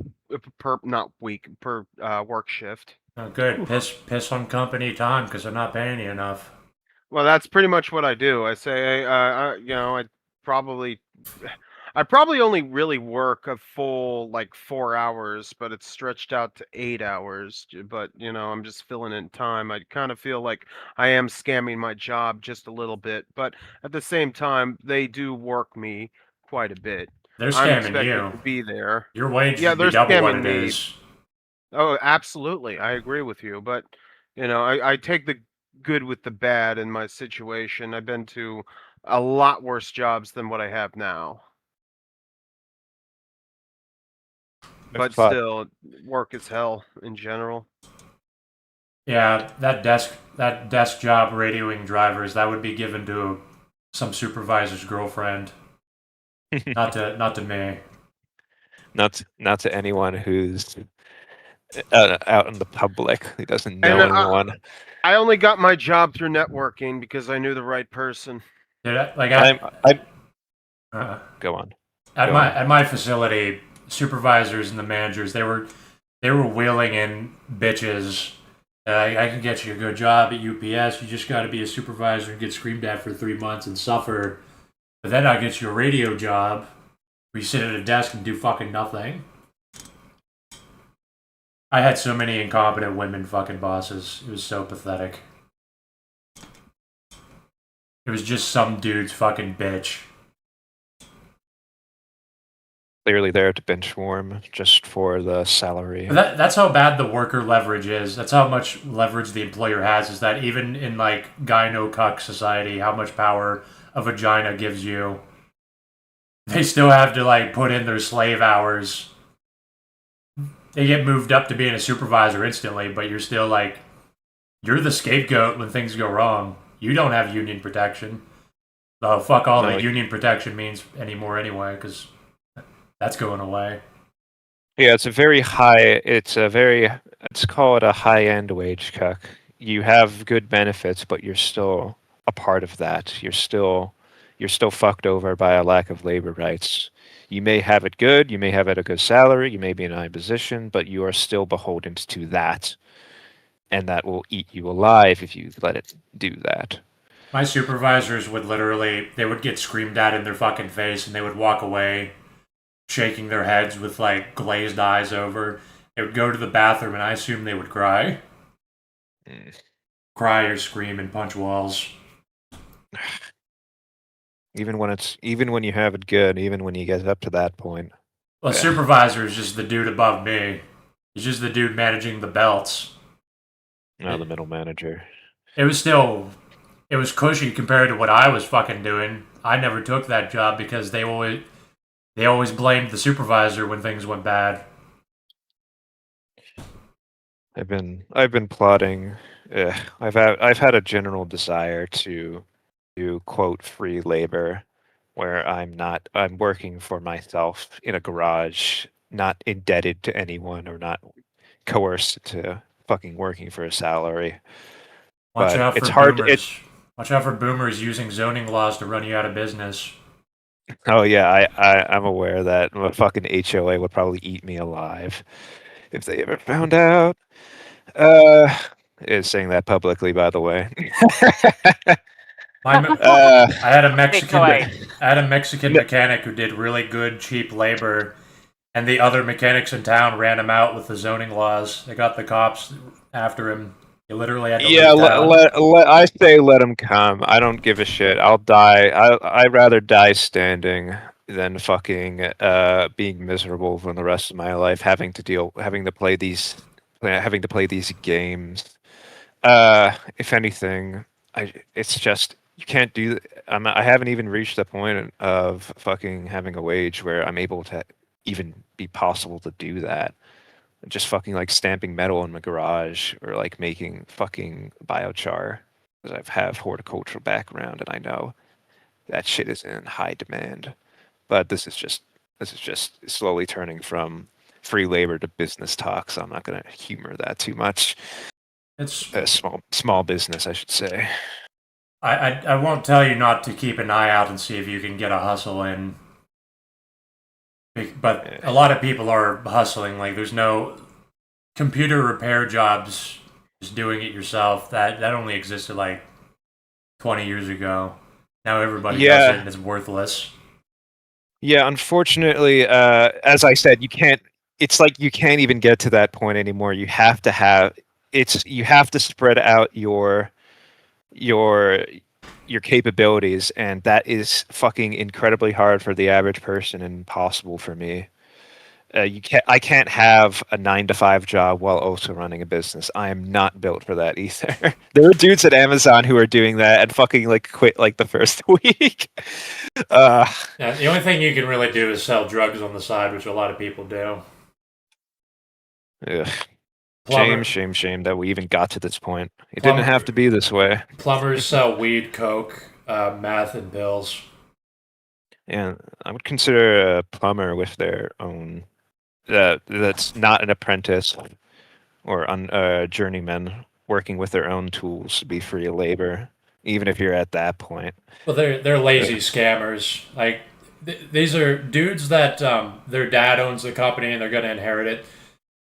per work shift. Oh, good. Piss on company time because they're not paying you enough. Well, that's pretty much what I do. I say, probably, I probably only really work a full like 4 hours, but it's stretched out to 8 hours. But I'm just filling in time. I kind of feel like I am scamming my job just a little bit, but at the same time, they do work me quite a bit. They're I'm scamming expected you. to be there. Your wage Yeah, should be they're double what scamming it me. is. Oh, absolutely. I agree with you. But, I take the good with the bad in my situation. I've been to a lot worse jobs than what I have now. But But still, work is hell in general. Yeah, that desk job radioing drivers that would be given to some supervisor's girlfriend, not to me. not to anyone who's out in the public who doesn't And know anyone. I only got my job through networking because I knew the right person. Did I, like I'm uh, go on. at Go my on. at my facility, supervisors and the managers they were wheeling in bitches. I can get you a good job at UPS. You just got to be a supervisor and get screamed at for 3 months and suffer. But then I get you a radio job where you sit at a desk and do fucking nothing. I had so many incompetent women fucking bosses. It was so pathetic. It was just some dude's fucking bitch. Clearly there to bench warm just for the salary. But that's how bad the worker leverage is. That's how much leverage the employer has. Is that even in like gyno cuck society, how much power a vagina gives you, they still have to like put in their slave hours. They get moved up to being a supervisor instantly, but you're still like you're the scapegoat when things go wrong. You don't have union protection. Oh, fuck all No, the union protection means anymore anyway, because that's going away. yeah, it's a very high. Let's call it a high-end wage cuck. You have good benefits, but you're still a part of that. You're still fucked over by a lack of labor rights. You may have it good, you may have it a good salary, you may be in a high position, but you are still beholden to that, and that will eat you alive if you let it do that. My supervisors would literally, they would get screamed at in their fucking face and they would walk away shaking their heads with like glazed eyes over. They would go to the bathroom and I assume they would cry. Mm. Cry or scream and punch walls. Even when you have it good, even when you get up to that point. Well, Yeah. supervisor is just the dude above me. He's just the dude managing the belts. No, the middle manager. It was cushy compared to what I was fucking doing. I never took that job because they always blamed the supervisor when things went bad. I've been plotting. I've had a general desire to do quote free labor, where I'm working for myself in a garage, not indebted to anyone or not coerced to fucking working for a salary. Watch But out it's for hard. boomers. Watch out for boomers using zoning laws to run you out of business. Oh yeah, I'm aware that a fucking HOA would probably eat me alive if they ever found out. Is saying that publicly, by the way. I had a Mexican. away. I had a Mexican mechanic who did really good, cheap labor, and the other mechanics in town ran him out with the zoning laws. They got the cops after him. He literally had to Yeah, leave town. I say let him come. I don't give a shit. I'll die. I'd rather die standing than fucking being miserable for the rest of my life, having to play these games. If anything, it's just you can't do. I haven't even reached the point of fucking having a wage where I'm able to even be possible to do that. Just fucking like stamping metal in my garage or like making fucking biochar because I have horticultural background and I know that shit is in high demand. But this is just slowly turning from free labor to business talk, so I'm not gonna humor that too much. It's Small business, I should say. I won't tell you not to keep an eye out and see if you can get a hustle in. But a lot of people are hustling. Like there's no computer repair jobs. Just doing it yourself. That only existed like 20 years ago. Now everybody does it Yeah, and it's worthless. yeah. Unfortunately, as I said, you can't. It's like you can't even get to that point anymore. You have to have. You have to spread out your your capabilities, and that is fucking incredibly hard for the average person and impossible for me. I can't have a 9 to 5 job while also running a business. I am not built for that either. There are dudes at Amazon who are doing that and fucking like quit like the first week. Uh, Yeah, the only thing you can really do is sell drugs on the side, which a lot of people do. ugh. Shame, Plumber, shame, shame that we even got to this point. It didn't plumber, have to be this way. plumbers sell weed, coke, meth, and pills. And I would consider a plumber with their own. That's not an apprentice or journeyman working with their own tools to be free labor, even if you're at that point. Well, they're lazy Ugh. scammers. Like these are dudes that their dad owns the company and they're gonna inherit it.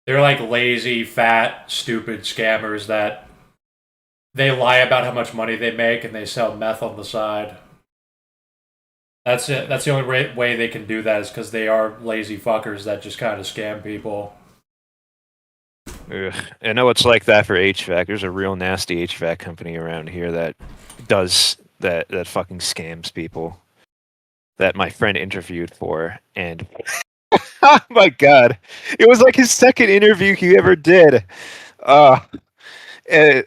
They're like lazy, fat, stupid scammers that they lie about how much money they make and they sell meth on the side. That's it. That's the only way they can do that is because they are lazy fuckers that just kind of scam people. Ugh. I know it's like that for HVAC. There's a real nasty HVAC company around here that does that fucking scams people that my friend interviewed for, and oh my god, it was like his second interview he ever did. Uh, and,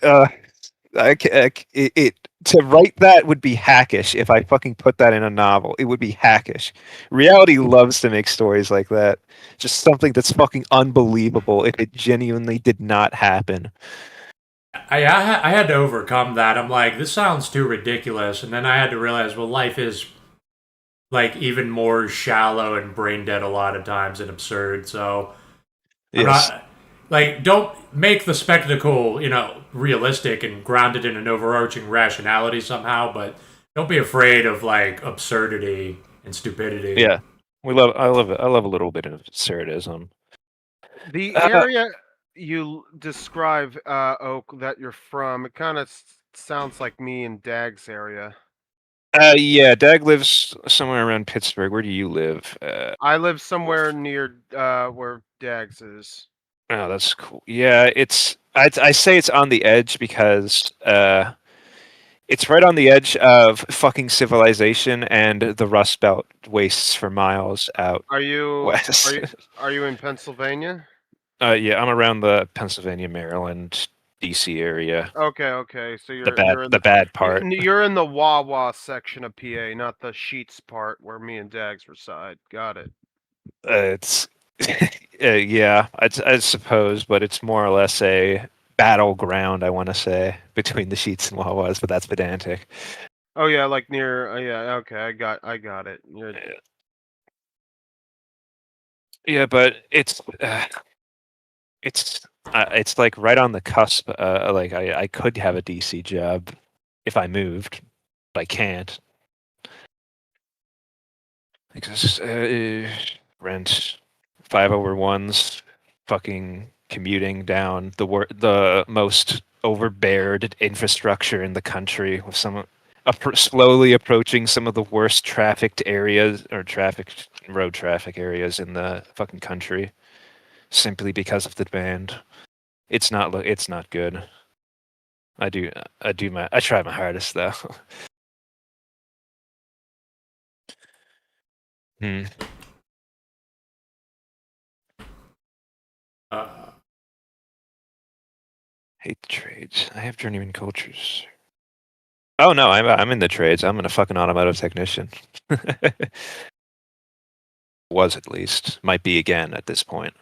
it to write that would be hackish if I fucking put that in a novel. It would be hackish. Reality loves to make stories like that. Just something that's fucking unbelievable if it genuinely did not happen. I had to overcome that. I'm like, this sounds too ridiculous, and then I had to realize, well, life is like even more shallow and brain dead a lot of times and absurd. So I'm Yes. not like don't make the spectacle, realistic and grounded in an overarching rationality somehow, but don't be afraid of like absurdity and stupidity. Yeah. We love. I love it. I love a little bit of absurdism. The Uh, area you describe, Oak, that you're from, it kind of sounds like me and Dag's area. yeah. Dag lives somewhere around Pittsburgh. Where do you live? I live somewhere near where Dag's is. Oh, that's cool. Yeah, it's. I say it's on the edge because it's right on the edge of fucking civilization, and the Rust Belt wastes for miles out Are you are west. you are you in Pennsylvania? Yeah, I'm around the Pennsylvania, Maryland, DC area. Okay, okay. So The you're in the bad part. you're in the Wawa section of PA, not the Sheets part where me and Dags reside. Got it. It's yeah, I suppose, but it's more or less a battleground. I want to say between the Sheets and Wawas, but that's pedantic. Oh yeah, like near. Yeah, okay. I got it. You're, Yeah, but it's like right on the cusp. Like I could have a DC job if I moved, but I can't. Because rent 5/1s, fucking commuting down the most overbeared infrastructure in the country with some slowly approaching some of the worst trafficked areas or road traffic areas in the fucking country simply because of the demand. It's not good. I do I try my hardest though. Hmm. Uh, Hate the trades. I have journeyman cultures. Oh no, I'm in the trades. I'm a fucking automotive technician. Was at least. Might be again at this point.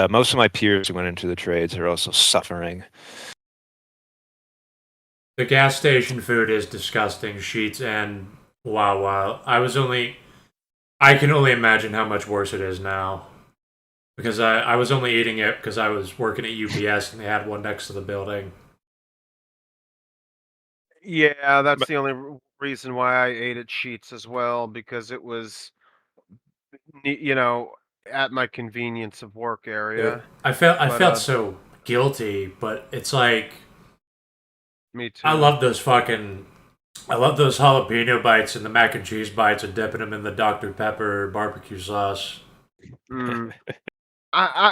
Most of my peers who went into the trades are also suffering. the gas station food is disgusting. Sheets and Wawa. I can only imagine how much worse it is now. Because I was only eating it because I was working at UPS and they had one next to the building. yeah, that's But the only reason why I ate at Sheets as well, because it was you know, at my convenience of work area. I felt But so guilty, but it's like me I too. love those fucking I love those jalapeno bites and the mac and cheese bites and dipping them in the Dr Pepper barbecue sauce. Mm.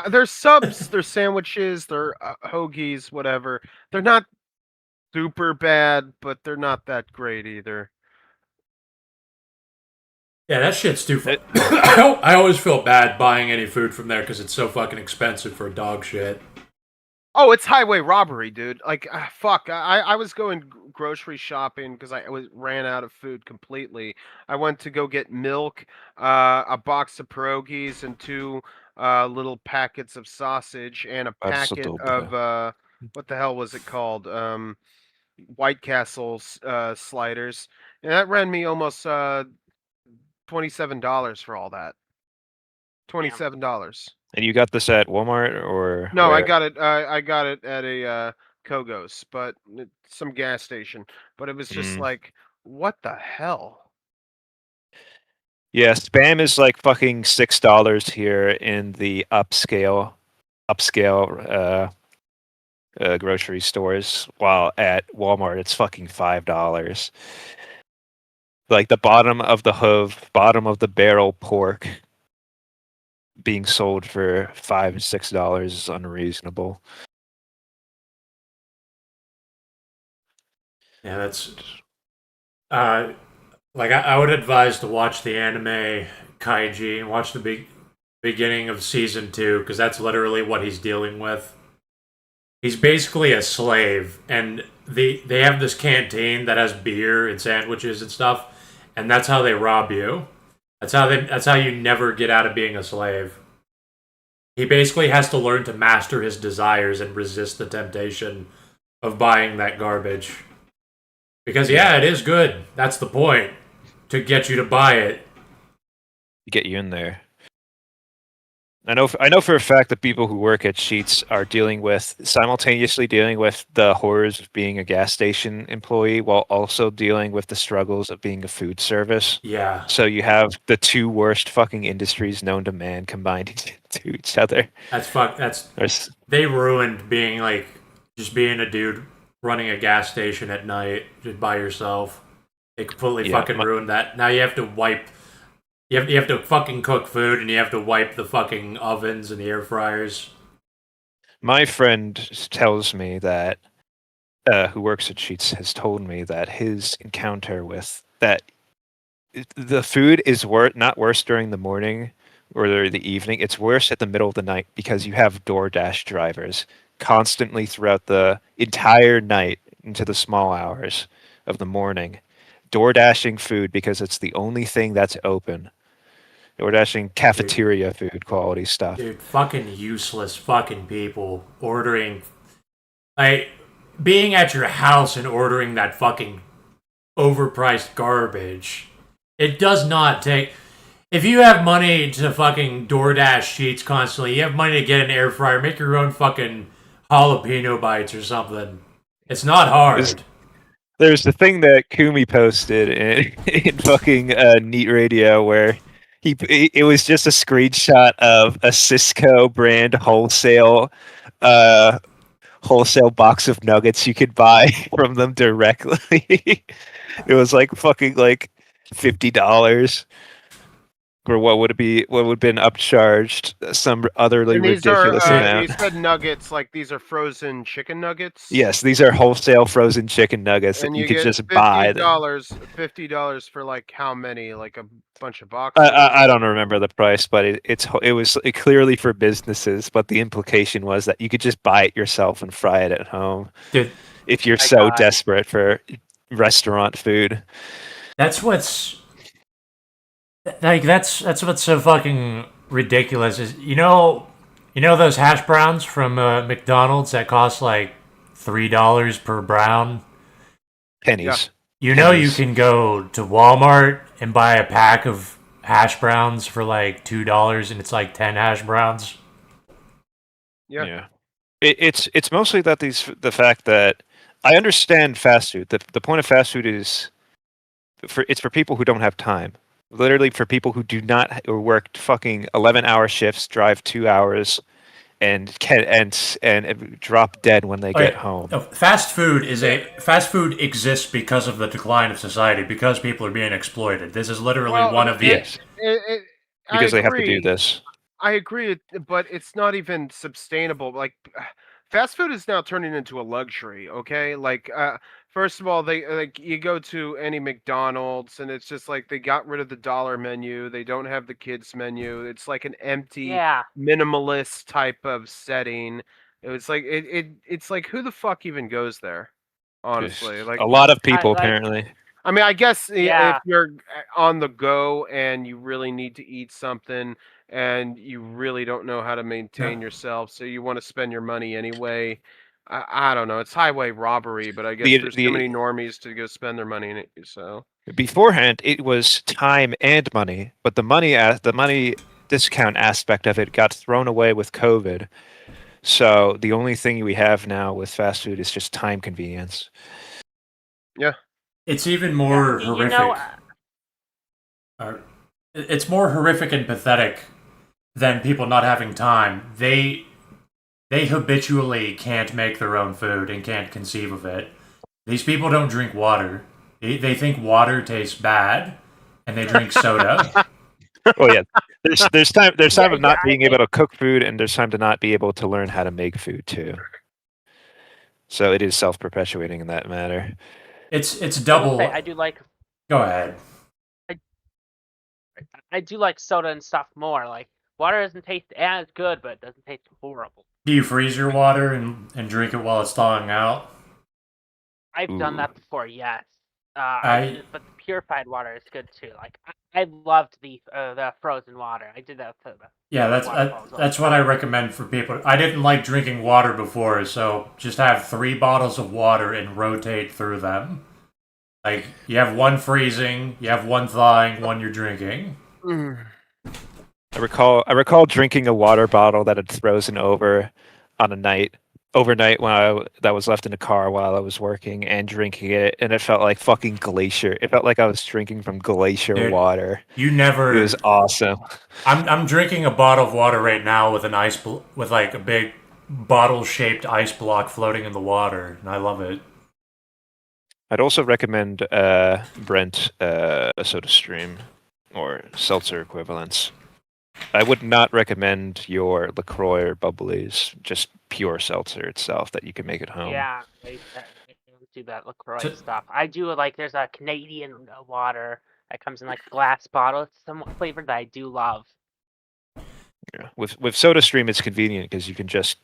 There's subs, there's sandwiches, they're hoagies, whatever. They're not super bad, but they're not that great either. Yeah, that shit's too. It, I always feel bad buying any food from there because it's so fucking expensive for dog shit. Oh, it's highway robbery, dude. Like, fuck. I was going grocery shopping because ran out of food completely. I went to go get milk, a box of pierogies, and two little packets of sausage, and a that's so packet dope. of what the hell was it called? White Castle's sliders, and that ran me almost $27 for all that. $27. And you got this at Walmart or No, I where? got it. I got it at a Kogos, but some gas station. But it was just Mm. like, what the hell? Yeah, spam is like fucking $6 here in the upscale grocery stores, while at Walmart it's fucking $5. Like the bottom of the hoof, bottom of the barrel pork being sold for $5 and $6 is unreasonable. Yeah, that's like I would advise to watch the anime Kaiji and watch the beginning of season 2 because that's literally what he's dealing with. He's basically a slave, and they have this canteen that has beer and sandwiches and stuff, and that's how they rob you. That's how you never get out of being a slave. He basically has to learn to master his desires and resist the temptation of buying that garbage. Because yeah, it is good. That's the point. To get you to buy it. Get you in there. I know for a fact that people who work at Sheets are simultaneously dealing with the horrors of being a gas station employee while also dealing with the struggles of being a food service. Yeah. So you have the two worst fucking industries known to man combined into each other. That's they ruined being like just being a dude running a gas station at night just by yourself. They completely fucking ruined that. Now you have to wipe you have to fucking cook food and you have to wipe the fucking ovens and the air fryers. My friend tells me that who works at Sheets has told me that his encounter with that the food is not worse during the morning or the evening. It's worse at the middle of the night because you have DoorDash drivers constantly throughout the entire night into the small hours of the morning, DoorDashing food because it's the only thing that's open. DoorDashing cafeteria food quality stuff. Dude, fucking useless fucking people ordering like being at your house and ordering that fucking overpriced garbage. It does not take. If you have money to fucking DoorDash Sheets constantly, you have money to get an air fryer, make your own fucking jalapeno bites or something. It's not hard. There's the thing that Kumi posted in fucking Neat Radio where it was just a screenshot of a Cisco brand wholesale box of nuggets you could buy from them directly. It was like fucking like $50. Or what would have been upcharged some utterly And these ridiculous are amount. you said nuggets, like these are frozen chicken nuggets. Yes, these are wholesale frozen chicken nuggets And that you you could get just buy. $50 for like how many? Like a bunch of boxes. I don't remember the price, but it was clearly for businesses. But the implication was that you could just buy it yourself and fry it at home. Dude, if you're so desperate for restaurant food. That's what's like that's what's so fucking ridiculous is you know those hash browns from McDonald's that cost like $3 per brown. Pennies. You know you can go to Walmart and buy a pack of hash browns for like $2 and it's like 10 hash browns. Yeah. It's mostly that the fact that I understand fast food. The point of fast food is it's for people who don't have time. Literally for people who do not or work fucking 11-hour shifts, drive 2 hours, and and drop dead when they get Okay, home. fast food fast food exists because of the decline of society, because people are being exploited. This is literally Well, one of the Yes, I because they have to do agree. this. I agree, but it's not even sustainable. Like, fast food is now turning into a luxury. Okay, like, first of all, they like you go to any McDonald's and it's just like they got rid of the dollar menu. They don't have the kids menu. It's like an empty, Yeah. minimalist type of setting. It's like who the fuck even goes there? Honestly, A like lot of I people like. apparently. I mean, I guess if Yeah. you're on the go and you really need to eat something and you really don't know how to yeah. maintain yourself, so you want to spend your money anyway. I don't know. It's highway robbery, but I guess The there's too the many normies to go spend their money in it. So beforehand it was time and money, but the money discount aspect of it got thrown away with COVID. So the only thing we have now with fast food is just time convenience. yeah, It's even Yeah. more You know. horrific. It's more horrific and pathetic than people not having time. They habitually can't make their own food and can't conceive of it. These people don't drink water. They think water tastes bad, and they drink soda. Oh yeah, there's Yeah. time of Yeah. not being able to cook food, and there's time to not be able to learn how to make food too. So it is self-perpetuating in that matter. It's I will say double. I do like. Go ahead. I, I do like soda and stuff more. Like water doesn't taste as good, but it doesn't taste horrible. Do you freeze your water and drink it while it's thawing out? I've done Ooh. that before, yes. I But the purified water is good too. Like I loved the frozen water. I did that to Yeah, the waterfalls all the that's what I time. recommend for people. I didn't like drinking water before, so just have 3 bottles of water and rotate through them. Like you have one freezing, you have one thawing, one you're drinking. Mm. I recall drinking a water bottle that had frozen over on a night overnight that was left in the car while I was working and drinking it, and it felt like fucking glacier. It felt like I was drinking from glacier Dude, water. you It was never. awesome. I'm drinking a bottle of water right now with with like a big bottle shaped ice block floating in the water, and I love it. I'd also recommend Brent a Stream or seltzer equivalents. I would not recommend your LaCroix or Bubblies, just pure seltzer itself that you can make at home. Yeah, I don't do that LaCroix So, stuff. I do like there's a Canadian water that comes in like a glass bottle. It's somewhat flavored that I do love. Yeah. With SodaStream, it's convenient because you can just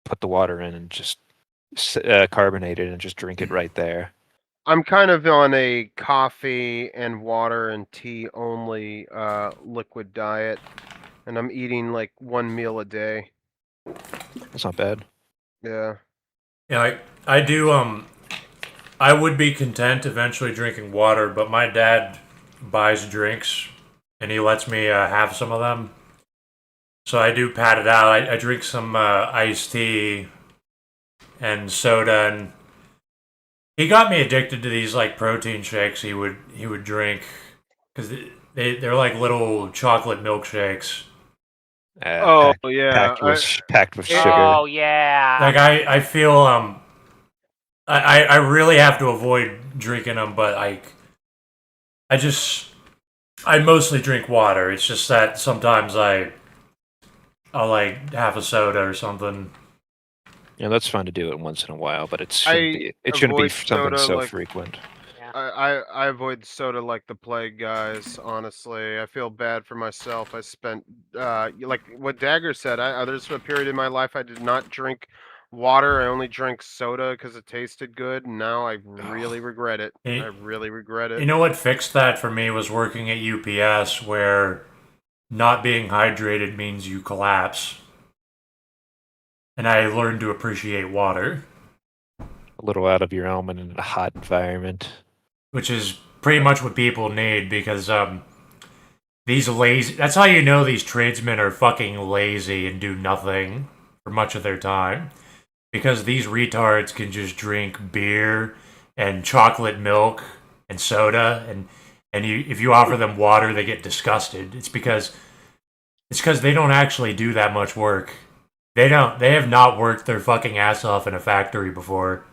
put the water in and just carbonate it and just drink it right there. I'm kind of on a coffee and water and tea only liquid diet, and I'm eating like one meal a day. That's not bad. Yeah. yeah, I do. I would be content eventually drinking water, but my dad buys drinks, and he lets me have some of them. So I do pat it out. I drink some iced tea and soda, and he got me addicted to these like protein shakes he would drink because they're like little chocolate milkshakes. Oh Packed, yeah. packed with It, sugar. Oh yeah. Like I feel I really have to avoid drinking them, but like I just I mostly drink water. It's just that sometimes I'll like have a soda or something. Yeah, that's fun to do it once in a while, but I it shouldn't be avoid something soda so like frequent. Yeah. I avoid soda like the plague, guys. Honestly, I feel bad for myself. I spent like what Dagger said. There's a period in my life I did not drink water. I only drank soda because it tasted good, and now I really regret it. I You, really regret you it. know what fixed that for me was working at UPS, where not being hydrated means you collapse, and I learned to appreciate water, A little out of your element in a hot environment. which is pretty much what people need because these lazy. That's how you know these tradesmen are fucking lazy and do nothing for much of their time. Because these retards can just drink beer and chocolate milk and soda and if you offer them water, they get disgusted. It's because they don't actually do that much work. They have not worked their fucking ass off in a factory before.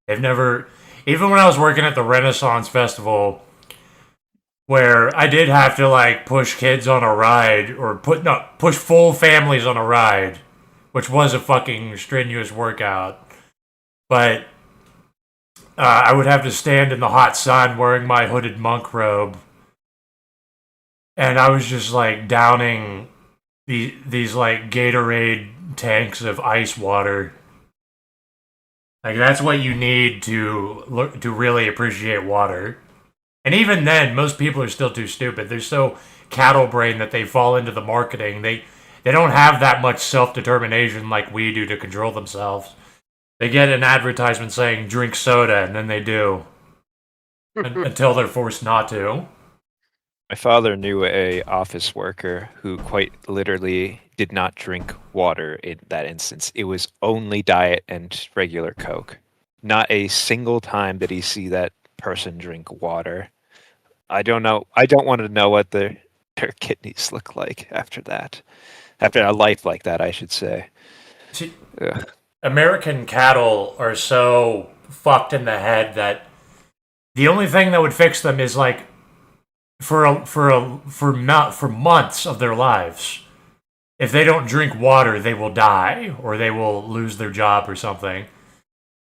They've never. Even when I was working at the Renaissance Festival, where I did have to like push kids on a ride or push full families on a ride, which was a fucking strenuous workout. But I would have to stand in the hot sun wearing my hooded monk robe, and I was just like downing these like Gatorade tanks of ice water. Like that's what you need to really appreciate water. And even then, most people are still too stupid. They're so cattle brain that they fall into the marketing. They don't have that much self determination like we do to control themselves. They get an advertisement saying drink soda, and then they do until they're forced not to. My father knew a office worker who quite literally did not drink water in that instance. It was only diet and regular Coke. Not a single time did he see that person drink water. I don't know. I don't want to know what their kidneys look like after that. After a life like that, I should say. See, American cattle are so fucked in the head that the only thing that would fix them is like for months of their lives. If they don't drink water, they will die or they will lose their job or something.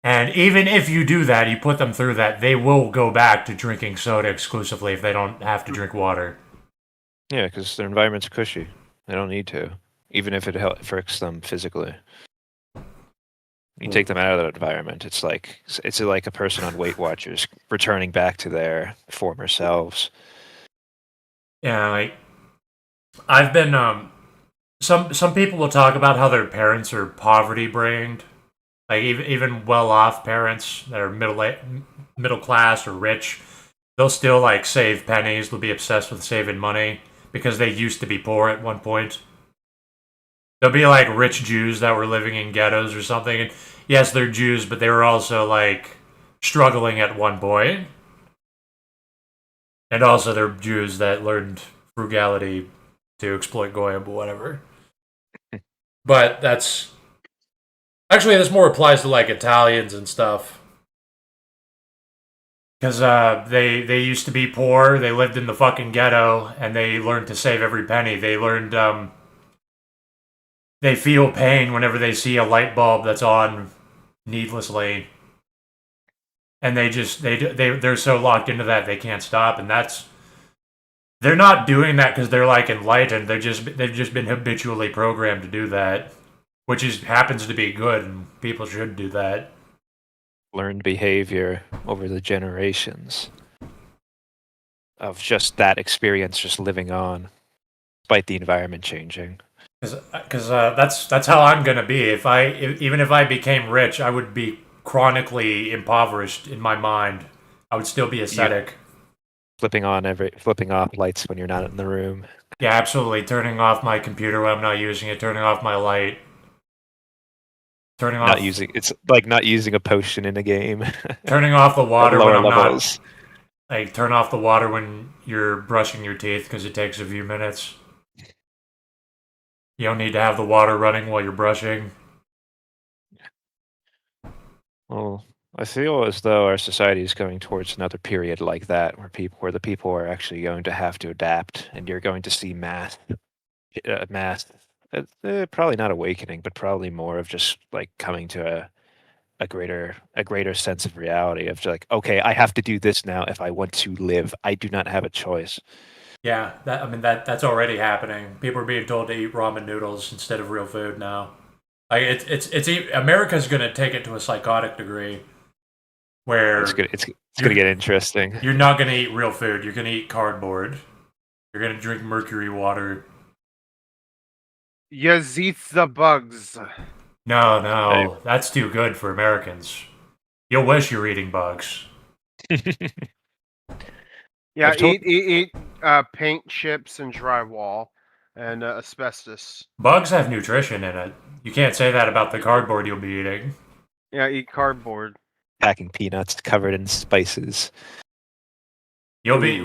And even if you do that, you put them through that, they will go back to drinking soda exclusively if they don't have to drink water. Yeah, because their environment's cushy. They don't need to, even if it affects them physically. You take them out of that environment, it's like a person on Weight Watchers returning back to their former selves. Yeah, like I've been some people will talk about how their parents are poverty brained. Like even well off parents that are middle class or rich, they'll still like save pennies. They'll be obsessed with saving money because they used to be poor at one point. There'll be like rich Jews that were living in ghettos or something, and yes, they're Jews, but they were also like struggling at one point. And also they're Jews that learned frugality to exploit goyim, but whatever. But that's actually this more applies to like Italians and stuff. Because they used to be poor, they lived in the fucking ghetto, and they learned to save every penny. They learned they feel pain whenever they see a light bulb that's on needlessly, and they're so locked into that they can't stop. And they're not doing that because they're like enlightened. They've just been habitually programmed to do that, which happens to be good, and people should do that. Learned behavior over the generations of just that experience, just living on, despite the environment changing. Because that's how I'm gonna be. Even if I became rich, I would be chronically impoverished in my mind. I would still be ascetic. Flipping off lights when you're not in the room. Yeah, absolutely. Turning off my computer when I'm not using it. Turning off my light. Turning off. It's like not using a potion in a game. Turning off the water when I'm levels. not. Like turn off the water when you're brushing your teeth because it takes a few minutes. You don't need to have the water running while you're brushing. Well, I feel as though our society is going towards another period like that, where the people are actually going to have to adapt, and you're going to see mass, probably not awakening, but probably more of just like coming to a greater sense of reality of like, okay, I have to do this now if I want to live. I do not have a choice. Yeah, that's already happening. People are being told to eat ramen noodles instead of real food now. Like it's America's gonna take it to a psychotic degree, where It's gonna get interesting. You're not gonna eat real food. You're gonna eat cardboard. You're gonna drink mercury water. Yes, eat the bugs. No, that's too good for Americans. You'll wish you're eating bugs. Yeah, eat paint chips and drywall and asbestos. Bugs have nutrition in it. You can't say that about the cardboard you'll be eating. Yeah, eat cardboard. Packing peanuts covered in spices. We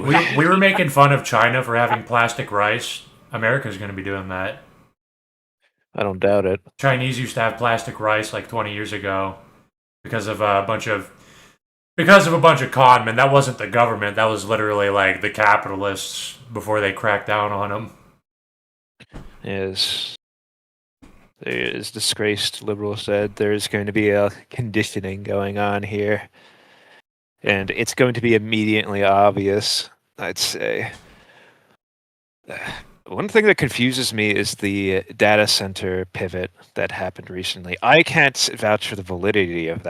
were making fun of China for having plastic rice. America's going to be doing that. I don't doubt it. Chinese used to have plastic rice like 20 years ago because of a bunch of con men. That wasn't the government. That was literally like the capitalists before they cracked down on them. As disgraced liberal said, there's going to be a conditioning going on here, and it's going to be immediately obvious, I'd say. One thing that confuses me is the data center pivot that happened recently. I can't vouch for the validity of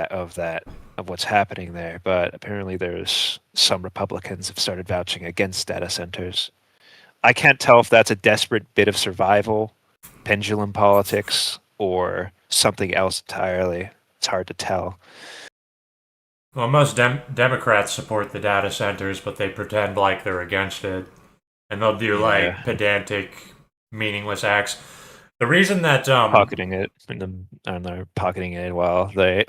what's happening there, but apparently there's some Republicans have started vouching against data centers. I can't tell if that's a desperate bit of survival, pendulum politics, or something else entirely. It's hard to tell. Well, most Democrats support the data centers, but they pretend like they're against it. And they'll do like pedantic, meaningless acts. The reason that pocketing it and they're pocketing it while they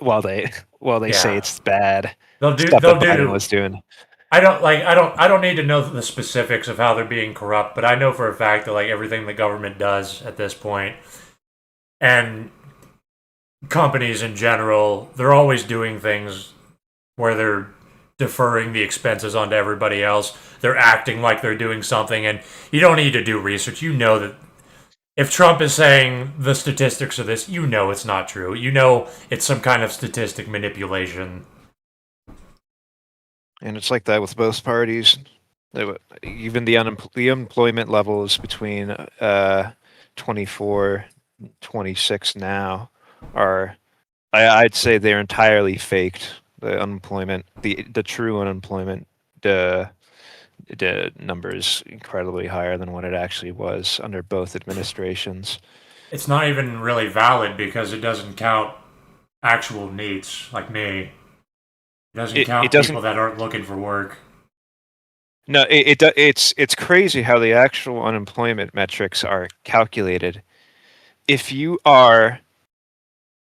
say it's bad. They'll do. Biden was doing. I don't need to know the specifics of how they're being corrupt, but I know for a fact that like everything the government does at this point, and companies in general, they're always doing things where they're deferring the expenses onto everybody else. They're acting like they're doing something, and you don't need to do research. You know that if Trump is saying the statistics of this, you know it's not true. You know it's some kind of statistic manipulation. And it's like that with both parties. Even the unemployment levels between 24, 26 now are, I'd say they're entirely faked. The unemployment, the true unemployment, the number is incredibly higher than what it actually was under both administrations. It's not even really valid because it doesn't count actual needs like me. It doesn't count people that aren't looking for work. No, it's crazy how the actual unemployment metrics are calculated. If you are,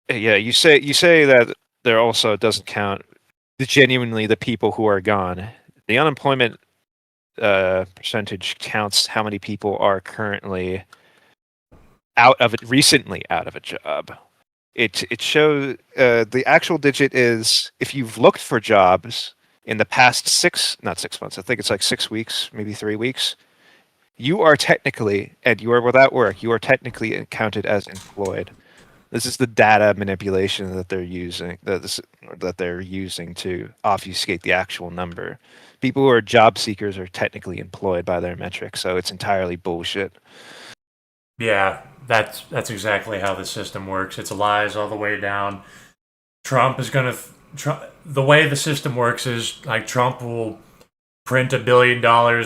you say that there also doesn't count genuinely the people who are gone. The unemployment percentage counts how many people are currently recently out of a job. It shows the actual digit is if you've looked for jobs in the past not 6 months, I think it's like 6 weeks, maybe 3 weeks, you are technically, and you are without work, you are technically counted as employed. This is the data manipulation that they're using to obfuscate the actual number. People who are job seekers are technically employed by their metrics, so it's entirely bullshit. Yeah, that's exactly how the system works. It's lies all the way down. Trump is going to... the way the system works is like Trump will print $1 billion,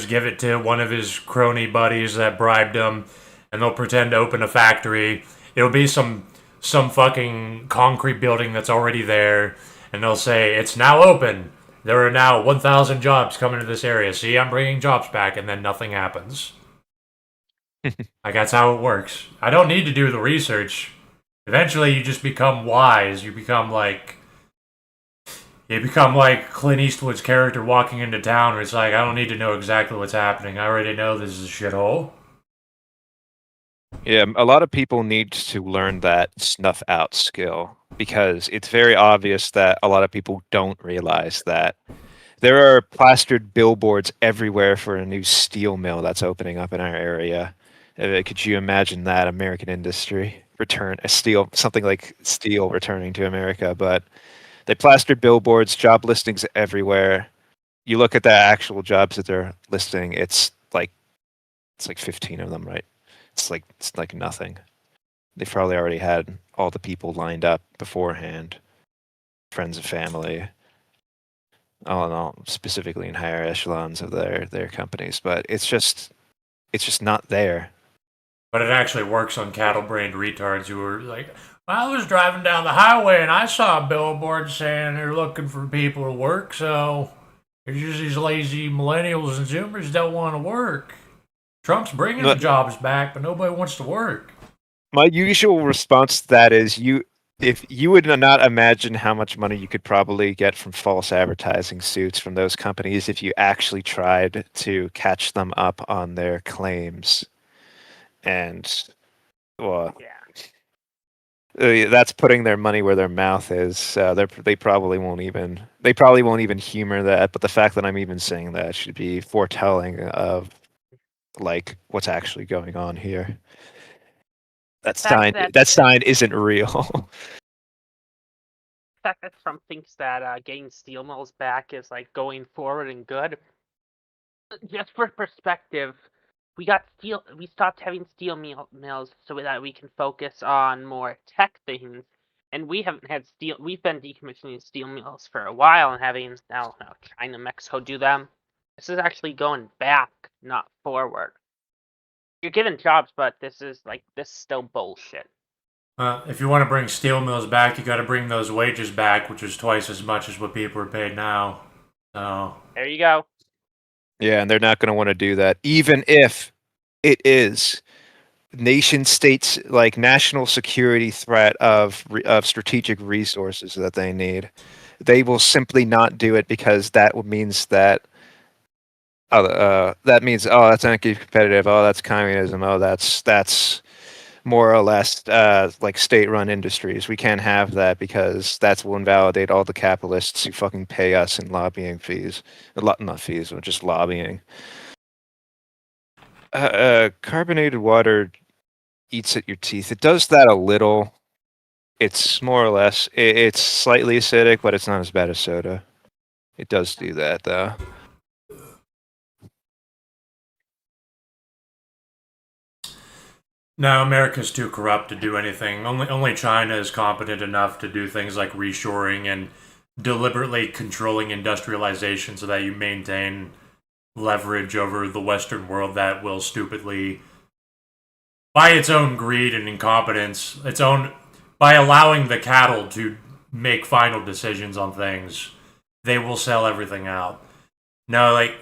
give it to one of his crony buddies that bribed him, and they'll pretend to open a factory. It'll be some fucking concrete building that's already there, and they'll say, it's now open. There are now 1,000 jobs coming to this area. See, I'm bringing jobs back, and then nothing happens. Like, that's how it works. I don't need to do the research. Eventually, you just become wise. You become like Clint Eastwood's character walking into town, where it's like, I don't need to know exactly what's happening. I already know this is a shithole. Yeah, a lot of people need to learn that snuff out skill because it's very obvious that a lot of people don't realize that there are plastered billboards everywhere for a new steel mill that's opening up in our area. Could you imagine that American industry something like steel returning to America? But they plastered billboards, job listings everywhere. You look at the actual jobs that they're listing, it's like 15 of them, right? It's like nothing. They probably already had all the people lined up beforehand, friends and family, all in all, specifically in higher echelons of their companies. But it's just not there. But it actually works on cattle-brained retards who are like, I was driving down the highway and I saw a billboard saying they're looking for people to work, so it's just these lazy millennials and zoomers don't want to work. Trump's bringing the jobs back, but nobody wants to work. My usual response to that is if you would not imagine how much money you could probably get from false advertising suits from those companies if you actually tried to catch them up on their claims. And well, Yeah. that's putting their money where their mouth is. They probably won't even humor that. But the fact that I'm even saying that should be foretelling of like what's actually going on here. The fact that That sign isn't real. Trump thinks that getting steel mills back is like going forward and good. Just for perspective, we stopped having steel mills so that we can focus on more tech things. And we haven't had steel. We've been decommissioning steel mills for a while and having now China, Mexico do them. This is actually going back, not forward. You're giving jobs, but this is still bullshit. If you want to bring steel mills back, you got to bring those wages back, which is twice as much as what people are paid now. So There you go. Yeah, and they're not going to want to do that, even if it is nation states like national security threat of strategic resources that they need. They will simply not do it because that means that that's anti-competitive. Oh, that's communism. Oh, that's more or less like state-run industries. We can't have that because that will invalidate all the capitalists who fucking pay us in lobbying fees. Not fees, but just lobbying. Carbonated water eats at your teeth. It does that a little. It's more or less. It's slightly acidic, but it's not as bad as soda. It does do that, though. no, America's too corrupt to do anything. Only China is competent enough to do things like reshoring and deliberately controlling industrialization so that you maintain leverage over the Western world that will stupidly, by its own greed and incompetence, by allowing the cattle to make final decisions on things, they will sell everything out. No, like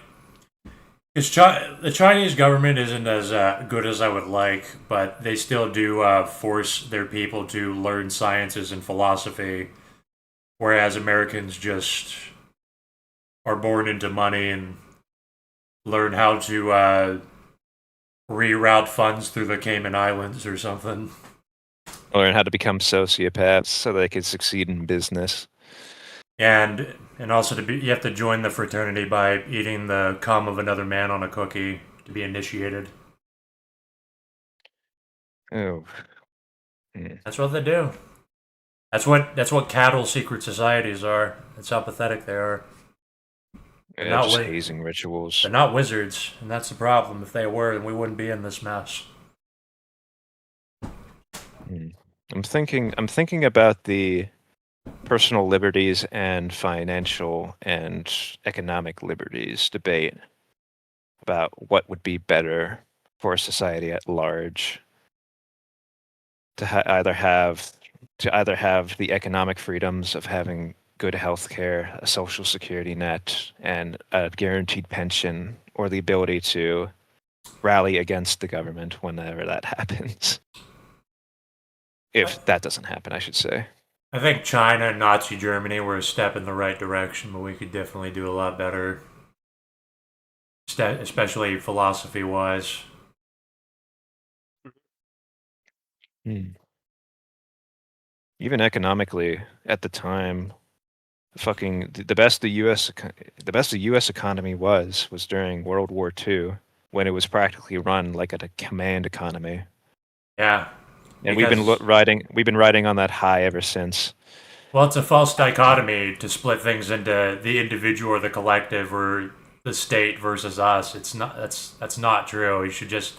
the Chinese government isn't as good as I would like, but they still do force their people to learn sciences and philosophy, whereas Americans just are born into money and learn how to reroute funds through the Cayman Islands or something. Learn how to become sociopaths so they can succeed in business. And also you have to join the fraternity by eating the cum of another man on a cookie to be initiated. Oh. That's what they do. That's what cattle secret societies are. That's how pathetic they are. Yeah, just hazing rituals. They're not wizards, and that's the problem. If they were, then we wouldn't be in this mess. I'm thinking about the personal liberties and financial and economic liberties debate about what would be better for society at large to either have the economic freedoms of having good health care, a social security net, and a guaranteed pension, or the ability to rally against the government whenever that happens. If that doesn't happen, I should say. I think China and Nazi Germany were a step in the right direction, but we could definitely do a lot better, especially philosophy-wise. Even economically, at the time, the best the U.S. economy was during World War II, when it was practically run like a command economy. Yeah, and we've been riding on that high ever since. Well, it's a false dichotomy to split things into the individual or the collective or the state versus us. It's not. That's not true. You should just.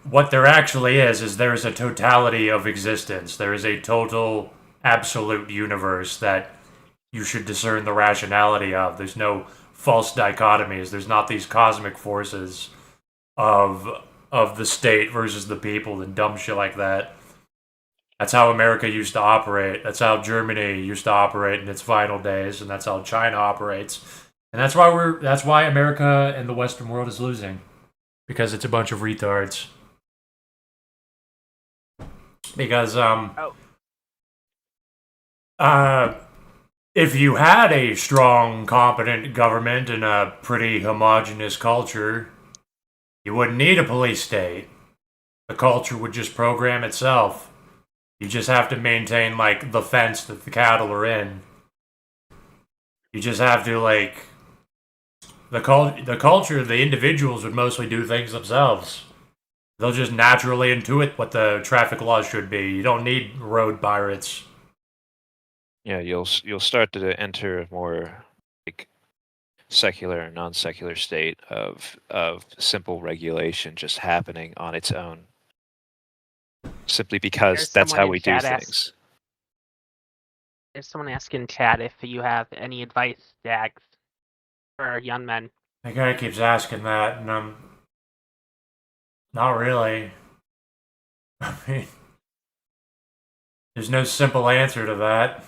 What there actually is there is a totality of existence. There is a total, absolute universe that you should discern the rationality of. There's no false dichotomies. There's not these cosmic forces of the state versus the people and dumb shit like that. That's how America used to operate. That's how Germany used to operate in its final days, and that's how China operates. And that's why America and the Western world is losing. Because it's a bunch of retards. Because If you had a strong, competent government and a pretty homogenous culture, you wouldn't need a police state. The culture would just program itself. You just have to maintain, like, the fence that the cattle are in. You just have to, like, the culture, the individuals would mostly do things themselves. They'll just naturally intuit what the traffic laws should be. You don't need road pirates. Yeah, you'll start to enter a more like secular and non-secular state of simple regulation just happening on its own, simply because There's that's someone how in we do chat ask- things. There's someone asking chat if you have any advice, Dags, for young men. The guy keeps asking that, and I'm not really. I mean, there's no simple answer to that.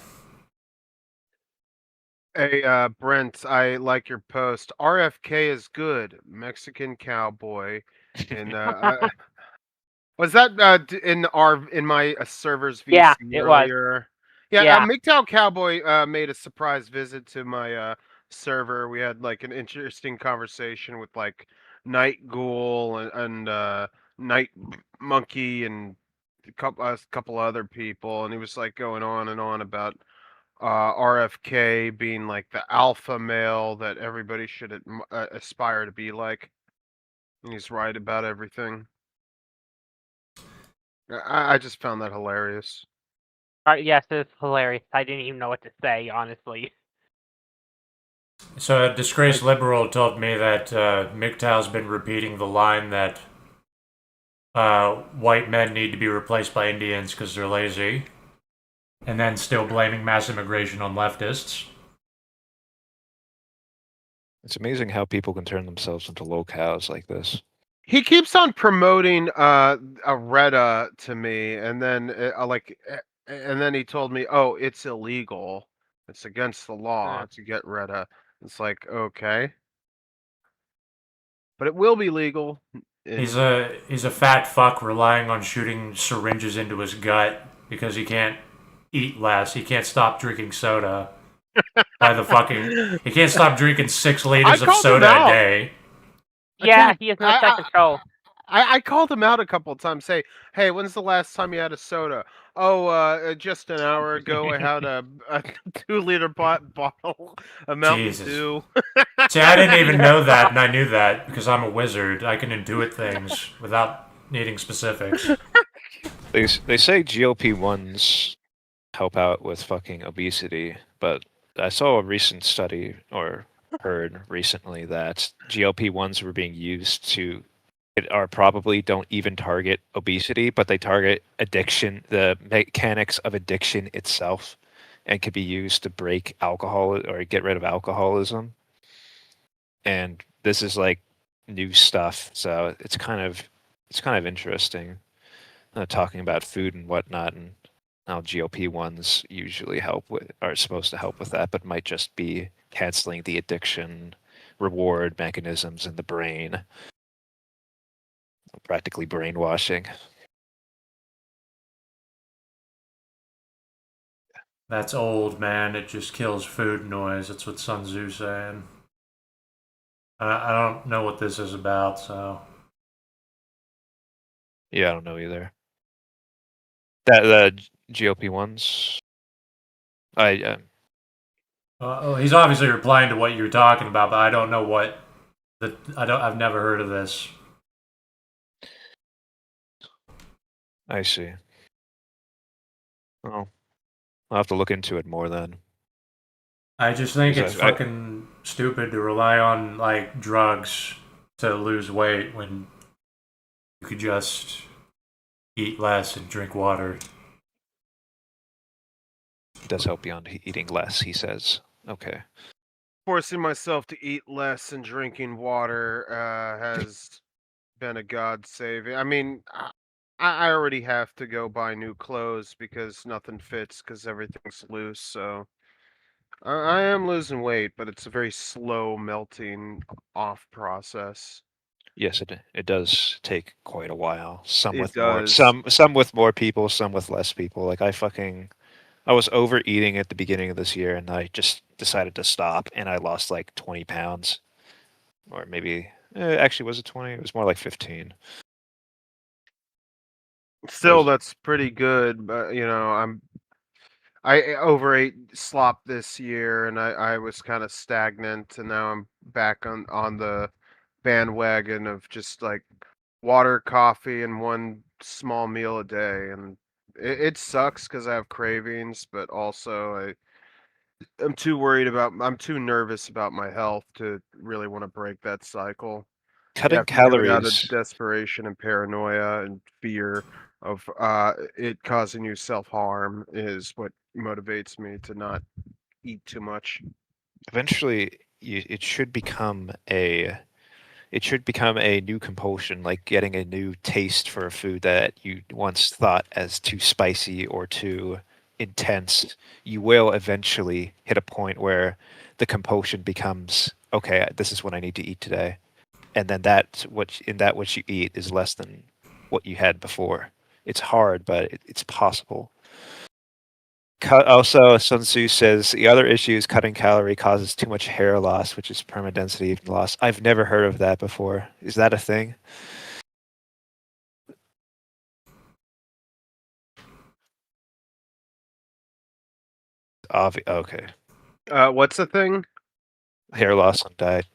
Hey, Brent, I like your post. RFK is good, Mexican cowboy, and was that in my server's VC Yeah, it was. earlier? Yeah, Yeah. MGTOW Cowboy made a surprise visit to my server. We had like an interesting conversation with like Night Ghoul and Night Monkey and a couple other people, and he was like going on and on about RFK being like the alpha male that everybody should aspire to be like. And he's right about everything. I just found that hilarious. Yes, it's hilarious. I didn't even know what to say, honestly. So a disgraced liberal told me that MGTOW's been repeating the line that white men need to be replaced by Indians because they're lazy, and then still blaming mass immigration on leftists. It's amazing how people can turn themselves into locals like this. He keeps on promoting a Retta to me, and then and then he told me, "Oh, it's illegal. It's against the law to get Retta." It's like, okay, but it will be legal. He's a fat fuck relying on shooting syringes into his gut because he can't eat less. He can't stop drinking soda. He can't stop drinking 6 liters of soda a day. Yeah, he has no self-control. I called him out a couple of times. Say, hey, when's the last time you had a soda? Oh, just an hour ago. I had a 2-liter bottle of Mountain Jesus. Dew. See, I didn't even know that, and I knew that because I'm a wizard. I can intuit things without needing specifics. They say GLP-1s help out with fucking obesity, but I saw a recent study or heard recently that GLP-1s were being used to are probably don't even target obesity, but they target addiction, the mechanics of addiction itself, and can be used to break alcohol or get rid of alcoholism. And this is like new stuff, so it's kind of interesting, talking about food and whatnot, and how GLP-1s usually are supposed to help with that, but might just be canceling the addiction reward mechanisms in the brain, practically brainwashing. That's old, man. It just kills food noise. That's what Sun Tzu's saying. I don't know what this is about, so. Yeah, I don't know either. That the GLP-1s. He's obviously replying to what you're talking about, but I don't know what. I've never heard of this. I see. Well, I'll have to look into it more then. I just think it's fucking stupid to rely on like drugs to lose weight when you could just eat less and drink water. It does help beyond eating less, he says. Okay. Forcing myself to eat less and drinking water has been a god saving. I mean, I already have to go buy new clothes because nothing fits because everything's loose. So I am losing weight, but it's a very slow melting off process. Yes, it does take quite a while. Some It with more, does. some with more people, some with less people. Like I fucking I was overeating at the beginning of this year, and I just decided to stop, and I lost like 20 pounds, or maybe actually was it 20? It was more like 15. Still, was- that's pretty good. But I overate slop this year, and I was kind of stagnant, and now I'm back on the bandwagon of just like water, coffee, and one small meal a day, and it sucks because I have cravings, but also I'm too nervous about my health to really want to break that cycle. You Cutting have to do it out of calories. desperation and paranoia and fear of it causing you self-harm is what motivates me to not eat too much. Eventually, it should become a new compulsion, like getting a new taste for a food that you once thought as too spicy or too intense. You will eventually hit a point where the compulsion becomes, okay, this is what I need to eat today, and then what you eat is less than what you had before. It's hard, but it's possible. Also, Sun Tzu says the other issue is cutting calorie causes too much hair loss, which is permadensity loss. I've never heard of that before. Is that a thing? Okay. What's the thing? Hair loss on diet.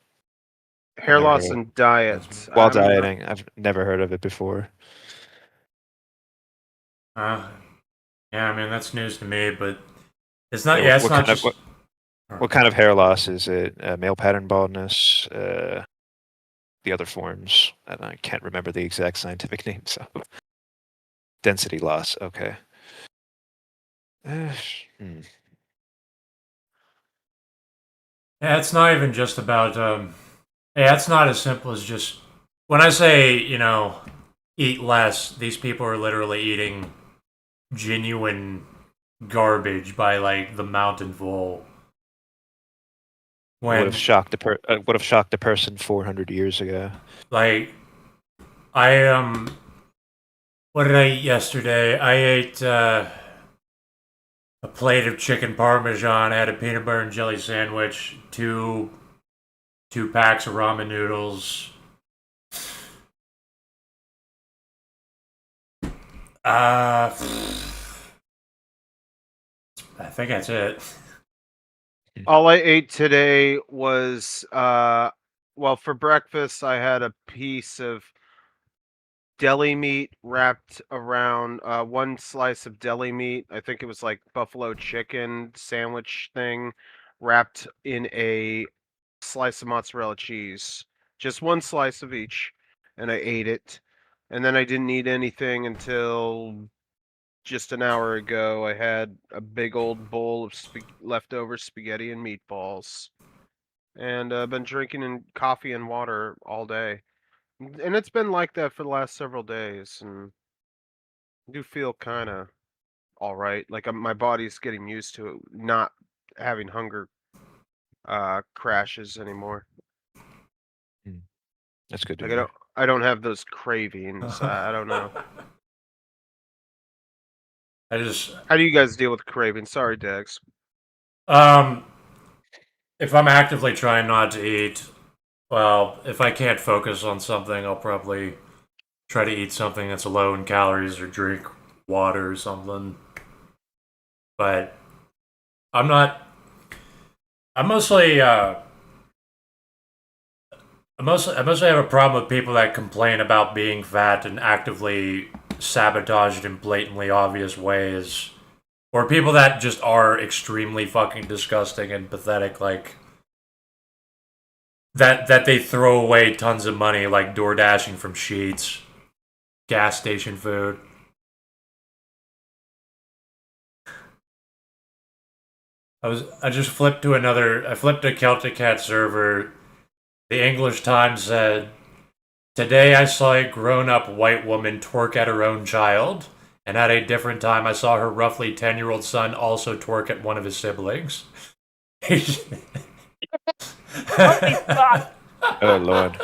I've Hair never heard loss of it. and diet. While I'm not. dieting, I've never heard of it before. Yeah, I mean that's news to me, but it's not. Yeah, Yeah, it's not just. what kind of hair loss is it? Male pattern baldness, the other forms, and I can't remember the exact scientific name. So, density loss. Okay. Hmm. Yeah, it's not even just about. Yeah, it's not as simple as just. When I say eat less, these people are literally eating genuine garbage by like the mountainful. Would have When shocked a person 400 years ago. like I what did I eat yesterday? I ate a plate of chicken parmesan. I had a peanut butter and jelly sandwich, two packs of ramen noodles. Uh, I think that's it. All I ate today was well, for breakfast I had a piece of deli meat wrapped around one slice of deli meat. I think it was like buffalo chicken sandwich thing wrapped in a slice of mozzarella cheese. Just one slice of each, and I ate it. And then I didn't eat anything until just an hour ago. I had a big old bowl of leftover spaghetti and meatballs, and I've been drinking coffee and water all day. And it's been like that for the last several days, and I do feel kind of all right. Like my body's getting used to it, not having hunger crashes anymore. That's good to Like hear. I don't have those cravings. I don't know. I just How do you guys deal with cravings? Sorry, Dex. um if I'm actively trying not to eat, well, if I can't focus on something, I'll probably try to eat something that's low in calories or drink water or something. But I'm not. I'm mostly. I mostly have a problem with people that complain about being fat and actively sabotage it in blatantly obvious ways, or people that just are extremely fucking disgusting and pathetic, like that they throw away tons of money, like door dashing from Sheets, gas station food. I just flipped to another. I flipped to Celtic Cat server. The English Times said, "Today I saw a grown-up white woman twerk at her own child, and at a different time I saw her roughly 10-year-old son also twerk at one of his siblings." Holy fuck! Oh Lord.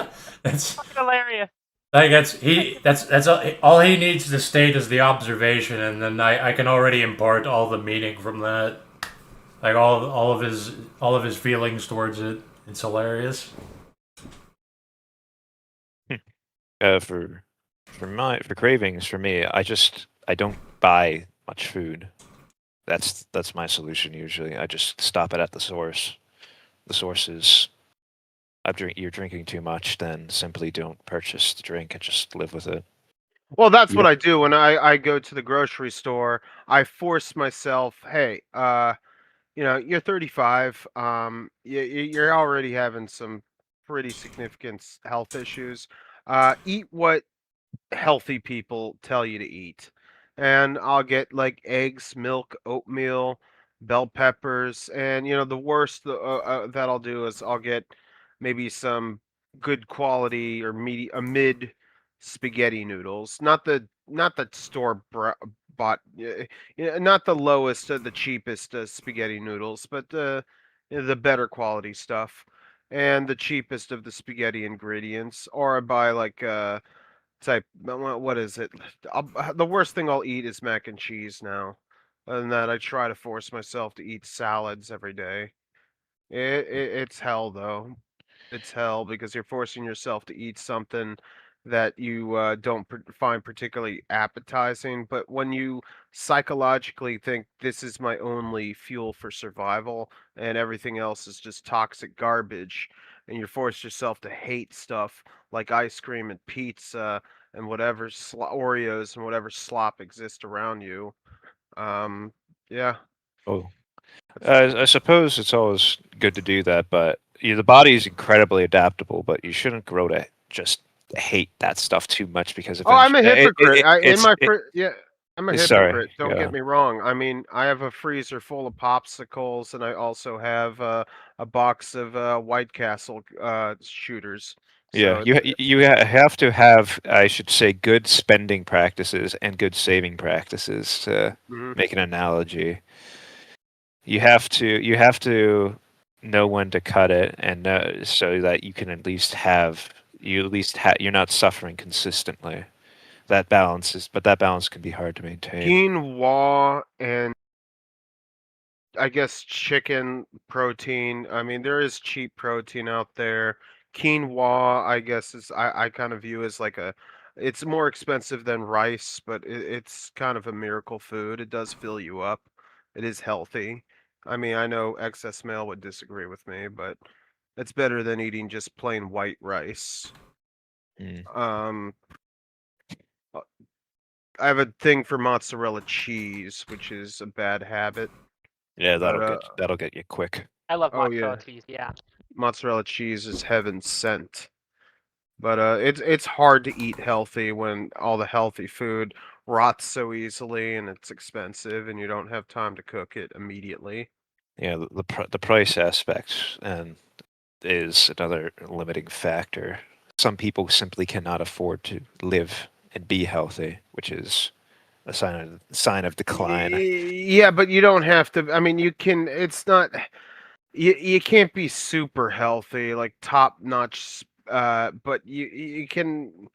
That's Fucking hilarious. Like that's all he needs to state is the observation, and then I can already impart all the meaning from that. Like all of his feelings towards it. It's hilarious. For cravings for me, I don't buy much food. That's my solution usually. I just stop it at the source. The source is you're drinking too much, then simply don't purchase the drink and just live with it. Well, that's what Yeah. I do when I go to the grocery store. I force myself, hey, you're 35. You're already having some pretty significant health issues. Eat what healthy people tell you to eat. And I'll get like eggs, milk, oatmeal, bell peppers, and the worst that I'll do is I'll get maybe some good quality or mid spaghetti noodles, not the bought, not the lowest or the cheapest spaghetti noodles, but the better quality stuff and the cheapest of the spaghetti ingredients, or I buy like type what is it? The worst thing I'll eat is mac and cheese now. Other than that, I try to force myself to eat salads every day. It's hell though. It's hell because you're forcing yourself to eat something that you don't find particularly appetizing. But when you psychologically think this is my only fuel for survival and everything else is just toxic garbage, and you force yourself to hate stuff like ice cream and pizza and whatever Oreos and whatever slop exists around you, um, yeah, Oh, that's what you I do. suppose it's always good to do that, but the body is incredibly adaptable. But you shouldn't grow to just hate that stuff too much because Oh, I'm eventually a hypocrite. it, Yeah, I'm a sorry, hypocrite. Don't get yeah. me wrong. I mean, I have a freezer full of popsicles, and I also have a box of White Castle shooters. Yeah, So it's have to have, I should say, good spending practices and good saving practices to mhm. make an analogy. You have to know when to cut it and know, so that you can at least have you're not suffering consistently. That balance can be hard to maintain. Quinoa and I guess chicken protein. I mean, there is cheap protein out there. Quinoa, I guess, I kind of view as like it's more expensive than rice, but it's kind of a miracle food. It does fill you up. It is healthy. I mean, I know excess male would disagree with me, but it's better than eating just plain white rice. Mm. Um, uh, I have a thing for mozzarella cheese, which is a bad habit, Yeah, but that'll get you quick. I love oh mozzarella yeah. cheese. Yeah. Mozzarella cheese is heaven sent. But it's hard to eat healthy when all the healthy food rots so easily and it's expensive and you don't have time to cook it immediately. Yeah, the price aspect and is another limiting factor. Some people simply cannot afford to live and be healthy, which is a sign of decline. Yeah, but you don't have to. I mean, you can. It's not. You can't be super healthy, like top notch. But you can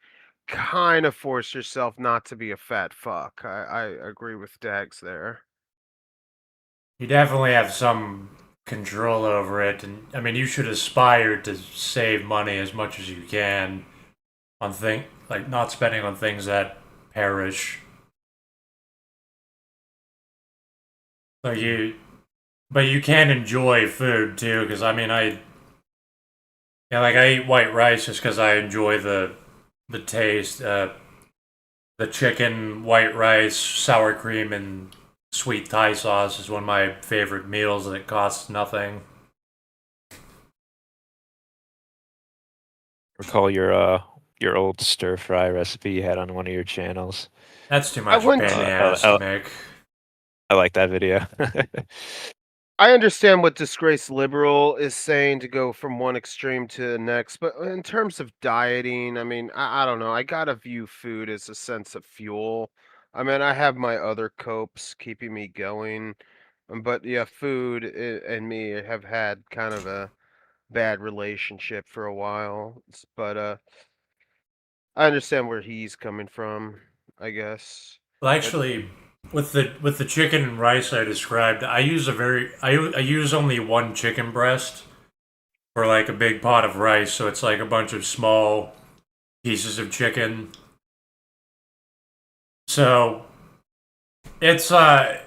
kind of force yourself not to be a fat fuck. I agree with Dags there. You definitely have some control over it, and I mean, you should aspire to save money as much as you can on like not spending on things that perish. Like but you can enjoy food too, because I mean, like I eat white rice just because I enjoy the taste. The chicken, white rice, sour cream, and sweet Thai sauce is one of my favorite meals, and it costs nothing. Recall your old stir fry recipe you had on one of your channels. That's too I much went pain in the I, ass to I, make. I like that video. I understand what disgraced liberal is saying to go from one extreme to the next, but in terms of dieting, I mean, I don't know. I gotta view food as a sense of fuel. I mean, I have my other copes keeping me going, but yeah, food and me have had kind of a bad relationship for a while. But I understand where he's coming from, I guess. Well, But actually, with the chicken and rice I described, I use only one chicken breast for like a big pot of rice, so it's like a bunch of small pieces of chicken. So it's it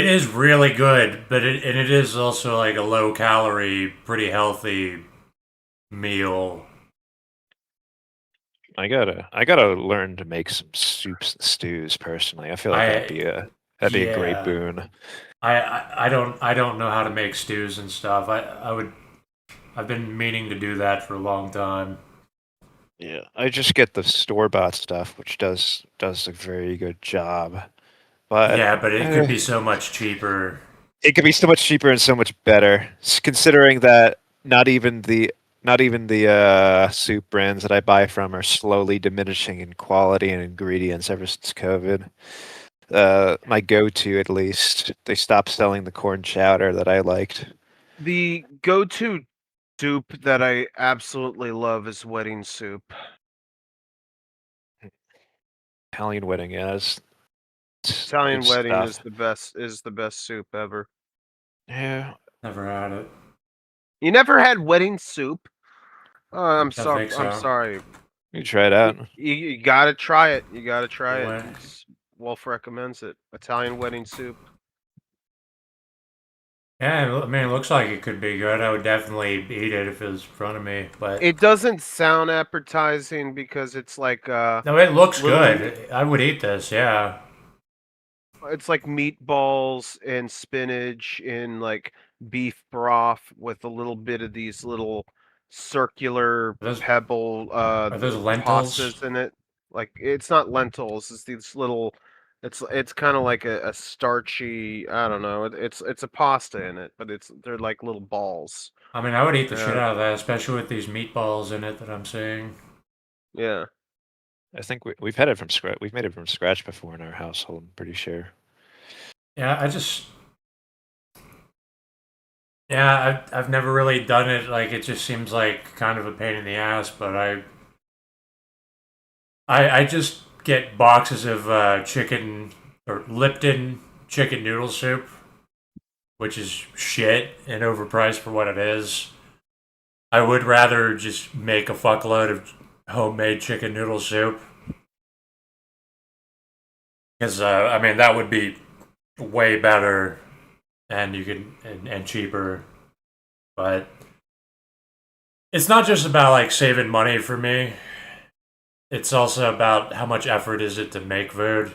is really good, but it is also like a low calorie, pretty healthy meal. I gotta learn to make some soups and stews personally. I feel like I that'd be a great yeah. boon. I don't know how to make stews and stuff. I've been meaning to do that for a long time. Yeah, I just get the store bought stuff, which does a very good job. But Yeah, but it could eh, be so much cheaper. it could be so much cheaper and so much better. Considering that not even the soup brands that I buy from are slowly diminishing in quality and ingredients ever since COVID. My go-to, at least, they stopped selling the corn chowder that I liked. the go-to soup that I absolutely love is wedding soup. Italian wedding, yeah, it's good Italian wedding stuff. is the best soup ever. Yeah, Never had it. You never had wedding soup? Oh, Don't think I'm so. sorry. you try it out. You gotta try it. You gotta try it. When Wolf recommends it. Italian wedding soup. Yeah, I mean, it looks like it could be good. I would definitely eat it if it was in front of me. But It doesn't sound appetizing because it's like no, it looks little. good. I would eat this. Yeah. It's like meatballs and spinach in like beef broth with a little bit of these little circular Are those pebble are those lentils? pastas in it. Like it's not lentils, it's these little it's kind of like a starchy, I don't know. It's a pasta in it, but they're like little balls. I mean, I would eat the shit Uh out of that, especially with these meatballs in it that I'm seeing. yeah. I think we've had it from scratch. We've made it from scratch before in our household. I'm pretty sure. Yeah, I've never really done it. Like, it just seems like kind of a pain in the ass. But I just get boxes of chicken or Lipton chicken noodle soup, which is shit and overpriced for what it is. I would rather just make a fuckload of homemade chicken noodle soup because I mean that would be way better and you can and cheaper. But it's not just about like saving money for me. It's also about how much effort is it to make food.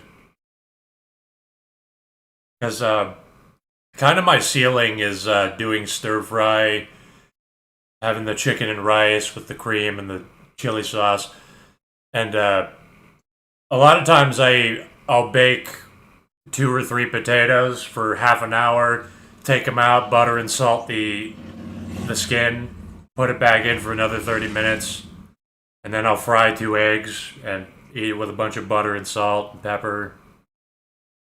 Because kind of my ceiling is doing stir fry, having the chicken and rice with the cream and the chili sauce, and a lot of times I'll bake 2 or 3 potatoes for half an hour, take them out, butter and salt the skin, put it back in for another 30 minutes, and then I'll fry 2 eggs and eat it with a bunch of butter and salt and pepper.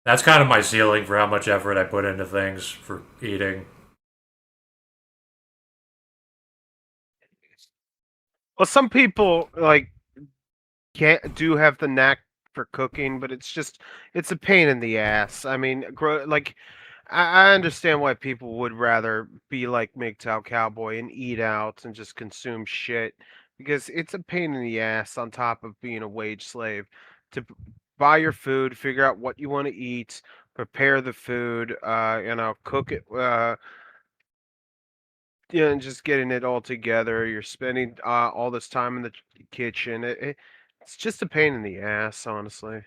That's kind of my ceiling for how much effort I put into things for eating. Well, some people like can't do have the knack for cooking, but it's a pain in the ass. I mean, like I understand why people would rather be like MGTOW Cowboy and eat out and just consume shit because it's a pain in the ass on top of being a wage slave to buy your food, figure out what you want to eat, prepare the food, cook it, and just getting it all together. You're spending all this time in the kitchen. It's just a pain in the ass, honestly.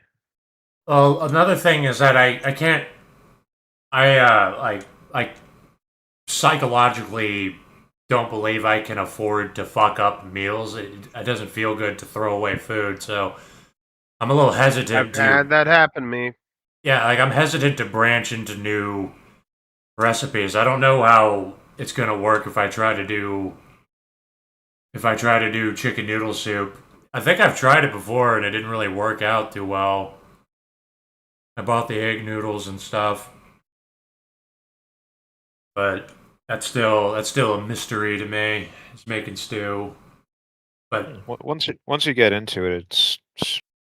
Well, another thing is that I can't I psychologically don't believe I can afford to fuck up meals. It doesn't feel good to throw away food, so I'm a little I've hesitant to had that happen to me. yeah, like I'm hesitant to branch into new recipes. I don't know how it's gonna work if I try to do chicken noodle soup. I think I've tried it before and it didn't really work out too well. I bought the egg noodles and stuff, but that's still a mystery to me. It's making stew. But Once you get into it, it's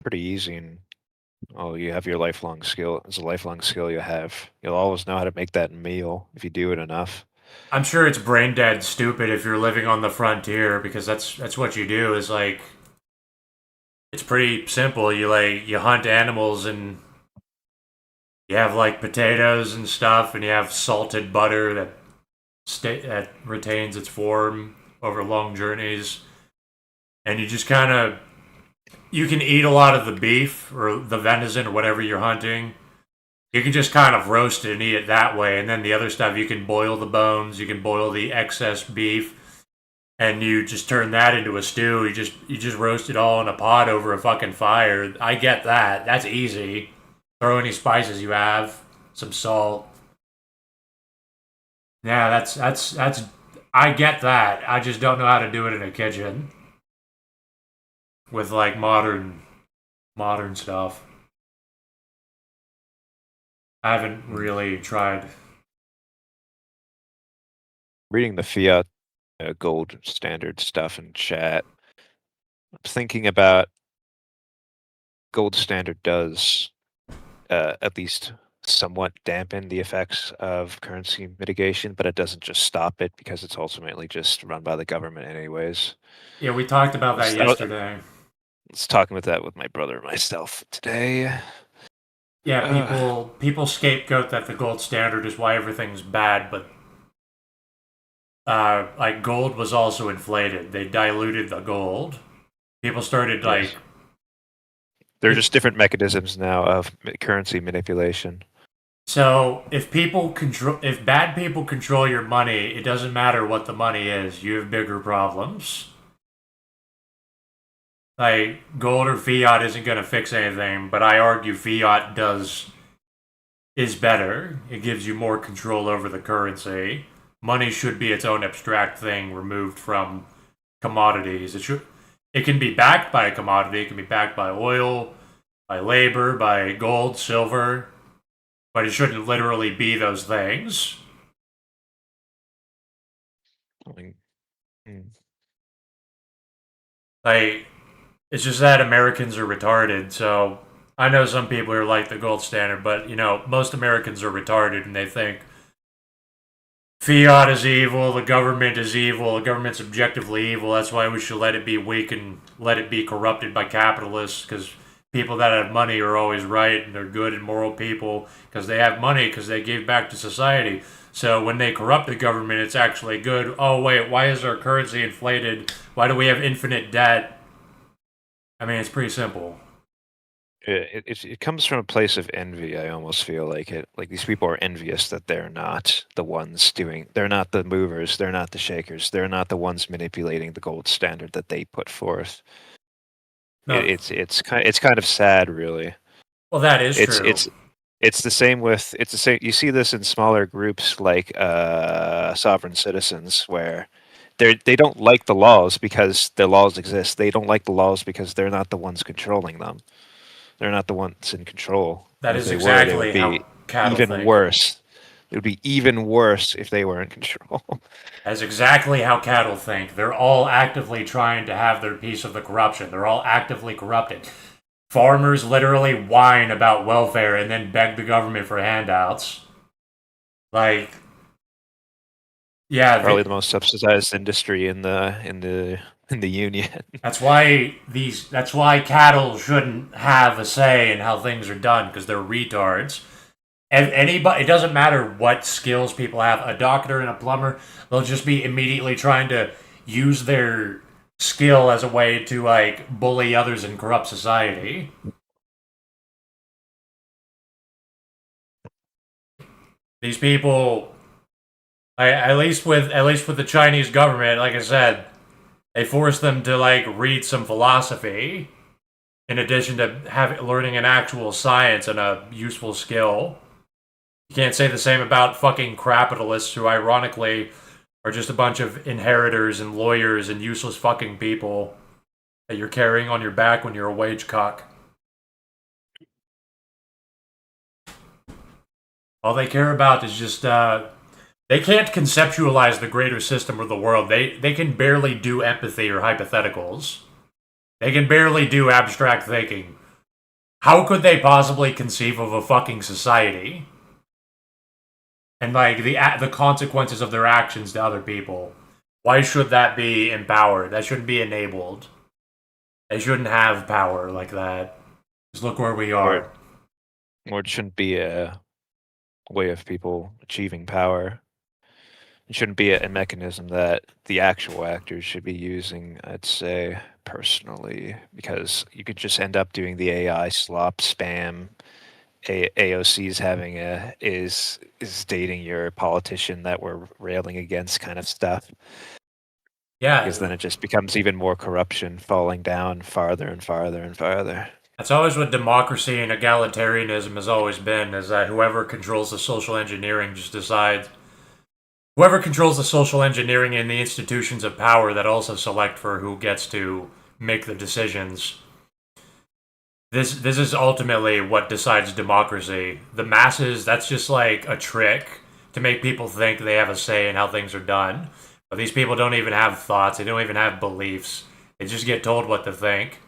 pretty easy, and you have your lifelong skill. It's a lifelong skill you have. You'll always know how to make that meal if you do it enough. I'm sure it's brain dead stupid if you're living on the frontier, because that's what you do. Is like it's pretty simple. You hunt animals, and you have like potatoes and stuff, and you have salted butter that retains its form over long journeys, and you just kind of you can eat a lot of the beef or the venison or whatever you're hunting. You can just kind of roast it and eat it that way, and then the other stuff you can boil the bones, you can boil the excess beef, and you just turn that into a stew. You just roast it all in a pot over a fucking fire. I get that. That's easy. Throw any spices you have, some salt. Yeah, that's. I get that. I just don't know how to do it in a kitchen with like modern stuff. I haven't really tried. Reading the fiat gold standard stuff in chat, I'm thinking about gold standard does at least somewhat dampen the effects of currency mitigation, but it doesn't just stop it because it's ultimately just run by the government anyways. Yeah, we talked about that yesterday. I was talking about that with my brother and myself today. Yeah, people scapegoat that the gold standard is why everything's bad, but like gold was also inflated. They diluted the gold. People started like They're just different mechanisms now of currency manipulation. so if bad people control your money, it doesn't matter what the money is. You have bigger problems. Like gold or fiat isn't going to fix anything, but I argue fiat is better. It gives you more control over the currency. Money should be its own abstract thing removed from commodities. It can be backed by a commodity, it can be backed by oil, by labor, by gold, silver, but it shouldn't literally be those things. Like it's just that Americans are retarded, so I know some people are like the gold standard, but most Americans are retarded and they think fiat is evil, the government's objectively evil, that's why we should let it be weak and let it be corrupted by capitalists, because people that have money are always right and they're good and moral people because they have money because they gave back to society. So when they corrupt the government, it's actually good. Oh, wait, why is our currency inflated? Why do we have infinite debt? I mean, it's pretty simple. It comes from a place of envy. I almost feel like it. Like these people are envious that they're not the ones doing. They're not the movers. They're not the shakers. They're not the ones manipulating the gold standard that they put forth. No. It's kind of sad, really. Well, that is true. It's the same with You see this in smaller groups like sovereign citizens, where they don't like the laws because the laws exist. They don't like the laws because they're not the ones controlling them. They're not the ones in control. That is exactly how cattle even think. Worse. It would be even worse if they were in control. That's exactly how cattle think. They're all actively trying to have their piece of the corruption. They're all actively corrupted. Farmers literally whine about welfare and then beg the government for handouts. Like, yeah, probably the most subsidized industry in the union. That's why cattle shouldn't have a say in how things are done, because they're retards. And it doesn't matter what skills people have. A doctor and a plumber, they'll just be immediately trying to use their skill as a way to like bully others and corrupt society. These people, at least with the Chinese government, like I said, they force them to like read some philosophy in addition to learning an actual science and a useful skill. You can't say the same about fucking capitalists, who ironically are just a bunch of inheritors and lawyers and useless fucking people that you're carrying on your back when you're a wage cock. All they care about is just They can't conceptualize the greater system of the world. They can barely do empathy or hypotheticals. They can barely do abstract thinking. How could they possibly conceive of a fucking society? And like the consequences of their actions to other people. Why should that be empowered? That shouldn't be enabled. They shouldn't have power like that. Just look where we are. Or it shouldn't be a way of people achieving power. It shouldn't be a mechanism that the actual actors should be using, I'd say, personally, because you could just end up doing the AI slop spam. AOC's having is dating your politician that we're railing against kind of stuff. Yeah, Because then it just becomes even more corruption falling down farther and farther and farther. that's always what democracy and egalitarianism has always been, is that whoever controls the social engineering just decides. Whoever controls the social engineering and the institutions of power that also select for who gets to make the decisions. This is ultimately what decides democracy. The masses, that's just like a trick to make people think they have a say in how things are done. But these people don't even have thoughts, they don't even have beliefs. They just get told what to think.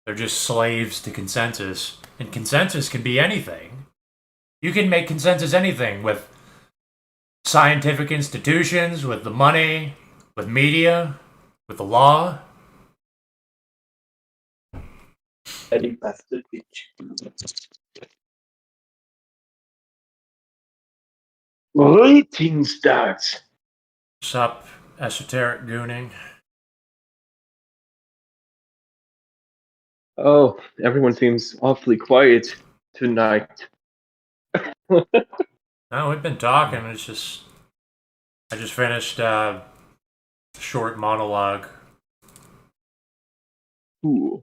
They're just slaves to consensus. And consensus can be anything. You can make consensus anything with scientific institutions, with the money, with media, with the law. Any bastard bitch. Rating starts. Sup, esoteric gooning. Oh, everyone seems awfully quiet tonight. No, we've been talking. It's just I just finished a short monologue. Ooh.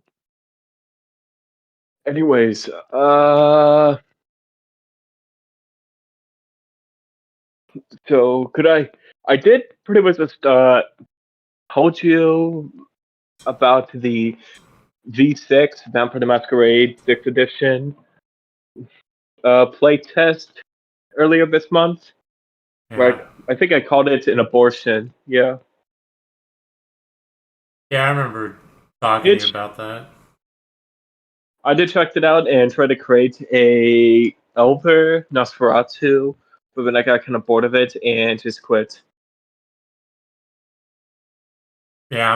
Anyways, so could I did pretty much just told you about the V6 Vampire the Masquerade 6th edition play test earlier this month. Yeah, Where I think I called it an abortion. Yeah. yeah, I remember talking to you about that. I did check it out and try to create a Elver Nosferatu, but then I got kind of bored of it and just quit. Yeah,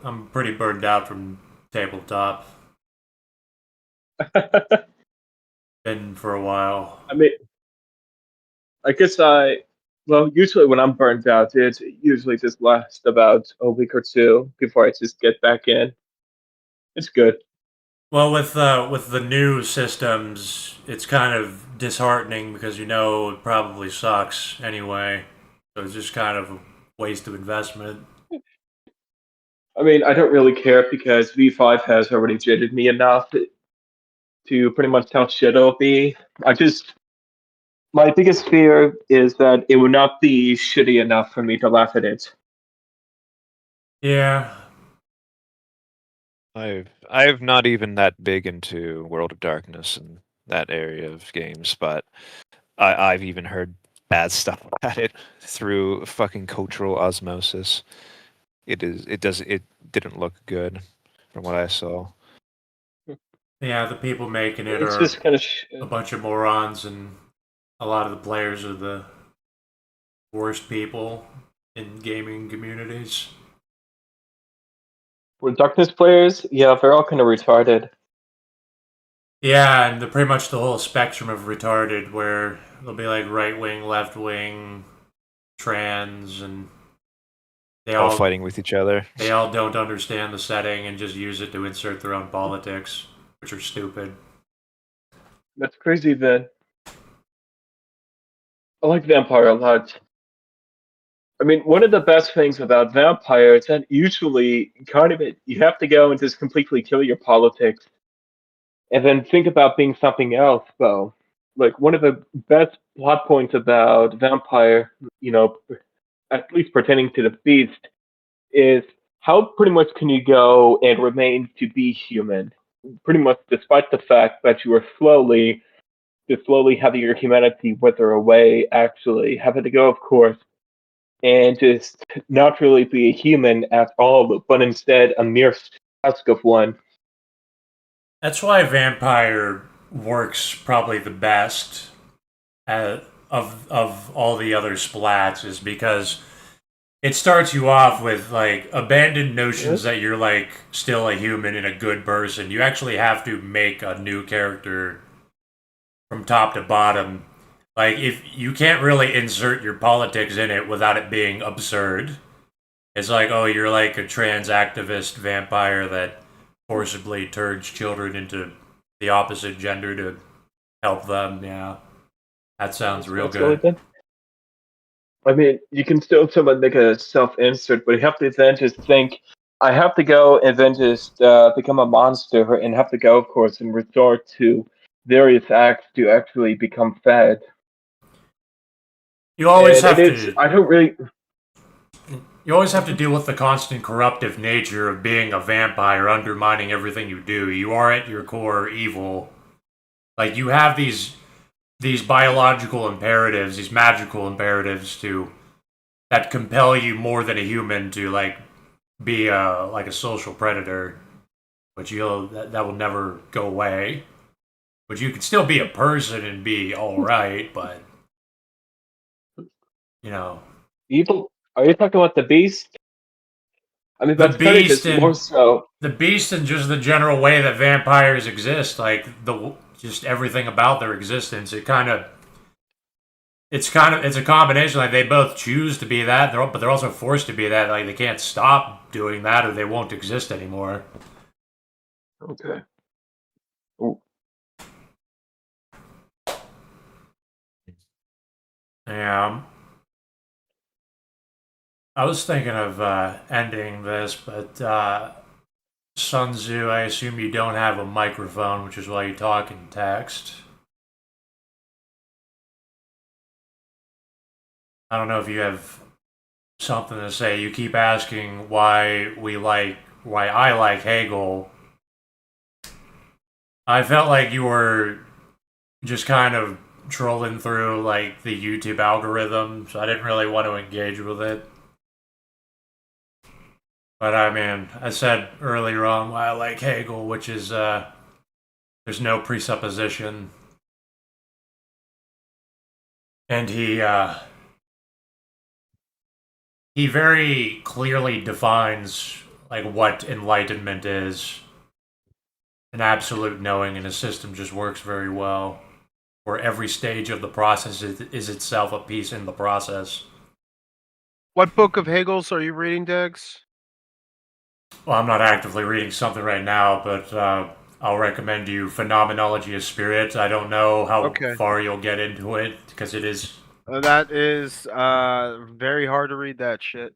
I'm pretty burned out from tabletop. Been for a while. I mean, I guess well, usually when I'm burnt out, it usually just lasts about a week or two before I just get back in. It's good. Well, with the new systems, it's kind of disheartening because you know it probably sucks anyway. So it's just kind of a waste of investment. I mean, I don't really care because V5 has already jaded me enough to pretty much tell shit it'll be. My biggest fear is that it will not be shitty enough for me to laugh at it. Yeah, I've not even that big into World of Darkness and that area of games, but I've even heard bad stuff about it through fucking cultural osmosis. It didn't look good from what I saw. yeah, the people making it It's are just kind of a bunch of morons, and a lot of the players are the worst people in gaming communities. with Darkness players, yeah, they're all kind of retarded. Yeah, and pretty much the whole spectrum of retarded, where they'll be like right wing, left wing, trans, and they All all fighting with each other. they all don't understand the setting and just use it to insert their own politics, which are stupid. That's crazy, then. I like Vampire a lot. I mean, one of the best things about Vampire is that usually, kind of, you have to go and just completely kill your politics, and then think about being something else. Though, like one of the best plot points about Vampire, at least pertaining to the Beast, is how pretty much can you go and remain to be human, pretty much despite the fact that you are slowly just slowly having your humanity wither away, actually having to go, of course, and just not really be a human at all, but instead a mere husk of one. That's why vampire works probably the best of all the other splats, is because it starts you off with like abandoned notions that you're like still a human and a good person. You actually have to make a new character from top to bottom. Like, if you can't really insert your politics in it without it being absurd. It's like, oh, you're like a trans activist vampire that forcibly turns children into the opposite gender to help them. Yeah, that sounds real That's really good. good. I mean, you can still someone make a self insert, but you have to then just think, I have to go and then just become a monster and have to go, of course, and resort to various acts to actually become fed. You always And it have is, to I don't really. you always have to deal with the constant corruptive nature of being a vampire, undermining everything you do. You are at your core evil. Like, you have these biological imperatives, these magical imperatives to that compel you more than a human to like be a social predator, but that will never go away. But you can still be a person and be all right, but you know, Evil? Are you talking about the beast? I mean, the that's funny because beast more and so. just the general way that vampires exist, like the just everything about their existence, it's a combination. Like, they both choose to be that, but they're also forced to be that. Like, they can't stop doing that, or they won't exist anymore. Okay. Ooh. Yeah, I was thinking of ending this, but Sun Tzu, I assume you don't have a microphone, which is why you talk in text. I don't know if you have something to say. You keep asking why I like Hegel. I felt like you were just kind of trolling through like the YouTube algorithm, so I didn't really want to engage with it. But I mean, I said earlier on why I like Hegel, which is there's no presupposition, and he very clearly defines like what enlightenment is. An absolute knowing, and a system just works very well, where every stage of the process is itself a piece in the process. What book of Hegel's are you reading, Degs? Well, I'm not actively reading something right now, but I'll recommend you Phenomenology of Spirit. I don't know how Okay. far you'll get into it, because it is. That is very hard to read that shit.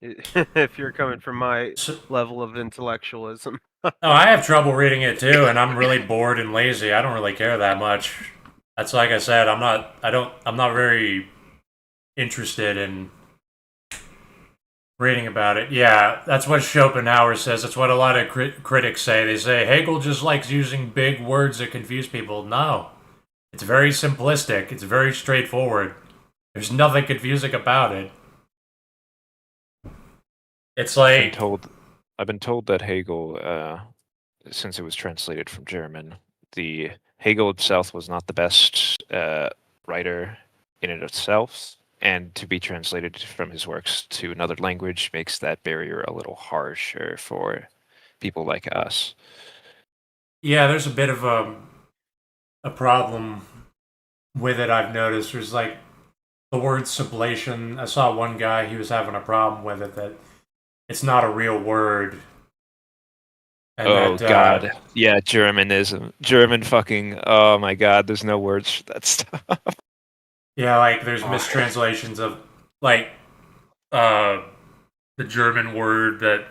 If you're coming from my So, level of intellectualism. oh, I have trouble reading it too, and I'm really bored and lazy. I don't really care that much. That's like I said. I'm not very interested in reading about it. Yeah, that's what Schopenhauer says. That's what a lot of critics say. They say Hegel just likes using big words that confuse people. No, it's very simplistic. It's very straightforward. There's nothing confusing about it. It's like, I've been told that Hegel, since it was translated from German, the Hegel himself was not the best writer in and of itself, and to be translated from his works to another language makes that barrier a little harsher for people like us. yeah, there's a bit of a problem with it. I've noticed there's like the word sublation. I saw one guy, he was having a problem with it, that it's not a real word. And Oh that God, yeah, Germanism, German fucking. Oh my God, there's no words for that stuff. yeah, like there's mistranslations of like uh the German word that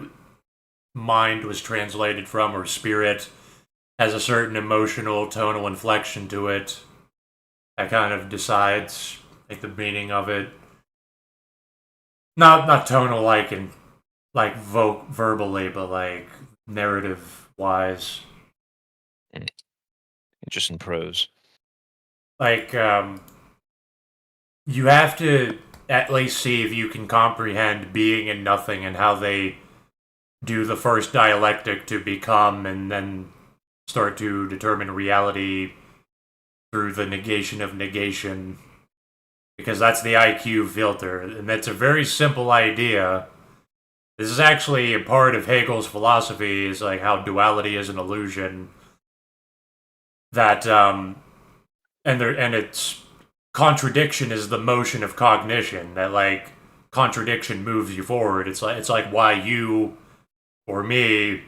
mind was translated from, or spirit, has a certain emotional tonal inflection to it that kind of decides like the meaning of it. Not tonal like in like verbally, but like narrative wise. Just in prose. like you have to at least see if you can comprehend being and nothing and how they do the first dialectic to become and then start to determine reality through the negation of negation, because that's the IQ filter, and that's a very simple idea. This is actually a part of Hegel's philosophy, is like how duality is an illusion. That and its contradiction is the motion of cognition. That like contradiction moves you forward. It's like why you or me,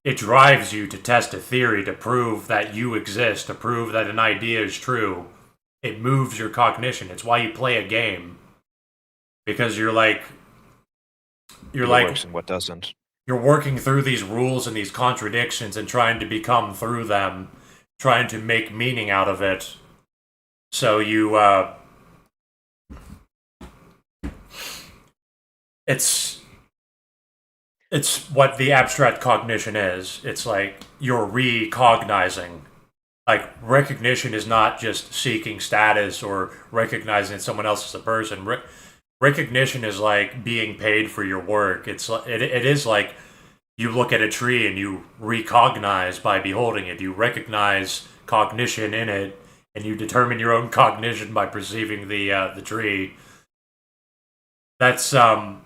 it drives you to test a theory, to prove that you exist, to prove that an idea is true. It moves your cognition. It's why you play a game, because you're like What works and what doesn't. you're working through these rules and these contradictions and trying to become through them, trying to make meaning out of it. So you it's what the abstract cognition is. It's like you're recognizing. Like recognition is not just seeking status or recognizing someone else as a person. Recognition is like being paid for your work. It is like you look at a tree and you recognize by beholding it. You recognize cognition in it, and you determine your own cognition by perceiving the tree. That's like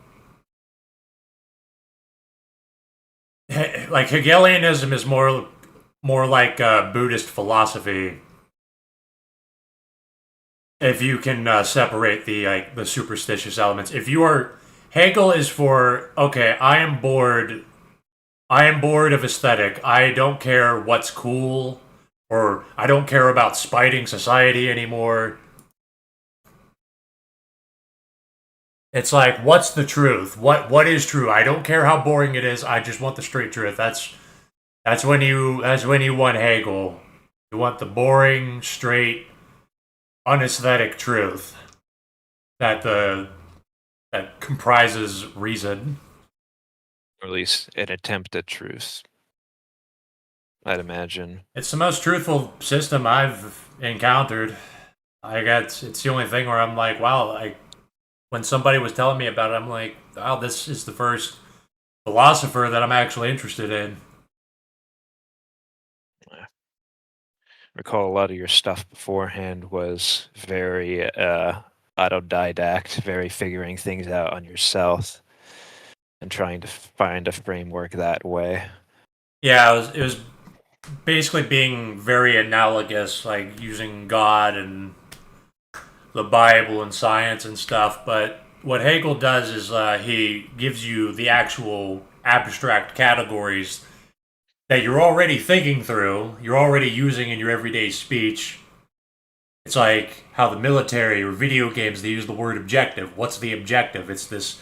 Hegelianism is more like Buddhist philosophy. If you can separate the superstitious elements, if you are Hegel is for okay, I am bored. I am bored of aesthetic. I don't care what's cool, or I don't care about spiting society anymore. It's like, what's the truth? What is true? I don't care how boring it is. I just want the straight truth. That's when you want Hegel. You want the boring, straight, unaesthetic truth that comprises reason. Or at least an attempt at truth, I'd imagine. It's the most truthful system I've encountered. It's the only thing where I'm like, wow, when somebody was telling me about it, I'm like, wow, this is the first philosopher that I'm actually interested in. I recall a lot of your stuff beforehand was very autodidact, very figuring things out on yourself and trying to find a framework that way. Yeah, it was basically being very analogous, like using God and the Bible and science and stuff. But what Hegel does is he gives you the actual abstract categories that you're already thinking through, you're already using in your everyday speech. It's like how the military or video games, they use the word objective. What's the objective? It's this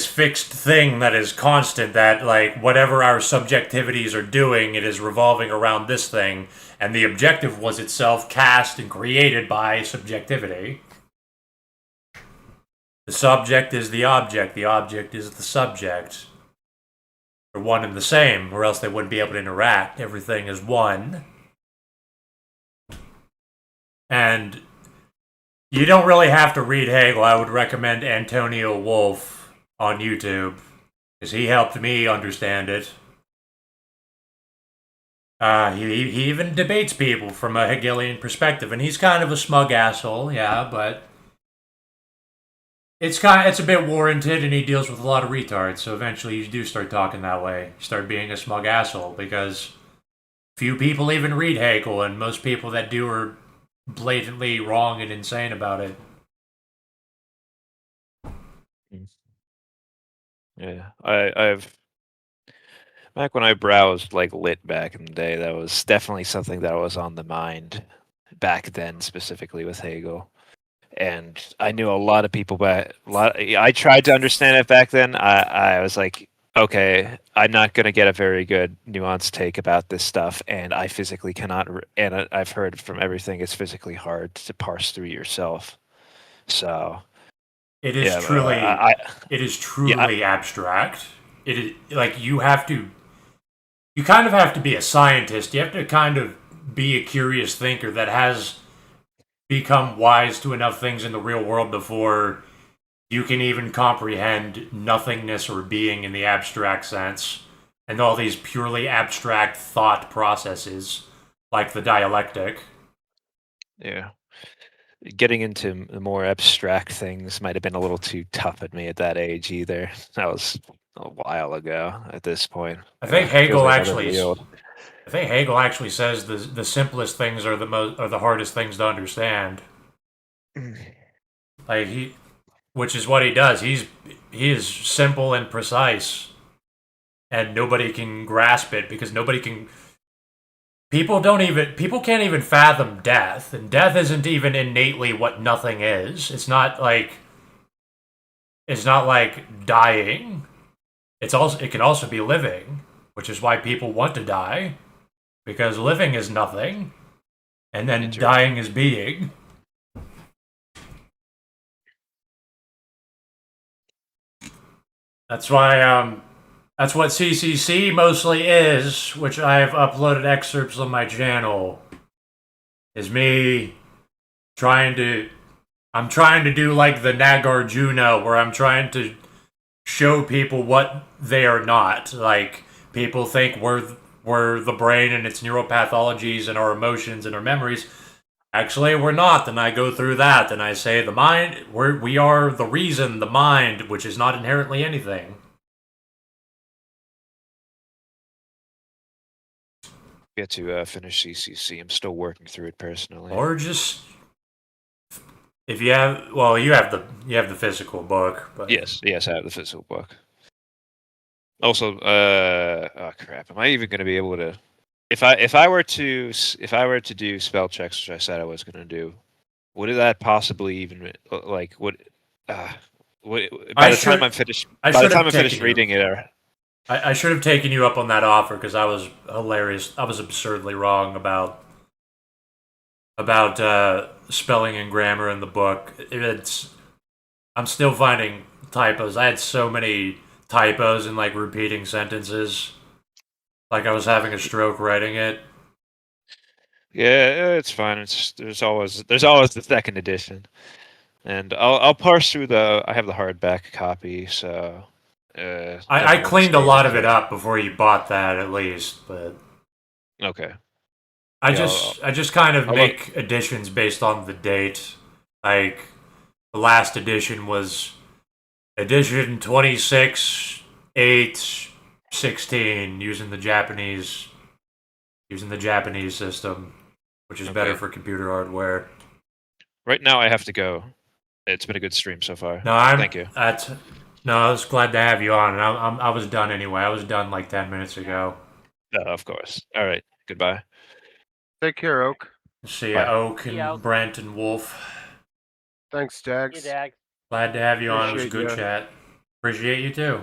fixed thing that is constant, that like whatever our subjectivities are doing, it is revolving around this thing, and the objective was itself cast and created by subjectivity. The subject is the object is the subject. They're one and the same, or else they wouldn't be able to interact. Everything is one. And you don't really have to read Hegel. I would recommend Antonio Wolff on YouTube, because he helped me understand it. He even debates people from a Hegelian perspective, and he's kind of a smug asshole, yeah, but it's a bit warranted, and he deals with a lot of retards, so eventually you do start talking that way. You start being a smug asshole, because few people even read Hegel, and most people that do are blatantly wrong and insane about it. Yeah, I've back when I browsed like lit back in the day, that was definitely something that was on the mind back then, specifically with Hegel. And I knew a lot of people, but I tried to understand it back then. I was like, okay, I'm not going to get a very good nuanced take about this stuff, and I physically cannot. And I've heard from everything, it's physically hard to parse through yourself. So it is truly abstract. It is like you kind of have to be a scientist. You have to kind of be a curious thinker that has become wise to enough things in the real world before you can even comprehend nothingness or being in the abstract sense, and all these purely abstract thought processes, like the dialectic. Yeah. Getting into the more abstract things might have been a little too tough at me at that age either. That was a while ago at this point. I think Feels Hegel like another actually. field. I think Hegel actually says the simplest things are the hardest things to understand. Like which is what he does. He is simple and precise, and nobody can grasp it because nobody can. People can't even fathom death, and death isn't even innately what nothing is. It's not like dying. It can also be living, which is why people want to die, because living is nothing, and then dying is being. That's why that's what CCC mostly is, which I have uploaded excerpts on my channel. Is me trying to I'm trying to do like the Nagarjuna, where I'm trying to show people what they are not. Like, people think we're the brain and its neuropathologies and our emotions and our memories. Actually, we're not. And I go through that and I say the mind, we are the reason, the mind, which is not inherently anything. Get to finish CCC. I'm still working through it personally. Or just if you have, well, you have the physical book, but Yes, I have the physical book. Also, oh crap, am I even going to be able to? If I were to do spell checks, which I said I was going to do, would that possibly even like would? By the time I'm finished, reading it, I should have taken you up on that offer because I was hilarious. I was absurdly wrong about spelling and grammar in the book. I'm still finding typos. I had so many typos and like repeating sentences, like I was having a stroke writing it. yeah, it's fine. There's always the second edition, and I'll parse through I have the hardback copy, so. I cleaned a lot of it up before you bought that, at least, but okay. I just kind of make additions based on the date. Like, the last edition was edition 26/8/16 using the Japanese system, which is better for computer hardware. Right now, I have to go. It's been a good stream so far. No, thank you. I was glad to have you on, and I was done anyway. I was done like 10 minutes ago. Of course. All right. Goodbye. Take care, Oak. See ya, Oak and Brent and Wolf. Thanks, Dags. Hey, Dag. Glad to have you on. It was a Appreciate good ya. chat. Appreciate you too.